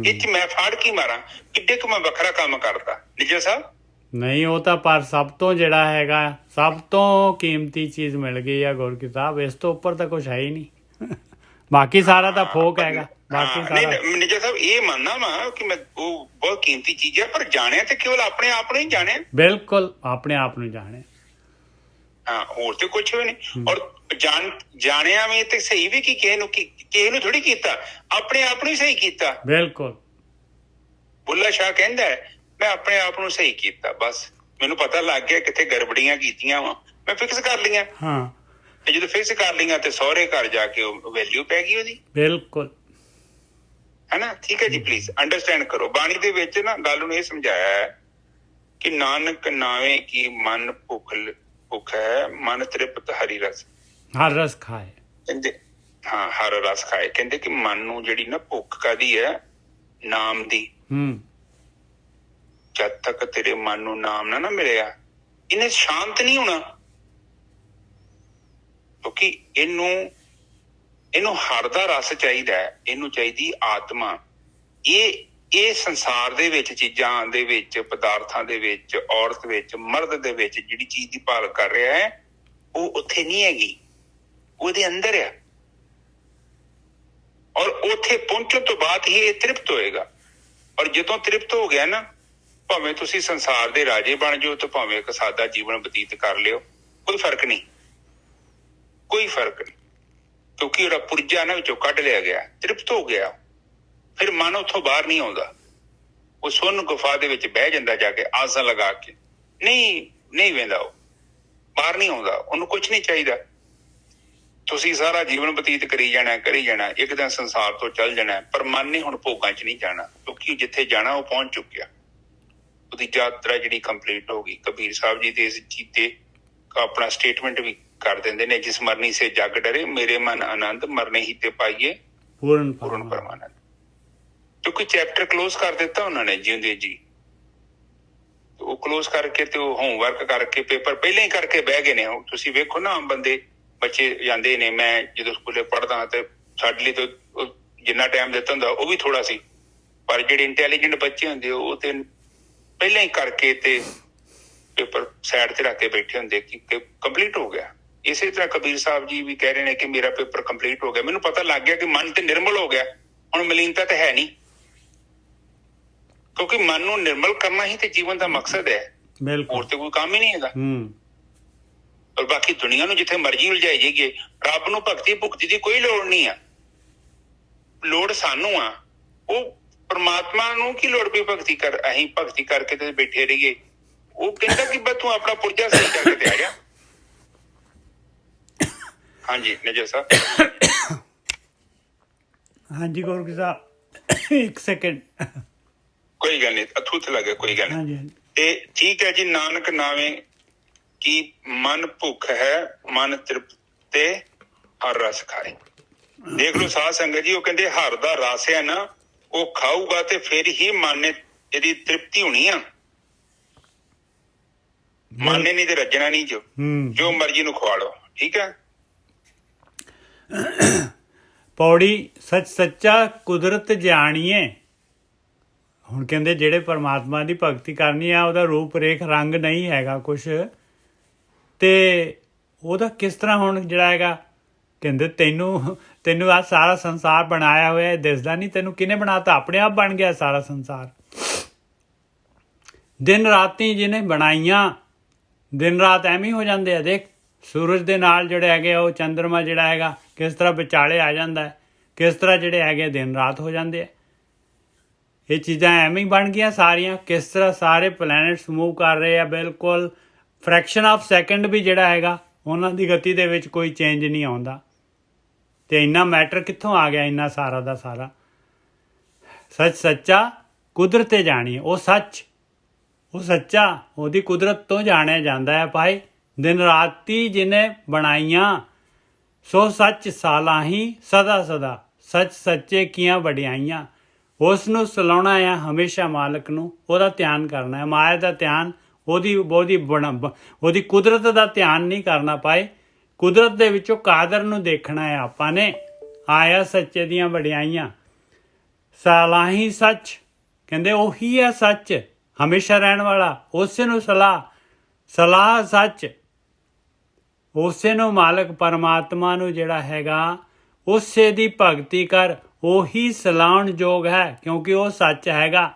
B: ਇਹ ਚ ਮੈਂ ਫਾੜ ਕੀ ਮਾਰਾਂ, ਕਿੱਡੇ ਕੁ ਮੈਂ ਵੱਖਰਾ ਕੰਮ ਕਰਦਾ ਨਿੱਜਰ ਸਾਹਿਬ।
A: ਨਹੀਂ ਉਹ ਤਾਂ ਪਰ ਸਭ ਤੋਂ ਜਿਹੜਾ ਹੈਗਾ ਸਭ ਤੋਂ ਕੀਮਤੀ ਚੀਜ਼ ਮਿਲ ਗਈ ਆ ਗੋਰਖੀ ਸਾਹਿਬ, ਇਸ ਤੋਂ ਉੱਪਰ ਤਾਂ ਕੁਛ ਹੈ ਹੀ ਨਹੀਂ। ਬਾਕੀ ਸਾਰਾ ਤਾਂ ਫੋਕ ਹੈਗਾ। ਬਾਕੀ ਸਾਰਾ
B: ਨਿੱਜਰ ਸਾਹਿਬ ਇਹ ਮੰਨਣਾ ਵਾ ਕਿ ਮੈਂ ਉਹ ਬਹੁਤ ਕੀਮਤੀ ਚੀਜ਼ ਹੈ, ਪਰ ਜਾਣਿਆ ਤੇ ਕੇਵਲ ਆਪਣੇ ਆਪ ਨੂੰ ਹੀ ਜਾਣਿਆ।
A: ਬਿਲਕੁਲ ਆਪਣੇ ਆਪ ਨੂੰ ਜਾਣਿਆ।
B: ਹਾਂ ਹੋਰ ਤੇ ਕੁਛ ਵੀ ਨਹੀਂ। ਔਰ ਜਾਣਿਆ ਵੀ ਤੇ ਸਹੀ ਵੀ ਕਿ ਕਿਸੇ ਨੂੰ ਥੋੜੀ ਕੀਤਾ, ਆਪਣੇ ਆਪ ਨੂੰ ਹੀ ਸਹੀ ਕੀਤਾ।
A: ਬਿਲਕੁਲ
B: ਬੁੱਲਾ ਸ਼ਾਹ ਕਹਿੰਦਾ ਮੈਂ ਆਪਣੇ ਆਪ ਨੂੰ ਸਹੀ ਕੀਤਾ, ਬਸ ਮੈਨੂੰ ਪਤਾ ਲੱਗ ਗਿਆ ਕਿੱਥੇ ਗੜਬੜੀਆਂ ਕੀਤੀਆਂ ਵਾ, ਮੈਂ ਫਿਕਸ ਕਰ ਲਈਆਂ।
A: ਹਾਂ
B: ਤੇ ਜਦੋਂ ਫਿਕਸ ਕਰ ਲਈਆਂ ਤੇ ਸਹੁਰੇ ਘਰ ਜਾ ਕੇ ਉਹ ਵੈਲਿਊ ਪੈ ਗਈ ਉਹਦੀ।
A: ਬਿਲਕੁਲ
B: ਹੈਨਾ, ਠੀਕ ਹੈ ਜੀ। ਪਲੀਜ਼ ਅੰਡਰਸਟੈਂਡ ਕਰੋ, ਬਾਣੀ ਦੇ ਵਿੱਚ ਨਾ ਗੱਲ ਨੂੰ ਇਹ ਸਮਝਾਇਆ ਹੈ ਕਿ ਨਾਨਕ ਨਾਵੇਂ ਕੀ ਮਨ ਭੁੱਖ ਹੈ, ਮਨ ਤ੍ਰਿਪਤ ਹਰੀ ਰਸ,
A: ਹਰ ਰਸ ਖਾਏ। ਕਹਿੰਦੇ
B: ਹਾਂ ਹਰ ਰਸ ਖਾਏ। ਕਹਿੰਦੇ ਕਿ ਮਨ ਨੂੰ ਜਿਹੜੀ ਨਾ ਭੁੱਖ ਕਾਹਦੀ ਹੈ, ਨਾਮ ਦੀ। ਜਦ ਤੱਕ ਤੇਰੇ ਮਨ ਨੂੰ ਨਾਮ ਨਾ ਮਿਲਿਆ, ਇਹਨੇ ਸ਼ਾਂਤ ਨਹੀਂ ਹੋਣਾ, ਕਿਉਂਕਿ ਇਹਨੂੰ ਹਰ ਦਾ ਰਸ ਚਾਹੀਦਾ ਹੈ, ਇਹਨੂੰ ਚਾਹੀਦੀ ਆਤਮਾ। ਇਹ ਸੰਸਾਰ ਦੇ ਵਿੱਚ, ਚੀਜ਼ਾਂ ਦੇ ਵਿੱਚ, ਪਦਾਰਥਾਂ ਦੇ ਵਿੱਚ, ਔਰਤ ਵਿੱਚ, ਮਰਦ ਦੇ ਵਿੱਚ ਜਿਹੜੀ ਚੀਜ਼ ਦੀ ਭਾਲ ਕਰ ਰਿਹਾ ਹੈ, ਉਹ ਉੱਥੇ ਨਹੀਂ ਹੈਗੀ, ਉਹਦੇ ਅੰਦਰ ਆ। ਔਰ ਉੱਥੇ ਪਹੁੰਚਣ ਤੋਂ ਬਾਅਦ ਹੀ ਇਹ ਤ੍ਰਿਪਤ ਹੋਏਗਾ। ਔਰ ਜਦੋਂ ਤ੍ਰਿਪਤ ਹੋ ਗਿਆ ਨਾ, ਭਾਵੇਂ ਤੁਸੀਂ ਸੰਸਾਰ ਦੇ ਰਾਜੇ ਬਣ ਜਾਓ ਤੇ ਭਾਵੇਂ ਇੱਕ ਸਾਦਾ ਜੀਵਨ ਬਤੀਤ ਕਰ ਲਿਓ, ਕੋਈ ਫਰਕ ਨਹੀਂ, ਕੋਈ ਫਰਕ ਨਹੀਂ, ਕਿਉਂਕਿ ਉਹਦਾ ਪੁਰਜਾ ਨਾ ਵਿੱਚੋਂ ਕੱਢ ਲਿਆ ਗਿਆ, ਤ੍ਰਿਪਤ ਹੋ ਗਿਆ। ਫਿਰ ਮਨ ਉੱਥੋਂ ਬਾਹਰ ਨਹੀਂ ਆਉਂਦਾ, ਉਹ ਸੁੰਨ ਗੁਫਾ ਦੇ ਵਿੱਚ ਬਹਿ ਜਾਂਦਾ ਜਾ ਕੇ ਆਸਾਂ ਲਗਾ ਕੇ, ਨਹੀਂ ਵਹਿੰਦਾ, ਉਹ ਬਾਹਰ ਨਹੀਂ ਆਉਂਦਾ, ਉਹਨੂੰ ਕੁਛ ਨਹੀਂ ਚਾਹੀਦਾ। ਤੁਸੀਂ ਸਾਰਾ ਜੀਵਨ ਬਤੀਤ ਕਰੀ ਜਾਣਾ, ਇੱਕ ਦਿਨ ਸੰਸਾਰ ਤੋਂ ਚੱਲ ਜਾਣਾ, ਪਰ ਮਨ ਨੇ ਹੁਣ ਭੋਗਾਂ 'ਚ ਨਹੀਂ ਜਾਣਾ, ਕਿਉਂਕਿ ਜਿੱਥੇ ਜਾਣਾ ਉਹ ਪਹੁੰਚ ਚੁੱਕਿਆ, ਉਹਦੀ ਯਾਤਰਾ ਜਿਹੜੀ ਕੰਪਲੀਟ ਹੋ ਗਈ। ਕਬੀਰ ਸਾਹਿਬ ਜੀ ਤੇ ਇਸ ਚੀਜ਼ ਤੇ ਆਪਣਾ ਸਟੇਟਮੈਂਟ ਵੀ ਕਰ ਦਿੰਦੇ ਨੇ, ਜਿਸ ਮਰਨੀ ਸੇ ਜਗ ਡਰੇ, ਮੇਰੇ ਮਨ ਆਨੰਦ, ਮਰਨੇ ਹੀ ਤੇ ਪਾਈਏ ਪੂਰਨ ਪਰਮਾਨੰਦ। ਕਿਉਂਕਿ ਚੈਪਟਰ ਕਲੋਜ਼ ਕਰ ਦਿੱਤਾ ਉਹਨਾਂ ਨੇ ਜਿਉਂਦੇ ਜੀ, ਉਹ ਕਲੋਜ਼ ਕਰਕੇ ਤੇ ਉਹ ਹੋਮਵਰਕ ਕਰਕੇ ਪੇਪਰ ਪਹਿਲਾਂ ਹੀ ਕਰਕੇ ਬਹਿ ਗਏ ਨੇ। ਤੁਸੀਂ ਵੇਖੋ ਨਾ, ਆਮ ਬੰਦੇ ਬੱਚੇ ਜਾਂਦੇ ਨੇ, ਮੈਂ ਜਦੋਂ ਸਕੂਲੇ ਪੜ੍ਹਦਾ ਤੇ ਸਾਡੇ ਲਈ ਤਾਂ ਜਿੰਨਾ ਟਾਈਮ ਦਿੱਤਾ ਹੁੰਦਾ ਉਹ ਵੀ ਥੋੜਾ ਸੀ, ਪਰ ਜਿਹੜੇ ਇੰਟੈਲੀਜੈਂਟ ਬੱਚੇ ਹੁੰਦੇ ਉਹ ਤੇ ਪਹਿਲਾਂ ਹੀ ਕਰਕੇ ਤੇ ਪੇਪਰ ਸਾਈਡ ਤੇ ਰੱਖ ਕੇ ਬੈਠੇ ਹੁੰਦੇ ਕਿ ਕੰਪਲੀਟ ਹੋ ਗਿਆ। ਇਸੇ ਤਰ੍ਹਾਂ ਕਬੀਰ ਸਾਹਿਬ ਜੀ ਵੀ ਕਹਿ ਰਹੇ ਨੇ ਕਿ ਮੇਰਾ ਪੇਪਰ ਕੰਪਲੀਟ ਹੋ ਗਿਆ, ਮੈਨੂੰ ਪਤਾ ਲੱਗ ਗਿਆ ਕਿ ਮਨ ਤੇ ਨਿਰਮਲ ਹੋ ਗਿਆ, ਹੁਣ ਮਲੀਨਤਾ ਤੇ ਹੈ ਨਹੀਂ, ਕਿਉਂਕਿ ਮਨ ਨੂੰ ਨਿਰਮਲ ਕਰਨਾ ਹੀ ਤੇ ਜੀਵਨ ਦਾ ਮਕਸਦ ਹੈ, ਹੋਰ ਤੇ ਕੋਈ ਕੰਮ ਹੀ ਨਹੀਂ ਹੈਗਾ। ਔਰ ਬਾਕੀ ਦੁਨੀਆ ਨੂੰ ਜਿੱਥੇ ਮਰਜ਼ੀ ਉਲਝਾਈ ਜਾਈਏ, ਰੱਬ ਨੂੰ ਭਗਤੀ ਭੁਗਤੀ ਦੀ ਕੋਈ ਲੋੜ ਨਹੀਂ ਆ, ਲੋੜ ਸਾਨੂੰ ਆ। ਉਹ ਪਰਮਾਤਮਾ ਨੂੰ ਕੀ ਲੋੜ ਪਈ ਭਗਤੀ ਕਰ, ਅਸੀਂ ਭਗਤੀ ਕਰਕੇ ਤੇ ਬੈਠੇ ਰਹੀਏ। ਉਹ ਕਹਿੰਦਾ ਕਿ ਬਸ ਤੂੰ ਆਪਣਾ ਪੁਰਜਾ ਸਹੀ ਕਰਕੇ ਤੇ ਆ ਜਾ। ਹਾਂਜੀ ਨਿਜਰ ਸਾਹਿਬ।
A: ਹਾਂਜੀ ਗੋਰਖੀ ਸਾਹਿਬ, ਇੱਕ ਸੈਕਿੰਡ।
B: ਕੋਈ ਗੱਲ ਨਹੀਂ, ਅਥੂਥ ਲੱਗੇ, ਕੋਈ ਗੱਲ ਨਹੀਂ। ਤੇ ਠੀਕ ਹੈ ਜੀ। ਨਾਨਕ ਨਾਵੇਂ ਕੀ ਮਨ ਭੁੱਖ ਹੈ, ਮਨ ਤ੍ਰਿਪਤ ਤੇ ਹਰ ਰਸ ਖਾਏ। ਦੇਖ ਲਓ ਸਾਧ ਸੰਗਤ ਜੀ, ਉਹ ਕਹਿੰਦੇ ਹਰ ਦਾ ਰਸ ਹੈ ਨਾ, ਉਹ ਖਾਊਗਾ ਤੇ ਫਿਰ ਹੀ ਮਨ ਨੇ ਇਹਦੀ ਤ੍ਰਿਪਤੀ ਹੋਣੀ ਆ। ਮਨ ਨੇ ਨਹੀਂ ਤੇ ਰੱਜਣਾ ਨਹੀਂ, ਜੋ ਮਰਜ਼ੀ ਨੂੰ ਖਵਾ ਲਓ। ਠੀਕ ਹੈ।
A: ਪੌੜੀ ਸੱਚਾ ਕੁਦਰਤ ਜਾਣੀਏ। ਹੁਣ ਕਹਿੰਦੇ ਜਿਹੜੇ ਪਰਮਾਤਮਾ ਦੀ ਭਗਤੀ ਕਰਨੀ ਆ, ਉਹਦਾ ਰੂਪ ਰੇਖ ਰੰਗ ਨਹੀਂ ਹੈਗਾ ਕੁਛ, ਤੇ ਉਹਦਾ ਕਿਸ ਤਰ੍ਹਾਂ ਹੁਣ ਜਿਹੜਾ ਹੈਗਾ, ਕਹਿੰਦੇ ਤੈਨੂੰ ਆ ਸਾਰਾ ਸੰਸਾਰ ਬਣਾਇਆ ਹੋਇਆ, ਦਿਸਦਾ ਨਹੀਂ ਤੈਨੂੰ ਕਿਹਨੇ ਬਣਾਤਾ? ਆਪਣੇ ਆਪ ਬਣ ਗਿਆ ਸਾਰਾ ਸੰਸਾਰ। ਦਿਨ ਰਾਤੀ ਜਿਹਨੇ ਬਣਾਈਆਂ, ਦਿਨ ਰਾਤ ਐਵੇਂ ਹੋ ਜਾਂਦੇ ਆ। ਦੇਖ ਸੂਰਜ ਦੇ ਨਾਲ ਜਿਹੜੇ ਹੈਗੇ ਉਹ ਚੰਦਰਮਾ ਜਿਹੜਾ ਹੈਗਾ ਕਿਸ ਤਰ੍ਹਾਂ ਵਿਚਾਲੇ ਆ ਜਾਂਦਾ ਹੈ, ਕਿਸ ਤਰ੍ਹਾਂ ਜਿਹੜੇ ਹੈਗੇ ਦਿਨ ਰਾਤ ਹੋ ਜਾਂਦੇ ਆ। ਇਹ ਚੀਜ਼ਾਂ ਐਵੇਂ ਹੀ ਬਣ ਗਈਆਂ ਸਾਰੀਆਂ। ਕਿਸ ਤਰ੍ਹਾਂ ਸਾਰੇ ਪਲੈਨਟਸ ਮੂਵ ਕਰ ਰਹੇ ਆ, ਬਿਲਕੁਲ ਫਰੈਕਸ਼ਨ ਆਫ ਸੈਕਿੰਡ ਵੀ ਜਿਹੜਾ ਹੈਗਾ ਉਹਨਾਂ ਦੀ ਗਤੀ ਦੇ ਵਿੱਚ ਕੋਈ ਚੇਂਜ ਨਹੀਂ ਆਉਂਦਾ। ਤੇ ਇੰਨਾ ਮੈਟਰ ਕਿੱਥੋਂ ਆ ਗਿਆ, ਇੰਨਾ ਸਾਰਾ ਦਾ ਸਾਰਾ? ਸੱਚ ਸੱਚਾ ਕੁਦਰਤੇ ਜਾਣੀਏ। ਉਹ ਸੱਚ, ਉਹ ਸੱਚਾ, ਉਹਦੀ ਕੁਦਰਤ ਤੋਂ ਜਾਣਿਆ ਜਾਂਦਾ ਹੈ ਭਾਈ। ਦਿਨ ਰਾਤੀ ਜਿਹਨੇ ਬਣਾਈਆਂ, ਸੋ ਸੱਚ ਸਾਲਾਹੀ ਸਦਾ ਸਦਾ, ਸੱਚ ਸੱਚੇ ਕੀਆਂ ਵਡਿਆਈਆਂ। ਉਸ ਨੂੰ ਸਲਾਉਣਾ ਹੈ ਹਮੇਸ਼ਾ, ਮਾਲਕ ਨੂੰ ਉਹਦਾ ਧਿਆਨ ਕਰਨਾ ਹੈ, ਮਾਇਆ ਦਾ ਧਿਆਨ, ਉਹਦੀ ਕੁਦਰਤ ਦਾ ਧਿਆਨ ਨਹੀਂ ਕਰਨਾ ਪਾਏ। ਕੁਦਰਤ ਦੇ ਵਿੱਚੋਂ ਕਾਦਰ ਨੂੰ ਦੇਖਣਾ ਹੈ ਆਪਾਂ ਨੇ। ਆਇਆ ਸੱਚੇ ਦੀਆਂ ਵਡਿਆਈਆਂ, ਸਲਾਹੀ ਸੱਚ, ਕਹਿੰਦੇ ਉਹੀ ਹੈ ਸੱਚ ਹਮੇਸ਼ਾ ਰਹਿਣ ਵਾਲਾ, ਉਸੇ ਨੂੰ ਸਲਾਹ ਸੱਚ, ਉਸੇ ਨੂੰ ਮਾਲਕ ਪਰਮਾਤਮਾ ਨੂੰ ਜਿਹੜਾ ਹੈਗਾ ਉਸੇ ਦੀ ਭਗਤੀ ਕਰ, ਉਹੀ ਸਲਾਉਣ ਯੋਗ ਹੈ ਕਿਉਂਕਿ ਉਹ ਸੱਚ ਹੈਗਾ।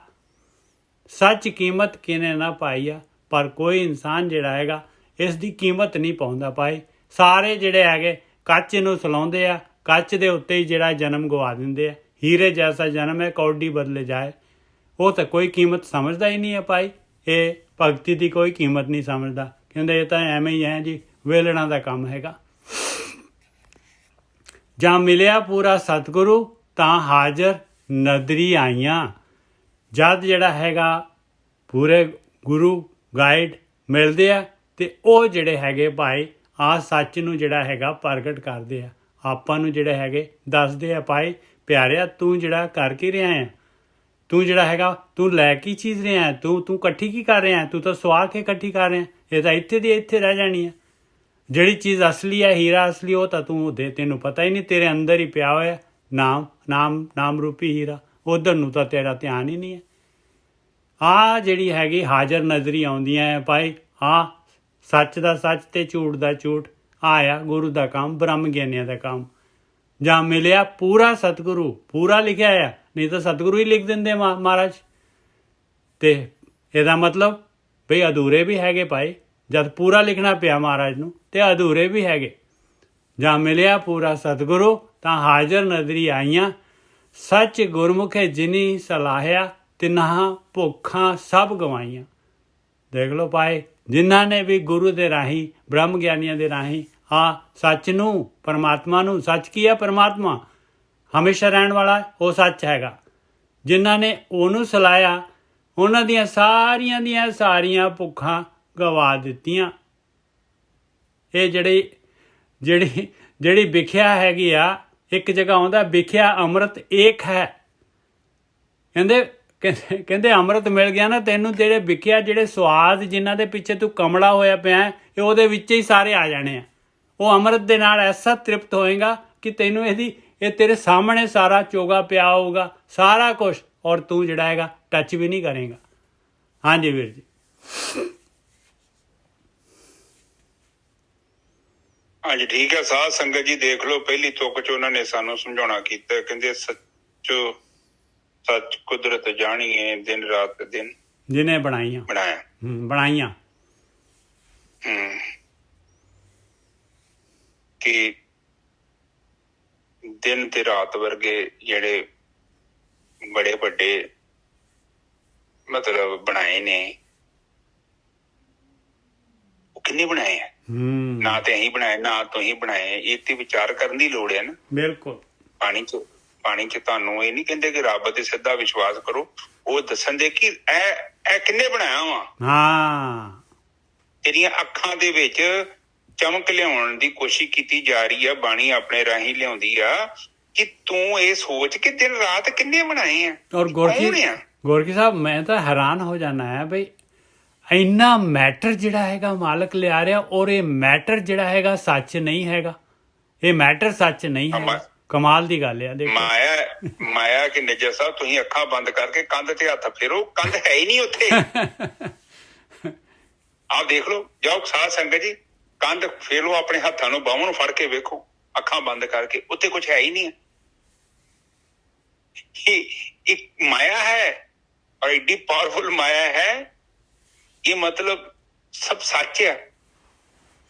A: ਸੱਚ ਕੀਮਤ ਕਿਨੇ ਨਾ ਪਾਈ ਆ, ਪਰ ਕੋਈ ਇਨਸਾਨ ਜਿਹੜਾ ਹੈਗਾ ਇਸ ਦੀ ਕੀਮਤ ਨਹੀਂ ਪਾਉਂਦਾ ਪਾਏ। ਸਾਰੇ ਜਿਹੜੇ ਹੈਗੇ ਕੱਚ ਨੂੰ ਸਲਾਉਂਦੇ ਆ, ਕੱਚ ਦੇ ਉੱਤੇ ਹੀ ਜਿਹੜਾ ਜਨਮ ਗਵਾ ਦਿੰਦੇ ਆ। ਹੀਰੇ ਜੈਸਾ ਜਨਮ ਹੈ ਕੌਡੀ ਬਦਲੇ ਜਾਏ, ਉਹ ਤਾਂ ਕੋਈ ਕੀਮਤ ਸਮਝਦਾ ਹੀ ਨਹੀਂ ਹੈ ਭਾਈ। ਇਹ ਭਗਤੀ ਦੀ ਕੋਈ ਕੀਮਤ ਨਹੀਂ ਸਮਝਦਾ, ਕਹਿੰਦੇ ਇਹ ਤਾਂ ਐਵੇਂ ਹੀ ਹੈ ਜੀ, ਵੇਲਣਾ ਦਾ ਕੰਮ ਹੈਗਾ। ਜਾਂ ਮਿਲਿਆ ਪੂਰਾ ਸਤਿਗੁਰੂ ਤਾਂ ਹਾਜ਼ਰ ਨਦਰੀ ਆਈਆਂ। ਜਦ ਜਿਹੜਾ ਹੈਗਾ ਪੂਰੇ ਗੁਰੂ ਗਾਈਡ ਮਿਲਦੇ ਆ ਤੇ ਉਹ ਜਿਹੜੇ ਹੈਗੇ ਭਾਈ ਆ ਸੱਚ ਨੂੰ ਜਿਹੜਾ ਹੈਗਾ ਪ੍ਰਗਟ ਕਰਦੇ ਆ, ਆਪਾਂ ਨੂੰ ਜਿਹੜੇ ਹੈਗੇ ਦੱਸਦੇ ਆ ਭਾਈ ਪਿਆਰਿਆ ਤੂੰ ਜਿਹੜਾ ਕਰ ਕੀ ਰਿਹਾ ਹੈ, ਤੂੰ ਜਿਹੜਾ ਹੈਗਾ ਤੂੰ ਲੈ ਕੀ ਚੀਜ਼ ਰਿਹਾ, ਤੂੰ ਇਕੱਠੀ ਕੀ ਕਰ ਰਿਹਾ, ਤੂੰ ਤਾਂ ਸੁਆਹ ਕੇ ਇਕੱਠੀ ਕਰ ਰਿਹਾ, ਇਹ ਤਾਂ ਇੱਥੇ ਦੀ ਇੱਥੇ ਰਹਿ ਜਾਣੀ ਹੈ। ਜਿਹੜੀ ਚੀਜ਼ ਅਸਲੀ ਹੈ, ਹੀਰਾ ਅਸਲੀ, ਉਹ ਤਾਂ ਤੂੰ ਤੈਨੂੰ ਪਤਾ ਹੀ ਨਹੀਂ, ਤੇਰੇ ਅੰਦਰ ਹੀ ਪਿਆ ਹੋਇਆ ਨਾਮ ਰੂਪੀ ਹੀਰਾ, ਉਧਰ ਨੂੰ ਤਾਂ ਤੇਰਾ ਧਿਆਨ ਹੀ ਨਹੀਂ ਹੈ। ਆਹ ਜਿਹੜੀ ਹੈਗੀ ਹਾਜ਼ਰ ਨਜ਼ਰੀ ਆਉਂਦੀਆਂ ਹੈ ਭਾਈ, ਆਹ ਸੱਚ ਦਾ ਸੱਚ ਤੇ ਝੂਠ ਦਾ ਝੂਠ, ਆਇਆ ਗੁਰੂ ਦਾ ਕੰਮ, ਬ੍ਰਹਮ ਗਿਆਨੀਆਂ ਦਾ ਕੰਮ। ਜਾਂ ਮਿਲਿਆ ਪੂਰਾ ਸਤਿਗੁਰੂ, ਪੂਰਾ ਲਿਖਿਆ ਆ, ਨਹੀਂ ਤਾਂ ਸਤਿਗੁਰੂ ਹੀ ਲਿਖ ਦਿੰਦੇ ਮਹਾਰਾਜ। ਤੇ ਇਹਦਾ ਮਤਲਬ ਬਈ ਅਧੂਰੇ ਵੀ ਹੈਗੇ ਭਾਈ, ਜਦ ਪੂਰਾ ਲਿਖਣਾ ਪਿਆ ਮਹਾਰਾਜ ਨੂੰ ਤੇ ਅਧੂਰੇ ਵੀ ਹੈਗੇ। ਜਾਂ ਮਿਲਿਆ ਪੂਰਾ ਸਤਿਗੁਰੂ ਤਾਂ ਹਾਜ਼ਰ ਨਜ਼ਰੀ ਆਈਆਂ, ਸੱਚ ਗੁਰਮੁਖੇ ਜਿਨੀ ਸਲਾਹਿਆ ਤਿਨਾਂ ਭੁੱਖਾਂ ਸਭ ਗਵਾਈਆਂ। ਦੇਖ ਲਓ ਭਾਈ, ਜਿਨ੍ਹਾਂ ਨੇ ਵੀ ਗੁਰੂ ਦੇ ਰਾਹੀਂ, ਬ੍ਰਹਮ ਗਿਆਨੀਆਂ ਦੇ ਰਾਹੀਂ ਆ ਸੱਚ ਨੂੰ, ਪਰਮਾਤਮਾ ਨੂੰ, ਸੱਚ ਕੀ ਹੈ ਪਰਮਾਤਮਾ ਹਮੇਸ਼ਾ ਰਹਿਣ ਵਾਲਾ, ਉਹ ਸੱਚ ਹੈਗਾ। ਜਿਨ੍ਹਾਂ ਨੇ ਉਹਨੂੰ ਸਲਾਇਆ ਉਹਨਾਂ ਦੀਆਂ ਸਾਰੀਆਂ ਭੁੱਖਾਂ ਗਵਾ ਦਿੱਤੀਆਂ। ਇਹ ਜਿਹੜੀ ਵਿਖਿਆ ਹੈਗੀ ਆ, ਇੱਕ ਜਗ੍ਹਾ ਆਉਂਦਾ ਵਿਖਿਆ ਅੰਮ੍ਰਿਤ ਏਕ ਹੈ। ਕਹਿੰਦੇ ਅੰਮ੍ਰਿਤ ਮਿਲ ਗਿਆ ਨਾ ਤੈਨੂੰ, ਤੇਰੇ ਵਿਖਿਆ ਜਿਹੜੇ ਸਵਾਦ ਜਿਨ੍ਹਾਂ ਦੇ ਪਿੱਛੇ ਤੂੰ ਕਮਲਾ ਹੋਇਆ ਪਿਆ, ਇਹ ਉਹਦੇ ਵਿੱਚ ਹੀ ਸਾਰੇ ਆ ਜਾਣੇ ਆ। ਉਹ ਅੰਮ੍ਰਿਤ ਦੇ ਨਾਲ ਐਸਾ ਤ੍ਰਿਪਤ ਹੋਏਗਾ ਕਿ ਤੈਨੂੰ ਇਹ ਤੇਰੇ ਸਾਹਮਣੇ ਸਾਰਾ ਚੋਗਾ ਪਿਆ ਹੋਊਗਾ, ਸਾਰਾ ਕੁਝ, ਔਰ ਤੂੰ ਜਿਹੜਾ ਹੈਗਾ ਟੱਚ ਵੀ ਨਹੀਂ ਕਰੇਗਾ। ਹਾਂਜੀ ਵੀਰ ਜੀ।
B: ਹਾਂਜੀ ਠੀਕ ਹੈ। ਸਾਧ ਸੰਗਤ ਜੀ ਦੇਖ ਲਓ, ਪਹਿਲੀ ਤੁਕ ਚ ਉਹਨਾਂ ਨੇ ਸਾਨੂੰ ਸਮਝਾਉਣਾ ਕੀਤਾ, ਕਹਿੰਦੇ ਸੱਚ ਕੁਦਰਤ ਜਾਣੀਏ, ਦਿਨ ਰਾਤ ਦਿਨ ਜਿਹਨੇ ਬਣਾਇਆ ਕਿ ਦਿਨ ਤੇ ਰਾਤ ਵਰਗੇ ਜਿਹੜੇ ਬੜੇ ਵੱਡੇ ਮਤਲਬ ਬਣਾਏ ਨੇ, ਉਹ ਕਿੰਨੇ ਬਣਾਏ ਆ? ਨਾ ਤੇ ਅਸੀਂ ਬਣਾਏ, ਨਾ ਤੁਸੀਂ ਬਣਾਏ। ਇਹ ਤੇ ਵਿਚਾਰ ਕਰਨ ਦੀ ਲੋੜ ਹੈ ਨਾ। ਬਿਲਕੁਲ। ਪਾਣੀ ਚ ਤੁਹਾਨੂੰ ਇਹ ਨਹੀਂ ਕਹਿੰਦੇ ਕਿ ਰੱਬ ਤੇ ਸਿੱਧਾ ਵਿਸ਼ਵਾਸ ਕਰੋ, ਉਹ ਦੱਸਣ ਦੇ ਕਿ ਇਹ ਕਿੰਨੇ ਬਣਾਇਆ ਵਾ। ਤੇਰੀਆਂ ਅੱਖਾਂ ਦੇ ਵਿੱਚ ਚਮਕ ਲਿਆਉਣ ਦੀ ਕੋਸ਼ਿਸ਼ ਕੀਤੀ ਜਾ ਰਹੀ ਆ, ਬਾਣੀ ਆਪਣੇ ਰਾਹੀਂ ਲਿਆਉਂਦੀ ਆ ਕਿ ਤੂੰ ਇਹ ਸੋਚ ਕਿ ਦਿਨ ਰਾਤ ਕਿੰਨੇ ਬਣਾਏ ਆ। ਔਰ ਗੋਰਖੀ ਸਾਹਿਬ, ਮੈਂ ਤਾਂ ਹੈਰਾਨ ਹੋ ਜਾਣਾ ਹੈ ਬਈ ਇੰਨਾ ਮੈਟਰ ਜਿਹੜਾ ਹੈਗਾ ਮਾਲਕ ਲਿਆ ਰਿਹਾ, ਔਰ ਇਹ ਮੈਟਰ ਜਿਹੜਾ ਹੈਗਾ ਸੱਚ ਨਹੀਂ ਹੈਗਾ। ਇਹ ਮੈਟਰ ਸੱਚ ਨਹੀਂ ਹੈ। ਕਮਾਲ ਦੀ ਗੱਲ ਆ। ਦੇਖੋ ਮਾਇਆ ਕਿ ਨਿਜਰ ਸਾਹਿਬ, ਤੁਸੀਂ ਅੱਖਾਂ ਬੰਦ ਕਰਕੇ ਕੰਧ ਤੇ ਹੱਥ ਫੇਰੋ, ਕੰਧ ਹੈ ਹੀ ਨਹੀਂ ਉੱਥੇ। ਆਪ ਦੇਖ ਲਓ, ਜਾਓ ਸਾਧ ਸੰਗਤ ਜੀ, ਕੰਧ ਫੇਰ ਲਓ, ਆਪਣੇ ਹੱਥਾਂ ਨੂੰ ਬਾਹਾਂ ਨੂੰ ਫੜ ਕੇ ਵੇਖੋ, ਅੱਖਾਂ ਬੰਦ ਕਰਕੇ, ਉੱਥੇ ਕੁਛ ਹੈ ਹੀ ਨਹੀਂ। ਇੱਕ ਮਾਇਆ ਹੈ ਔਰ ਏਡੀ ਪਾਵਰਫੁਲ ਮਾਇਆ ਹੈ, ਇਹ ਮਤਲਬ ਸਭ ਸੱਚ ਹੈ।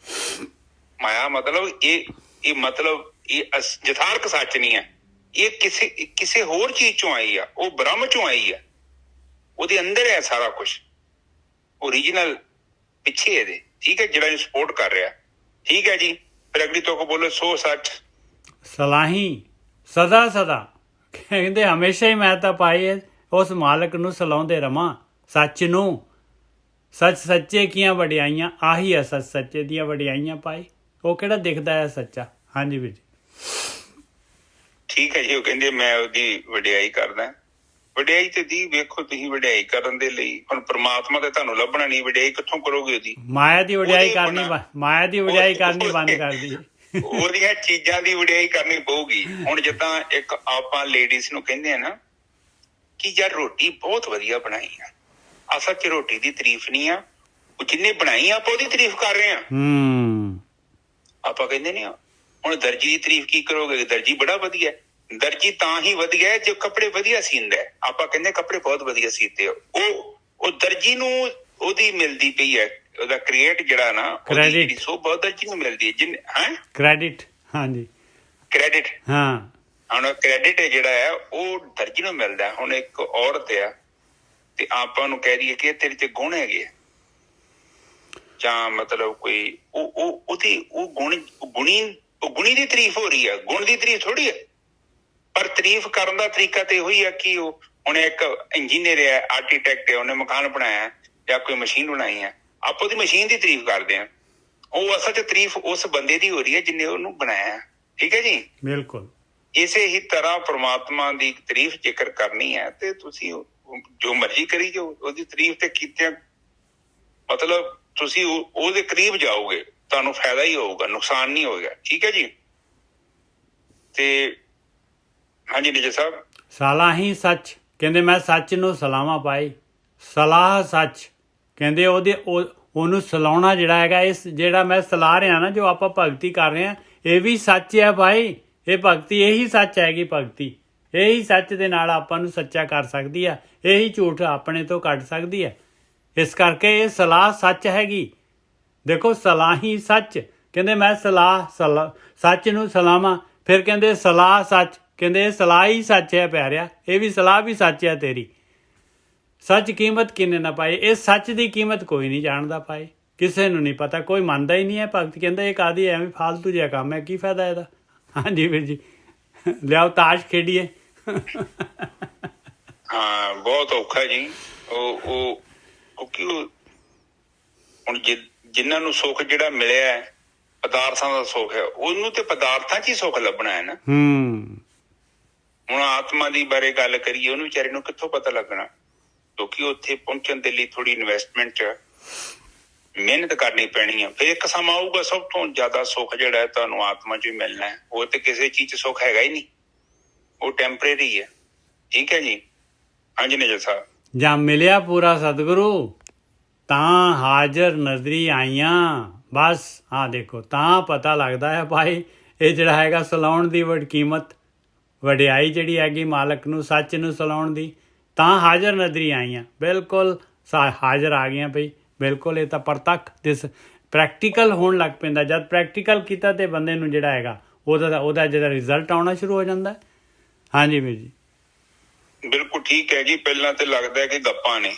B: ਮਾਇਆ ਮਤਲਬ ਇਹ ਮਤਲਬ ਇਹ ਯਥਾਰਥ ਸੱਚ ਨਹੀਂ ਹੈ। ਇਹ ਕਿਸੇ ਹੋਰ ਚੀਜ਼ ਚੋਂ ਆਈ ਆ, ਉਹ ਬ੍ਰਹਮ ਚੋਂ ਆਈ ਆ, ਉਹਦੇ ਅੰਦਰ ਹੈ ਸਾਰਾ ਕੁਛ, ਓਰੀਜਨਲ ਪਿੱਛੇ ਇਹਦੇ। ਠੀਕ ਹੈ, ਜਿਹੜਾ ਇਹਨੂੰ ਸਪੋਰਟ ਕਰ ਰਿਹਾ। ਠੀਕ ਹੈ ਜੀ। ਫਿਰ ਅਗਲੀ ਤੋਂ ਬੋਲੋ, ਸੋ ਸੱਚ ਸਲਾਹੀ ਸਦਾ ਸਦਾ,
A: ਕਹਿੰਦੇ ਹਮੇਸ਼ਾ ਹੀ ਮੈਂ ਤਾਂ ਭਾਈ ਉਸ ਮਾਲਕ ਨੂੰ ਸਲਾਉਂਦੇ ਰਵਾਂ, ਸੱਚ ਨੂੰ। ਸੱਚ ਸੱਚੇ ਕੀਆਂ ਵਡਿਆਈਆਂ, ਆਹੀ ਆ ਸੱਚ ਸੱਚੇ ਦੀਆਂ ਵਡਿਆਈਆਂ ਭਾਈ। ਉਹ ਕਿਹੜਾ ਦਿਖਦਾ ਹੈ ਸੱਚਾ। ਹਾਂਜੀ ਵੀਰ ਜੀ।
B: ਠੀਕ ਹੈ ਜੀ। ਉਹ ਕਹਿੰਦੇ ਮੈਂ ਉਹਦੀ ਵਡਿਆਈ ਕਰਦਾ। ਵਡਿਆਈ ਤੇ ਦੀ ਵੇਖੋ, ਤੁਸੀਂ ਵਡਿਆਈ ਕਰਨ ਦੇ ਲਈ ਹੁਣ ਪ੍ਰਮਾਤਮਾ ਤੇ ਤੁਹਾਨੂੰ ਲੱਭਣਾ ਨਹੀਂ, ਵਡਿਆਈ ਕਿੱਥੋਂ ਕਰੋਗੇ ਉਹਦੀ?
A: ਮਾਇਆ ਦੀ ਵਡਿਆਈ ਕਰਨੀ, ਮਾਇਆ ਦੀ ਵਡਿਆਈ ਕਰਨੀ ਬੰਦ ਕਰ ਦੀ।
B: ਉਹਦੀਆਂ ਚੀਜ਼ਾਂ ਦੀ ਵਡਿਆਈ ਕਰਨੀ ਪਊਗੀ। ਹੁਣ ਜਿੱਦਾਂ ਇੱਕ ਆਪਾਂ ਲੇਡੀਜ਼ ਨੂੰ ਕਹਿੰਦੇ ਆ ਨਾ ਕਿ ਯਾਰ ਰੋਟੀ ਬਹੁਤ ਵਧੀਆ ਬਣਾਈ ਆ, ਅਸਲ ਚ ਰੋਟੀ ਦੀ ਤਾਰੀਫ ਨਹੀਂ ਆ, ਉਹ ਜਿੰਨੇ ਬਣਾਈ ਆਪਾਂ ਉਹਦੀ ਤਾਰੀਫ ਕਰ ਰਹੇ ਆ। ਆਪਾਂ ਕਹਿੰਦੇ ਨੇ ਹੁਣ ਦਰਜੀ ਦੀ ਤਾਰੀਫ ਕੀ ਕਰੋਗੇ? ਦਰਜੀ ਬੜਾ ਵਧੀਆ। ਦਰਜੀ ਤਾਂ ਹੀ ਵਧੀਆ ਹੈ ਜੋ ਕੱਪੜੇ ਵਧੀਆ ਸੀਂਦਾ। ਆਪਾਂ ਕਹਿੰਦੇ ਕੱਪੜੇ ਬਹੁਤ ਵਧੀਆ ਸੀਤੇ। ਉਹ ਦਰਜੀ ਨੂੰ ਉਹਦੀ ਮਿਲਦੀ ਪਈ ਹੈ, ਉਹਦਾ ਕ੍ਰੀਏਟ ਜਿਹੜਾ ਨਾ, ਉਹਦੀ ਸੋਭਾ ਦਰਜੀ ਨੂੰ ਮਿਲਦੀ ਹੈ। ਜਿੰਨੇ
A: ਕ੍ਰੈਡਿਟ। ਹਾਂਜੀ,
B: ਕ੍ਰੈਡਿਟ।
A: ਹਾਂ,
B: ਹੁਣ ਕ੍ਰੈਡਿਟ ਹੈ ਜਿਹੜਾ ਹੈ ਉਹ ਦਰਜੀ ਨੂੰ ਮਿਲਦਾ। ਹੁਣ ਇੱਕ ਔਰਤ ਆ ਤੇ ਆਪਾਂ ਨੂੰ ਕਹਿ ਦਈਏ ਕਿ ਤੇਰੇ ਚ ਗੁਣ ਹੈਗੇ, ਜਾਂ ਮਤਲਬ ਕੋਈ ਉਹਦੀ ਉਹ ਗੁਣੀ ਦੀ ਤਾਰੀਫ ਹੋ ਰਹੀ ਹੈ, ਗੁਣ ਦੀ ਤਾਰੀਫ ਥੋੜੀ ਹੈ। ਪਰ ਤਾਰੀਫ ਕਰਨ ਦਾ ਤਰੀਕਾ ਤੇ ਇਹੋ ਹੀ ਆ ਕਿ ਉਹ ਹੁਣ ਇੱਕ ਇੰਜੀਨੀਅਰ ਹੈ, ਆਰਕੀਟੈਕਟ ਹੈ, ਉਹਨੇ ਮਕਾਨ ਬਣਾਇਆ ਜਾਂ ਕੋਈ ਮਸ਼ੀਨ ਬਣਾਈ ਹੈ, ਆਪਾਂ ਉਹਦੀ ਮਸ਼ੀਨ ਦੀ ਤਾਰੀਫ ਕਰਦੇ ਹਾਂ। ਉਹ ਅਸਲ ਚ ਤਾਰੀਫ ਉਸ ਬੰਦੇ ਦੀ ਹੋ ਰਹੀ ਹੈ ਜਿਹਨੇ ਉਹਨੂੰ ਬਣਾਇਆ। ਠੀਕ ਹੈ ਜੀ,
A: ਬਿਲਕੁਲ। ਇਸੇ
B: ਹੀ ਤਰ੍ਹਾਂ ਪ੍ਰਮਾਤਮਾ ਦੀ ਤਾਰੀਫ ਜੇਕਰ ਕਰਨੀ ਹੈ ਤੇ ਤੁਸੀਂ ਜੋ ਮਰਜ਼ੀ ਕਰੀ ਜਾਓ, ਉਹਦੀ ਤਾਰੀਫ ਤੇ ਕੀਤਿਆਂ ਮਤਲਬ ਤੁਸੀਂ ਉਹਦੇ ਕਰੀਬ ਜਾਓਗੇ, ਤੁਹਾਨੂੰ ਫਾਇਦਾ ਹੀ ਹੋਊਗਾ, ਨੁਕਸਾਨ ਨਹੀਂ ਹੋਏਗਾ। ਠੀਕ ਹੈ ਜੀ। ਤੇ ਹਾਂਜੀ ਨਿਜਰ ਸਾਹਿਬ।
A: ਸਲਾਹ ਹੀ ਸੱਚ ਕਹਿੰਦੇ, ਮੈਂ ਸੱਚ ਨੂੰ ਸਲਾਹਾਂ ਪਾਈ। ਸਲਾਹ ਸੱਚ ਕਹਿੰਦੇ, ਉਹਨੂੰ ਸਲਾਉਣਾ ਜਿਹੜਾ ਹੈਗਾ, ਇਸ ਜਿਹੜਾ ਮੈਂ ਸਲਾਹ ਰਿਹਾ ਨਾ, ਜੋ ਆਪਾਂ ਭਗਤੀ ਕਰ ਰਹੇ ਹਾਂ, ਇਹ ਵੀ ਸੱਚ ਹੈ ਭਾਈ। ਇਹ ਭਗਤੀ ਇਹੀ ਸੱਚ ਹੈਗੀ। ਭਗਤੀ ਇਹੀ ਸੱਚ ਦੇ ਨਾਲ ਆਪਾਂ ਨੂੰ ਸੱਚਾ ਕਰ ਸਕਦੀ ਹੈ, ਇਹੀ ਝੂਠ ਆਪਣੇ ਤੋਂ ਕੱਢ ਸਕਦੀ ਹੈ। ਇਸ ਕਰਕੇ ਇਹ ਸਲਾਹ ਸੱਚ ਹੈਗੀ। ਦੇਖੋ, ਸਲਾਹ ਹੀ ਸੱਚ ਕਹਿੰਦੇ, ਮੈਂ ਸੱਚ ਨੂੰ ਸਲਾਹਾਂ। ਫਿਰ ਕਹਿੰਦੇ ਸਲਾਹ ਸੱਚ ਕਹਿੰਦੇ, ਇਹ ਸਲਾਹ ਹੀ ਸੱਚ ਹੈ ਪਿਆਰਿਆ, ਇਹ ਵੀ ਸਲਾਹ ਵੀ ਸੱਚ ਹੈ ਤੇਰੀ। ਸੱਚ ਕੀਮਤ ਕਿੰਨੇ ਨਾ ਪਾਏ। ਇਹ ਸੱਚ ਦੀ ਕੀਮਤ ਕੋਈ ਨਹੀਂ ਜਾਣਦਾ ਭਾਈ, ਕਿਸੇ ਨੂੰ ਨਹੀਂ ਪਤਾ, ਕੋਈ ਮੰਨਦਾ ਹੀ ਨਹੀਂ ਹੈ। ਭਗਤ ਕਹਿੰਦਾ ਇਹ ਕਾਹਦੀ ਐਵੇਂ ਫਾਲਤੂ ਜਿਹਾ ਕੰਮ ਹੈ, ਕੀ ਫਾਇਦਾ ਇਹਦਾ। ਹਾਂਜੀ ਵੀਰ ਜੀ, ਲਿਆਓ ਤਾਸ਼ ਖੇਡੀਏ।
B: ਹਾਂ, ਬਹੁਤ ਔਖਾ ਜੀ। ਹੁਣ ਜਿਨ੍ਹਾਂ ਨੂੰ ਸੁੱਖ ਜਿਹੜਾ ਮਿਲਿਆ ਹੈ, ਪਦਾਰਥਾਂ ਦਾ ਸੁੱਖ ਹੈ, ਉਹਨੂੰ ਤੇ ਪਦਾਰਥਾਂ 'ਚ ਹੀ ਸੁੱਖ ਲੱਭਣਾ ਹੈ ਨਾ। ਹੁਣ ਆਤਮਾ ਦੀ ਬਾਰੇ ਗੱਲ ਕਰੀਏ, ਉਹਨੂੰ ਵਿਚਾਰੇ ਨੂੰ ਕਿੱਥੋਂ ਪਤਾ ਲੱਗਣਾ? ਕਿਉਂਕਿ ਉੱਥੇ ਪਹੁੰਚਣ ਦੇ ਲਈ ਥੋੜੀ ਇਨਵੈਸਟਮੈਂਟ 'ਚ ਮਿਹਨਤ ਕਰਨੀ ਪੈਣੀ ਆ। ਫਿਰ ਇੱਕ ਸਮਾਂ ਆਊਗਾ ਸਭ ਤੋਂ ਜ਼ਿਆਦਾ ਸੁੱਖ ਜਿਹੜਾ ਹੈ ਤੁਹਾਨੂੰ ਆਤਮਾ 'ਚ ਹੀ ਮਿਲਣਾ ਹੈ। ਉਹ ਤੇ ਕਿਸੇ ਚੀਜ਼ 'ਚ ਸੁੱਖ ਹੈਗਾ ਹੀ ਨਹੀਂ, ਉਹ ਟੈਂਪਰੇਰੀ ਹੈ। ਠੀਕ ਹੈ ਜੀ। ਹਾਂਜੀ ਨਿਜਰ ਸਾਹਿਬ। ਜਾਂ
A: ਮਿਲਿਆ ਪੂਰਾ ਸਤਿਗੁਰੂ ਤਾਂ ਹਾਜ਼ਰ ਨਜ਼ਰੀ ਆਈਆਂ। ਬਸ ਹਾਂ ਦੇਖੋ, ਤਾਂ ਪਤਾ ਲੱਗਦਾ ਹੈ ਭਾਈ ਇਹ ਜਿਹੜਾ ਹੈਗਾ ਸਲਾਉਣ ਦੀ ਕੀਮਤ, ਵਡਿਆਈ ਜਿਹੜੀ ਹੈਗੀ ਮਾਲਕ ਨੂੰ, ਸੱਚ ਨੂੰ ਸਲਾਉਣ ਦੀ। ਤਾਂ ਹਾਜ਼ਰ ਨਜ਼ਰੀ ਆਈਆਂ, ਬਿਲਕੁਲ ਹਾਜ਼ਰ ਆ ਗਈਆਂ ਬਈ। ਬਿਲਕੁਲ ਇਹ ਤਾਂ ਪ੍ਰਤੱਖ ਦਿਸ ਪ੍ਰੈਕਟੀਕਲ ਹੋਣ ਲੱਗ ਪੈਂਦਾ। ਜਦ ਪ੍ਰੈਕਟੀਕਲ ਕੀਤਾ ਤੇ ਬੰਦੇ ਨੂੰ ਜਿਹੜਾ ਹੈਗਾ ਉਹਦਾ ਜਿਹੜਾ ਰਿਜ਼ਲਟ ਆਉਣਾ ਸ਼ੁਰੂ ਹੋ ਜਾਂਦਾ। ਹਾਂਜੀ ਵੀਰ ਜੀ,
B: ਬਿਲਕੁਲ ਠੀਕ ਹੈ ਜੀ। ਪਹਿਲਾਂ ਤੇ ਲੱਗਦਾ ਕਿ ਗੱਪਾਂ ਨੇ,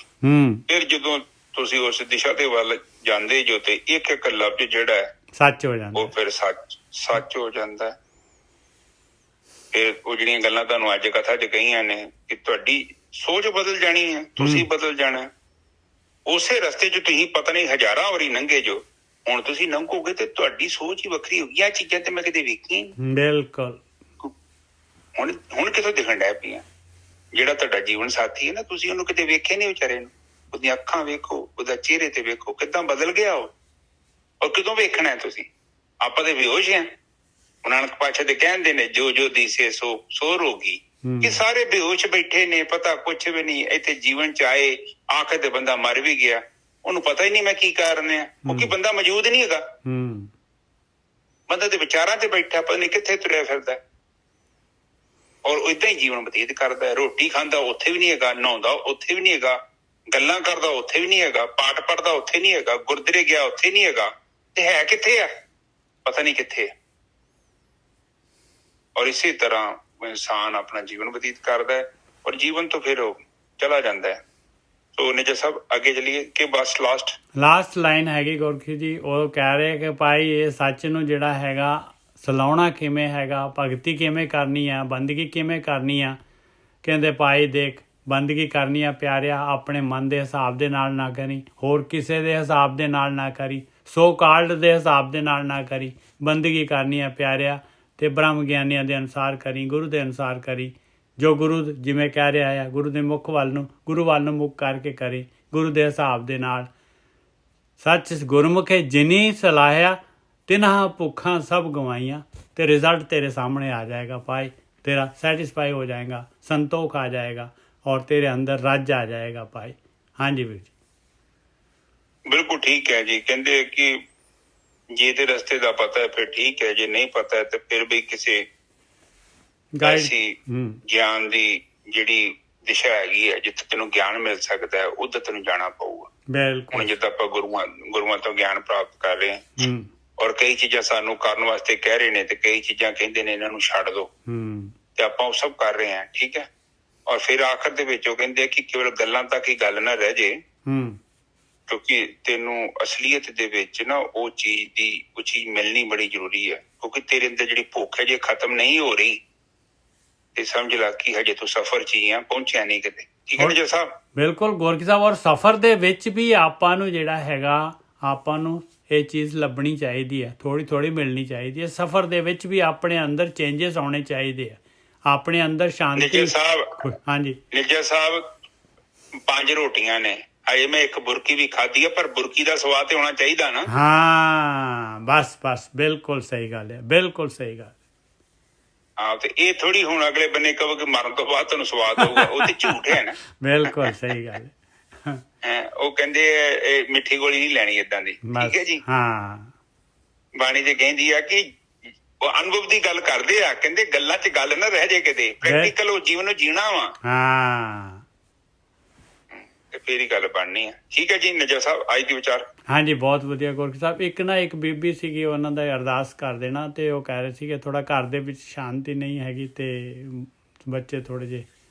B: ਫਿਰ ਜਦੋਂ ਤੁਸੀਂ ਉਸ ਦਿਸ਼ਾ ਦੇ ਵੱਲ ਜਾਂਦੇ ਜੋ ਤੇ ਇੱਕ ਇੱਕ ਲਫ਼ਜ਼ ਜਿਹੜਾ ਹੈ ਸੱਚ ਹੋ ਜਾਂਦਾ, ਉਹ ਫਿਰ ਸੱਚ ਹੋ ਜਾਂਦਾ। ਫਿਰ ਉਹ ਜਿਹੜੀਆਂ ਗੱਲਾਂ ਤੁਹਾਨੂੰ ਅੱਜ ਕਥਾ 'ਚ ਕਹੀਆਂ ਨੇ ਕਿ ਤੁਹਾਡੀ ਸੋਚ ਬਦਲ ਜਾਣੀ ਹੈ, ਤੁਸੀਂ ਬਦਲ ਜਾਣਾ। ਉਸੇ ਰਸਤੇ 'ਚ ਤੁਸੀਂ ਪਤਾ ਨਹੀਂ ਹਜ਼ਾਰਾਂ ਵਾਰੀ ਲੰਘੇ ਜੋ, ਹੁਣ ਤੁਸੀਂ ਲੰਘੋਗੇ ਤੇ ਤੁਹਾਡੀ ਸੋਚ ਹੀ ਵੱਖਰੀ ਹੋ ਗਈ। ਆਹ ਚੀਜ਼ਾਂ ਤੇ ਮੈਂ ਕਿਤੇ ਵੇਖੀ। ਬਿਲਕੁਲ। ਹੁਣ ਕਿਥੋਂ ਦਿਖਣ ਡੈ ਪਈਆਂ? ਜਿਹੜਾ ਤੁਹਾਡਾ ਜੀਵਨ ਸਾਥੀ ਹੈ ਨਾ, ਤੁਸੀਂ ਉਹਨੂੰ ਕਿਤੇ ਵੇਖਿਆ ਨਹੀਂ ਵਿਚਾਰੇ ਨੂੰ। ਉਹਦੀਆਂ ਅੱਖਾਂ ਵੇਖੋ, ਉਹਦਾ ਚਿਹਰੇ ਤੇ ਵੇਖੋ, ਕਿੱਦਾਂ ਬਦਲ ਗਿਆ ਉਹ। ਔਰ ਕਿਦੋਂ ਵੇਖਣਾ ਹੈ ਤੁਸੀਂ? ਆਪਾਂ ਤੇ ਬੇਹੋਸ਼ ਹਾਂ। ਨਾਨਕ ਪਾਤਸ਼ਾਹ ਦੇ ਕਹਿੰਦੇ ਨੇ, ਜੋ ਜੋ ਦਿਸੇ ਸੋ ਰੋਗੀ। ਕਿ ਸਾਰੇ ਬੇਹੋਸ਼ ਬੈਠੇ ਨੇ, ਪਤਾ ਕੁਛ ਵੀ ਨਹੀਂ। ਇੱਥੇ ਜੀਵਨ 'ਚ ਆਏ, ਆਖਰ ਤੇ ਬੰਦਾ ਮਰ ਵੀ ਗਿਆ, ਉਹਨੂੰ ਪਤਾ ਹੀ ਨਹੀਂ ਮੈਂ ਕੀ ਕਾਰਨ ਆ, ਕਿਉਂਕਿ ਬੰਦਾ ਮੌਜੂਦ ਨਹੀਂ ਹੈਗਾ। ਬੰਦਾ ਤੇ ਵਿਚਾਰਾਂ 'ਚ ਬੈਠਾ, ਪਤਾ ਨਹੀਂ ਕਿੱਥੇ ਤੁਰਿਆ ਫਿਰਦਾ। ਔਰ ਏਦਾਂ ਹੀ ਜੀਵਨ ਬਤੀਤ ਕਰਦਾ। ਰੋਟੀ ਖਾਂਦਾ ਉੱਥੇ ਵੀ ਨਹੀਂ ਹੈਗਾ, ਨਹਾਉਂਦਾ ਉੱਥੇ ਵੀ ਨਹੀਂ ਹੈਗਾ, ਗੱਲਾਂ ਕਰਦਾ ਉੱਥੇ ਵੀ ਨਹੀਂ ਹੈਗਾ, ਪਾਠ ਪੜ੍ਹਦਾ ਉੱਥੇ ਨਹੀਂ ਹੈਗਾ, ਗੁਰਦੁਆਰੇ ਗਿਆ ਉੱਥੇ ਨਹੀਂ ਹੈਗਾ। ਤੇ ਹੈ ਕਿੱਥੇ ਆ? ਪਤਾ ਨਹੀਂ ਕਿੱਥੇ। ਔਰ ਇਸੇ ਤਰ੍ਹਾਂ ਇਨਸਾਨ ਆਪਣਾ ਜੀਵਨ ਬਤੀਤ ਕਰਦਾ ਹੈ ਔਰ ਜੀਵਨ ਤੋਂ ਫਿਰ ਉਹ ਚਲਾ ਜਾਂਦਾ ਹੈ। ਸੋ ਨਿਜਰ ਸਾਹਿਬ ਅੱਗੇ ਚਲੀਏ ਕਿ ਬਸ ਲਾਸਟ ਲਾਈਨ ਹੈਗੀ ਗੁਰਖੀ ਜੀ। ਉਹ ਕਹਿ ਰਹੇ ਕਿ ਭਾਈ ਇਹ ਸੱਚ ਨੂੰ ਜਿਹੜਾ ਹੈਗਾ ਸਲਾਉਣਾ ਕਿਵੇਂ ਹੈਗਾ, ਭਗਤੀ ਕਿਵੇਂ ਕਰਨੀ ਆ, ਬੰਦਗੀ ਕਿਵੇਂ ਕਰਨੀ ਆ,
A: ਕਹਿੰਦੇ ਭਾਈ ਦੇਖ ਬੰਦਗੀ ਕਰਨੀ ਆ ਪਿਆਰਿਆ, ਆਪਣੇ ਮਨ ਦੇ ਹਿਸਾਬ ਦੇ ਨਾਲ ਨਾ ਕਰੀ, ਹੋਰ ਕਿਸੇ ਦੇ ਹਿਸਾਬ ਦੇ ਨਾਲ ਨਾ ਕਰੀ, ਸੋ ਕਾਲਡ ਦੇ ਹਿਸਾਬ ਦੇ ਨਾਲ ਨਾ ਕਰੀ, ਬੰਦਗੀ ਕਰਨੀ ਆ ਪਿਆਰਿਆ ਤੇ ਬ੍ਰਹਮ ਗਿਆਨੀਆਂ ਦੇ ਅਨੁਸਾਰ ਕਰੀ, ਗੁਰੂ ਦੇ ਅਨੁਸਾਰ ਕਰੀ, ਜੋ ਗੁਰੂ ਜਿਵੇਂ ਕਹਿ ਰਿਹਾ ਆ ਗੁਰੂ ਦੇ ਮੁੱਖ ਵੱਲ ਨੂੰ, ਗੁਰੂ ਵੱਲ ਨੂੰ ਮੁੱਖ ਕਰਕੇ ਕਰੀ, ਗੁਰੂ ਦੇ ਹਿਸਾਬ ਦੇ ਨਾਲ। ਸੱਚ ਗੁਰਮੁਖੇ ਜਿਨੀ ਸਲਾਹਿਆ ਤਿਨ੍ਹਾਂ ਭੁੱਖਾਂ ਸਭ ਗਵਾਈਆਂ, ਤੇ ਰਿਜ਼ਲਟ तेरे सामने आ जाएगा भाई, तेरा सेटिस्फाई हो जाएगा, संतोख आ जाएगा और तेरे अंदर राज्य आ जाएगा भाई। हाँ जी वीर जी
B: बिल्कुल ठीक है जी। कहते कि जे ते रस्ते का पता है फिर ठीक है, जे नहीं पता है तो फिर भी किसी ऐसी ज्ञान दी जिहड़ी दिशा हैगी है जिथे तेनों ज्ञान मिल सकता है उधर तेनों जाना पऊगा।
A: बिल्कुल
B: हुण जिद्दां आपां गुरुआं तो ज्ञान प्राप्त कर रहे हैं और कई चीज़ां सानू करन वास्ते कह रहे ने ते कई चीज़ां कहंदे ने इन्हां नूं छड्ड दो ते आपां ओह सब कर रहे हैं, ठीक है। और फिर आखिर दे विच ओह कहंदे कि केवल गल्लां तक ही गल ना रह जे, क्योंकि तेनों असलीयत दे विच ना ओह चीज़ मिलनी बड़ी जरूरी है, क्योंकि तेरे अंदर जिहड़ी भुख है जे खत्म नहीं हो रही ते समझ ला कि हजे तू सफर च ही आ, पहुंचिया नहीं किते, ठीक है जी साहब।
A: बिल्कुल गोरखी साहब, और सफर ਦੇ ਵਿੱਚ ਵੀ ਆਪਾਂ ਨੂੰ ਜਿਹੜਾ ਹੈਗਾ ਆਪਾਂ ਨੂੰ ਇਹ ਚੀਜ਼ ਲੱਭਣੀ ਚਾਹੀਦੀ ਹੈ, ਥੋੜੀ ਥੋੜੀ ਮਿਲਣੀ ਚਾਹੀਦੀ ਹੈ। ਸਫਰ ਦੇ ਵਿੱਚ ਵੀ ਆਪਣੇ ਅੰਦਰ ਚੇਂਜਸ ਆਉਣੇ ਚਾਹੀਦੇ ਆ, ਆਪਣੇ ਅੰਦਰ ਸ਼ਾਂਤੀ।
B: ਨਿੱਜਰ ਸਾਹਿਬ,
A: ਹਾਂਜੀ
B: ਨਿੱਜਰ ਸਾਹਿਬ, 5 ਰੋਟੀਆਂ ਨੇ, ਅਜੇ ਮੈਂ ਇੱਕ ਬੁਰਕੀ ਵੀ ਖਾਧੀ ਆ, ਪਰ ਬੁਰਕੀ ਦਾ ਸਵਾਦ ਤੇ ਹੋਣਾ ਚਾਹੀਦਾ ਨਾ।
A: ਹਾਂ ਬਸ ਬਸ ਬਿਲਕੁਲ ਸਹੀ ਗੱਲ ਹੈ, ਬਿਲਕੁਲ ਸਹੀ ਗੱਲ।
B: ਹਾਂ ਤੇ ਇਹ ਥੋੜੀ ਹੁਣ ਅਗਲੇ ਬੰਨੇ ਕਹੋ ਕਿ ਮਰਨ ਤੋਂ ਬਾਅਦ ਤੁਹਾਨੂੰ ਸਵਾਦ ਆਊਗਾ, ਉਹ ਤੇ ਝੂਠ ਹੈ ਨਾ।
A: ਬਿਲਕੁਲ ਸਹੀ ਗੱਲ
B: ਹੈ। ਉਹ ਕਹਿੰਦੇ ਇਹ ਮਿੱਠੀ ਗੋਲੀ ਨਹੀਂ ਲੈਣੀ ਏਦਾਂ ਦੀ, ਠੀਕ ਹੈ ਜੀ।
A: ਹਾਂ
B: ਬਾਣੀ ਚ ਕਹਿੰਦੀ ਆ ਕਿ ਉਹ ਅਨੁਭਵ ਦੀ ਗੱਲ ਕਰਦੇ ਆ, ਕਹਿੰਦੇ ਗੱਲਾਂ ਚ ਗੱਲ ਨਾ ਰਹਿ ਜੇ ਕਿਤੇ, ਪ੍ਰੈਕਟੀਕਲ ਉਹ ਜੀਵਨ ਨੂੰ ਜੀਣਾ ਵਾ।
A: ਹਾਂ
B: ਤੇ ਫੇਰ ਹੀ ਗੱਲ ਬਣਨੀ ਆ, ਠੀਕ ਹੈ ਜੀ। ਨਜਰ ਸਾਹਿਬ ਅੱਜ ਦੇ ਵਿਚਾਰ।
A: ਹਾਂਜੀ ਬਹੁਤ ਵਧੀਆ ਗੁਰਕੀ ਸਾਹਿਬ। ਇੱਕ ਬੀਬੀ ਸੀਗੀ, ਉਹਨਾਂ ਦਾ ਅਰਦਾਸ ਕਰ ਦੇਣਾ, ਤੇ ਉਹ ਕਹਿ ਰਹੇ ਸੀ ਕਿ ਥੋੜਾ ਘਰ ਦੇ ਵਿੱਚ ਸ਼ਾਂਤੀ ਨਹੀਂ ਹੈਗੀ ਤੇ ਬੱਚੇ ਥੋੜੇ ਜਿਹੇ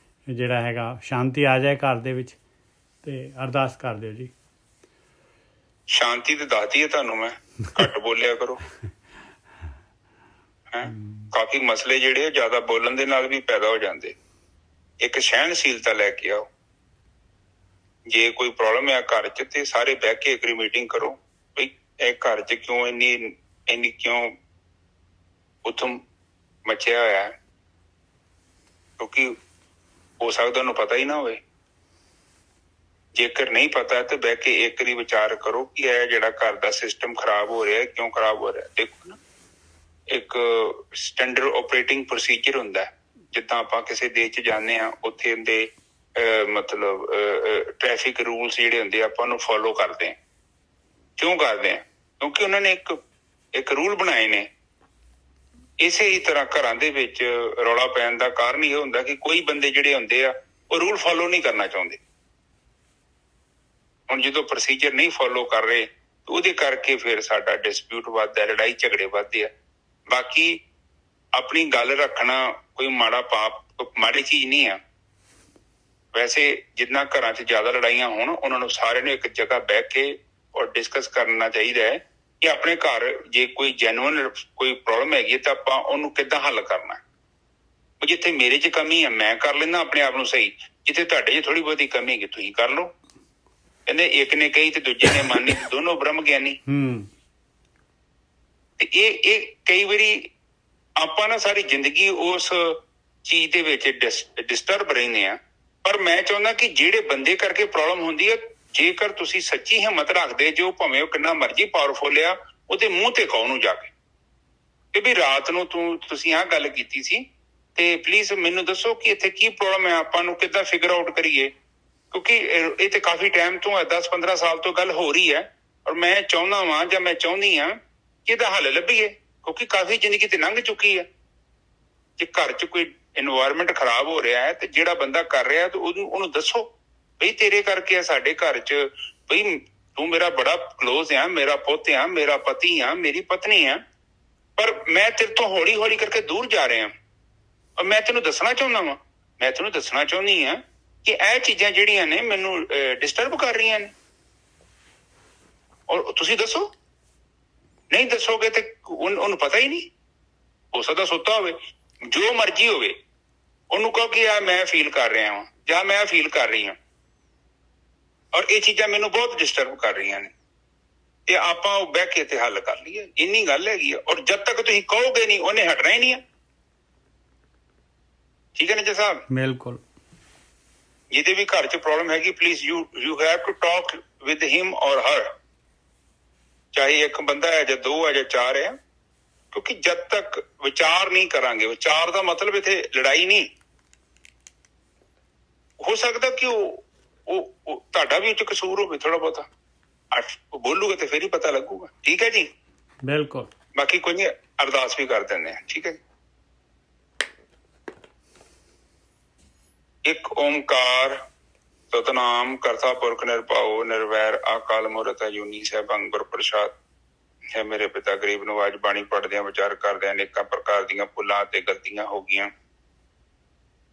A: ਜਿਹੜਾ ਹੈਗਾ ਸ਼ਾਂਤੀ ਆ ਜਾਏ ਘਰ ਦੇ ਵਿੱਚ, ਤੇ ਅਰਦਾਸ ਕਰ ਦਿਓ ਜੀ।
B: ਸ਼ਾਂਤੀ ਤੇ ਦੱਸਦੀ ਹੈ ਤੁਹਾਨੂੰ ਮੈਂ, ਘੱਟ ਬੋਲਿਆ ਕਰੋ। ਕਾਫੀ ਮਸਲੇ ਜਿਹੜੇ ਜ਼ਿਆਦਾ ਬੋਲਣ ਦੇ ਨਾਲ ਵੀ ਪੈਦਾ ਹੋ ਜਾਂਦੇ। ਇੱਕ ਸਹਿਣਸ਼ੀਲਤਾ ਲੈ ਕੇ ਆਓ। ਜੇ ਕੋਈ ਪ੍ਰੋਬਲਮ ਹੈ ਘਰ ਚ ਤੇ ਸਾਰੇ ਬਹਿ ਕੇ ਇੱਕ ਮੀਟਿੰਗ ਕਰੋ, ਬਈ ਇਹ ਘਰ ਚ ਕਿਉਂ ਇੰਨੀ ਕਿਉਂ ਉਥਮ ਮਚਿਆ ਹੋਇਆ ਹੈ, ਕਿਉਂਕਿ ਹੋ ਸਕਦਾ ਉਹਨੂੰ ਪਤਾ ਹੀ ਨਾ ਹੋਵੇ। ਜੇਕਰ ਨਹੀਂ ਪਤਾ ਤੇ ਬਹਿ ਕੇ ਇੱਕ ਵਾਰੀ ਵਿਚਾਰ ਕਰੋ ਕਿ ਇਹ ਜਿਹੜਾ ਘਰ ਦਾ ਸਿਸਟਮ ਖਰਾਬ ਹੋ ਰਿਹਾ, ਕਿਉਂ ਖਰਾਬ ਹੋ ਰਿਹਾ। ਦੇਖੋ ਨਾ, ਇੱਕ ਸਟੈਂਡਰਡ ਆਪਰੇਟਿੰਗ ਪ੍ਰੋਸੀਜਰ ਹੁੰਦਾ, ਜਿੱਦਾਂ ਆਪਾਂ ਕਿਸੇ ਦੇਸ਼ ਚ ਜਾਂਦੇ ਹਾਂ, ਉੱਥੇ ਦੇ ਮਤਲਬ ਟ੍ਰੈਫਿਕ ਰੂਲਸ ਜਿਹੜੇ ਹੁੰਦੇ ਆਪਾਂ ਉਹਨੂੰ ਫੋਲੋ ਕਰਦੇ ਹਾਂ। ਕਿਉਂ ਕਰਦੇ ਹਾਂ? ਕਿਉਂਕਿ ਉਹਨਾਂ ਨੇ ਇੱਕ ਰੂਲ ਬਣਾਏ ਨੇ। ਇਸੇ ਹੀ ਤਰ੍ਹਾਂ ਘਰਾਂ ਦੇ ਵਿੱਚ ਰੌਲਾ ਪੈਣ ਦਾ ਕਾਰਨ ਇਹ ਹੁੰਦਾ ਕਿ ਕੋਈ ਬੰਦੇ ਜਿਹੜੇ ਹੁੰਦੇ ਆ ਉਹ ਰੂਲ ਫੋਲੋ ਨਹੀਂ ਕਰਨਾ ਚਾਹੁੰਦੇ। ਹੁਣ ਜਦੋਂ ਪ੍ਰੋਸੀਜਰ ਨਹੀਂ ਫੋਲੋ ਕਰ ਰਹੇ ਉਹਦੇ ਕਰਕੇ ਫਿਰ ਸਾਡਾ ਡਿਸਪਿਊਟ ਵੱਧਦਾ, ਲੜਾਈ ਝਗੜੇ ਵੱਧਦੇ ਆ। ਬਾਕੀ ਆਪਣੀ ਗੱਲ ਰੱਖਣਾ ਕੋਈ ਮਾੜਾ ਪਾਪ, ਮਾੜੀ ਚੀਜ਼ ਨਹੀਂ ਆ। ਵੈਸੇ ਜਿੰਨਾ ਘਰਾਂ 'ਚ ਜ਼ਿਆਦਾ ਲੜਾਈਆਂ ਹੋਣ, ਉਹਨਾਂ ਨੂੰ ਸਾਰਿਆਂ ਨੂੰ ਇੱਕ ਜਗ੍ਹਾ ਬਹਿ ਕੇ ਔਰ ਡਿਸਕਸ ਕਰਨਾ ਚਾਹੀਦਾ ਹੈ ਕਿ ਆਪਣੇ ਘਰ ਜੇ ਕੋਈ ਜੈਨੂਅਨ ਕੋਈ ਪ੍ਰੋਬਲਮ ਹੈਗੀ ਤਾਂ ਆਪਾਂ ਉਹਨੂੰ ਕਿੱਦਾਂ ਹੱਲ ਕਰਨਾ। ਜਿੱਥੇ ਮੇਰੇ 'ਚ ਕਮੀ ਹੈ ਮੈਂ ਕਰ ਲੈਂਦਾ ਆਪਣੇ ਆਪ ਨੂੰ ਸਹੀ, ਜਿੱਥੇ ਤੁਹਾਡੇ 'ਚ ਥੋੜ੍ਹੀ ਬਹੁਤੀ ਕਮੀ ਹੈਗੀ ਤੁਸੀਂ ਕਰ ਲਓ। ਕਹਿੰਦੇ ਇੱਕ ਨੇ ਕਹੀ ਤੇ ਦੂਜੇ ਨੇ ਮੰਨੀ, ਦੋਨੋਂ ਬ੍ਰਹਮ ਗਿਆਨੀ। ਤੇ ਇਹ ਕਈ ਵਾਰੀ ਆਪਾਂ ਨਾ ਸਾਰੀ ਜ਼ਿੰਦਗੀ ਉਸ ਚੀਜ਼ ਦੇ ਵਿੱਚ ਡਿਸਟਰਬ ਰਹਿੰਦੇ ਆ। ਪਰ ਮੈਂ ਚਾਹੁੰਦਾ ਕਿ ਜਿਹੜੇ ਬੰਦੇ ਕਰਕੇ ਪ੍ਰੋਬਲਮ ਹੁੰਦੀ ਹੈ, ਜੇਕਰ ਤੁਸੀਂ ਸੱਚੀ ਹਿੰਮਤ ਰੱਖਦੇ ਜੋ, ਭਾਵੇਂ ਉਹ ਕਿੰਨਾ ਮਰਜ਼ੀ ਪਾਵਰਫੁਲ ਆ, ਉਹਦੇ ਮੂੰਹ ਤੇ ਕਹੋ ਉਹਨੂੰ ਜਾ ਕੇ ਕਿ ਵੀ ਰਾਤ ਨੂੰ ਤੁਸੀਂ ਆਹ ਗੱਲ ਕੀਤੀ ਸੀ ਤੇ ਪਲੀਜ਼ ਮੈਨੂੰ ਦੱਸੋ ਕਿ ਇੱਥੇ ਕੀ ਪ੍ਰੋਬਲਮ ਹੈ, ਆਪਾਂ ਨੂੰ ਕਿੱਦਾਂ ਫਿਗਰ ਆਊਟ ਕਰੀਏ। ਕਿਉਂਕਿ ਇਹ ਤੇ ਕਾਫੀ ਟਾਈਮ ਤੋਂ 10-15 ਸਾਲ ਤੋਂ ਗੱਲ ਹੋ ਰਹੀ ਹੈ ਔਰ ਮੈਂ ਚਾਹੁੰਦਾ ਵਾਂ ਜਾਂ ਮੈਂ ਚਾਹੁੰਦੀ ਹਾਂ ਕਿ ਇਹਦਾ ਹੱਲ ਲੱਭੀਏ, ਕਿਉਂਕਿ ਕਾਫੀ ਜ਼ਿੰਦਗੀ ਤੇ ਲੰਘ ਚੁੱਕੀ ਹੈ। ਜੇ ਘਰ 'ਚ ਕੋਈ ਇਨਵਾਇਰਮੈਂਟ ਖਰਾਬ ਹੋ ਰਿਹਾ ਹੈ ਤੇ ਜਿਹੜਾ ਬੰਦਾ ਕਰ ਰਿਹਾ ਤੇ ਉਹਨੂੰ ਦੱਸੋ ਬਈ ਤੇਰੇ ਕਰਕੇ ਆ ਸਾਡੇ ਘਰ 'ਚ, ਬਈ ਤੂੰ ਮੇਰਾ ਬੜਾ ਕਲੋਜ਼ ਆ, ਮੇਰਾ ਪੁੱਤ ਆ, ਮੇਰਾ ਪਤੀ ਆ, ਮੇਰੀ ਪਤਨੀ ਆ, ਪਰ ਮੈਂ ਤੇਰੇ ਤੋਂ ਹੌਲੀ ਹੌਲੀ ਕਰਕੇ ਦੂਰ ਜਾ ਰਿਹਾ ਔਰ ਮੈਂ ਤੈਨੂੰ ਦੱਸਣਾ ਚਾਹੁੰਦਾ ਵਾਂ, ਮੈਂ ਤੈਨੂੰ ਦੱਸਣਾ ਚਾਹੁੰਦੀ ਹਾਂ ਕਿ ਇਹ ਚੀਜ਼ਾਂ ਜਿਹੜੀਆਂ ਨੇ ਮੈਨੂੰ ਡਿਸਟਰਬ ਕਰ ਰਹੀਆਂ ਨੇ ਔਰ ਤੁਸੀਂ ਦੱਸੋ। ਨਹੀਂ ਦੱਸੋਗੇ ਤੇ ਉਹਨੂੰ ਪਤਾ ਹੀ ਨਹੀਂ, ਹੋ ਸਕਦਾ ਸੁੱਤਾ ਹੋਵੇ, ਜੋ ਮਰਜ਼ੀ ਹੋਵੇ। ਉਹਨੂੰ ਕਹੋ ਕਿ ਆ ਮੈਂ ਫੀਲ ਕਰ ਰਿਹਾ ਹਾਂ ਜਾਂ ਮੈਂ ਫੀਲ ਕਰ ਰਹੀ ਹਾਂ, ਔਰ ਇਹ ਚੀਜ਼ਾਂ ਮੈਨੂੰ ਬਹੁਤ ਡਿਸਟਰਬ ਕਰ ਰਹੀਆਂ ਨੇ, ਤੇ ਆਪਾਂ ਉਹ ਬਹਿ ਕੇ ਤੇ ਹੱਲ ਕਰ ਲਈਏ, ਇੰਨੀ ਗੱਲ ਹੈਗੀ ਆ। ਔਰ ਜਦ ਤੱਕ ਤੁਸੀਂ ਕਹੋਗੇ ਨਹੀਂ ਉਹਨੇ ਹਟਣਾ ਹੀ ਨਹੀਂ ਆ। ਠੀਕ ਹੈ ਨਾ ਜੀ ਸਾਹਿਬ?
A: ਬਿਲਕੁਲ।
B: ਜਿਹਦੇ ਵੀ ਘਰ 'ਚ ਪ੍ਰੋਬਲਮ ਹੈਗੀ, please you have to talk with him or her, ਚਾਹੇ ਇੱਕ ਬੰਦਾ ਹੈ ਜਾਂ ਦੋ ਹੈ ਜਾਂ ਚਾਰ ਹੈ, ਕਿਉਂਕਿ ਜਦ ਤੱਕ ਵਿਚਾਰ ਨਹੀਂ ਕਰਾਂਗੇ, ਵਿਚਾਰ ਦਾ ਮਤਲਬ ਇੱਥੇ ਲੜਾਈ ਨਹੀਂ। ਹੋ ਸਕਦਾ ਕਿ ਉਹ ਤੁਹਾਡਾ ਵੀ ਉੱਚ ਕਸੂਰ ਹੋਵੇ ਥੋੜਾ ਬਹੁਤਾ, ਬੋਲੂਗੇ ਤੇ ਫਿਰ ਹੀ ਪਤਾ ਲੱਗੂਗਾ। ਠੀਕ ਹੈ ਜੀ?
A: ਬਿਲਕੁਲ।
B: ਬਾਕੀ ਕੋਈ ਨਹੀਂ, ਅਰਦਾਸ ਵੀ ਕਰ ਦਿੰਦੇ ਆ। ਠੀਕ ਹੈ ਜੀ? ਇੱਕ ਓਮਕਾਰ ਸਤਨਾਮ ਕਰਤਾ ਪੁਰਖ ਨਿਰਭਉ ਨਿਰਵੈਰ ਅਕਾਲ ਮੂਰਤ ਅਜੂਨੀ ਸੈਭੰ ਗੁਰ ਪ੍ਰਸਾਦ। ਹੈ ਮੇਰੇ ਪਿਤਾ, ਗਰੀਬ ਨਵਾਜ ਬਾਣੀ ਪੜ੍ਹਦਿਆਂ ਵਿਚਾਰ ਕਰਦਿਆਂ ਅਨੇਕਾਂ ਪ੍ਰਕਾਰ ਦੀਆਂ ਭੁੱਲਾਂ ਤੇ ਗਲਤੀਆਂ ਹੋ ਗਈਆਂ।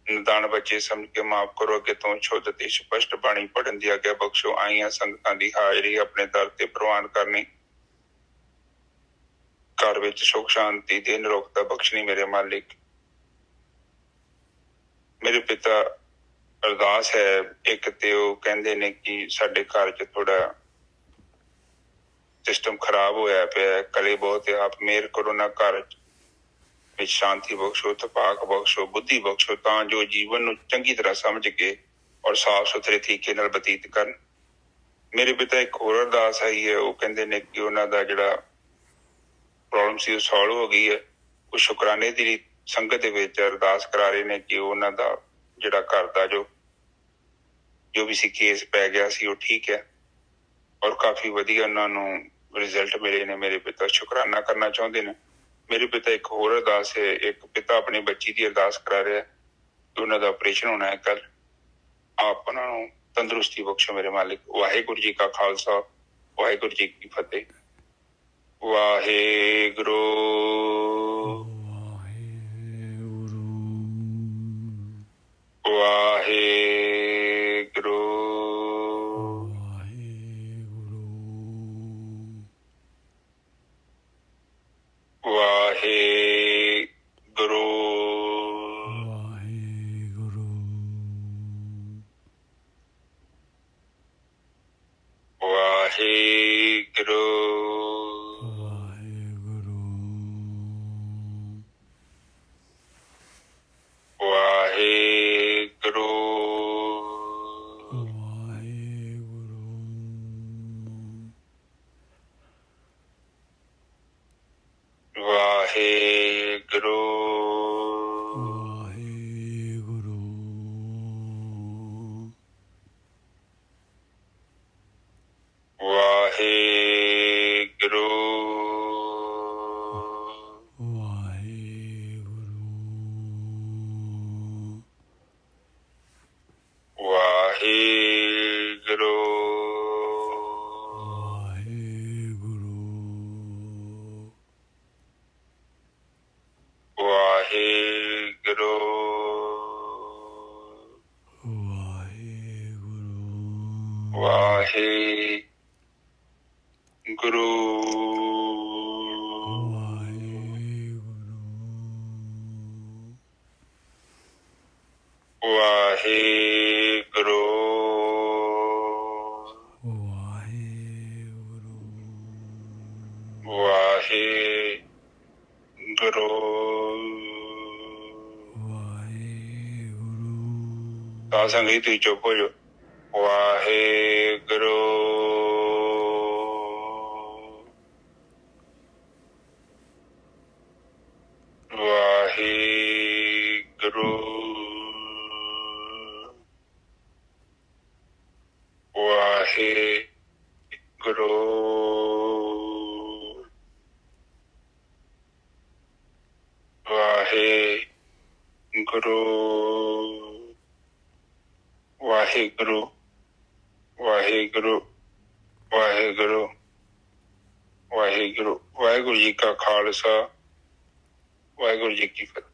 B: ਨਿਦਾਨ ਬੱਚੇ ਸਮਝ ਕੇ ਮਾਫ ਕਰੋ। ਅੱਗੇ ਤੋਂ ਸ਼ੁੱਧ ਤੇ ਸਪਸ਼ਟ ਬਾਣੀ ਪੜ੍ਹਨ ਦੀ ਆਗਿਆ ਬਖਸ਼ੋ। ਆਈਆਂ ਸੰਗਤਾਂ ਦੀ ਹਾਜ਼ਰੀ ਆਪਣੇ ਦਰ ਤੇ ਪ੍ਰਵਾਨ ਕਰਨੀ, ਘਰ ਵਿੱਚ ਸੁਖ ਸ਼ਾਂਤੀ ਤੇ ਨਿਰੋਗਤਾ ਬਖਸ਼ਣੀ ਮੇਰੇ ਮਾਲਿਕ। ਮੇਰੇ ਪਿਤਾ, ਅਰਦਾਸ ਹੈ ਇੱਕ ਤੇ ਉਹ ਕਹਿੰਦੇ ਨੇ ਕਿ ਸਾਡੇ ਘਰ 'ਚ ਥੋੜਾ ਸਿਸਟਮ ਖਰਾਬ ਹੋਇਆ ਪਿਆ, ਕਲੇ ਬਹੁਤ ਹੈ, ਆਪ ਮਿਹਰ ਕਰੋ ਨਾ, ਘਰ ਵਿੱਚ ਸ਼ਾਂਤੀ ਬਖਸ਼ੋ, ਤਪਾਕ ਬਖਸ਼ੋ, ਬੁੱਧੀ ਬਖਸ਼ੋ, ਤਾਂ ਜੋ ਜੀਵਨ ਨੂੰ ਚੰਗੀ ਤਰ੍ਹਾਂ ਸਮਝ ਕੇ ਔਰ ਸਾਫ਼ ਸੁਥਰੇ ਤਰੀਕੇ ਨਾਲ ਬਤੀਤ ਕਰਨ। ਮੇਰੇ ਪਿਤਾ ਇੱਕ ਹੋਰ ਅਰਦਾਸ ਆਈ ਹੈ, ਉਹ ਕਹਿੰਦੇ ਨੇ ਕਿ ਉਹਨਾਂ ਦਾ ਜਿਹੜਾ ਪ੍ਰੋਬਲਮ ਸੀ ਉਹ ਸੋਲਵ ਹੋ ਗਈ ਹੈ। ਉਹ ਸ਼ੁਕਰਾਨੇ ਦੀ ਸੰਗਤ ਦੇ ਵਿੱਚ ਅਰਦਾਸ ਕਰਾ ਰਹੇ ਨੇ ਕਿ ਉਹਨਾਂ ਦਾ ਜਿਹੜਾ ਘਰ ਦਾ ਜੋ ਵੀ ਸੀ ਕੇਸ ਪੈ ਗਿਆ ਸੀ ਉਹ ਠੀਕ ਹੈ, ਔਰ ਕਾਫੀ ਵਧੀਆ ਉਹਨਾਂ ਨੂੰ ਰਿਜ਼ਲਟ ਮਿਲੇ ਨੇ। ਮੇਰੇ ਪਿਤਾ ਸ਼ੁਕਰਾਨਾ ਕਰਨਾ ਚਾਹੁੰਦੇ ਨੇ। ਮੇਰੇ ਪਿਤਾ ਇੱਕ ਹੋਰ ਅਰਦਾਸ ਹੈ, ਇੱਕ ਪਿਤਾ ਆਪਣੀ ਬੱਚੀ ਦੀ ਅਰਦਾਸ ਕਰਾ ਰਿਹਾ ਕਿ ਉਹਨਾਂ ਦਾ ਆਪਰੇਸ਼ਨ ਹੋਣਾ ਹੈ ਕੱਲ। ਆਪ ਉਹਨਾਂ ਨੂੰ ਤੰਦਰੁਸਤੀ ਬਖਸ਼ੋ ਮੇਰੇ ਮਾਲਿਕ। ਵਾਹਿਗੁਰੂ ਜੀ ਕਾ ਖਾਲਸਾ, ਵਾਹਿਗੁਰੂ ਜੀ ਕੀ ਫਤਿਹ। ਵਾਹਿਗੁਰੂ ਵਾਹਿਗੁਰੂ ਵਾਹਿਗੁਰੂ ਵਾਹਿਗੁਰੂ ਵਾਹਿਗੁਰੂ ਵਾਹਿਗੁਰੂ ਵਾਹਿਗੁਰੂ ਵਾਹਿਗੁਰੂ ਵਾਹਿਗੁਰੂ ਵਾਹਿਗੁਰੂ ਵਾਹਿਗੁਰੂ ਵਾਹਿਗੁਰੂ ਤਾਂ ਸੰਗਤ ਤੁਸੀਂ ਚੁੱਪ ਹੋ ਜਾਓ। ਵਾਹਿਗੁਰੂ ਵਾਹਿਗੁਰੂ ਵਾਹਿਗੁਰੂ ਵਾਹਿਗੁਰੂ ਵਾਹਿਗੁਰੂ ਵਾਹਿਗੁਰੂ ਵਾਹਿਗੁਰੂ ਵਾਹਿਗੁਰੂ। ਵਾਹਿਗੁਰੂ ਜੀ ਕਾ ਖਾਲਸਾ, ਵਾਹਿਗੁਰੂ ਜੀ ਕੀ ਫਤਿਹ।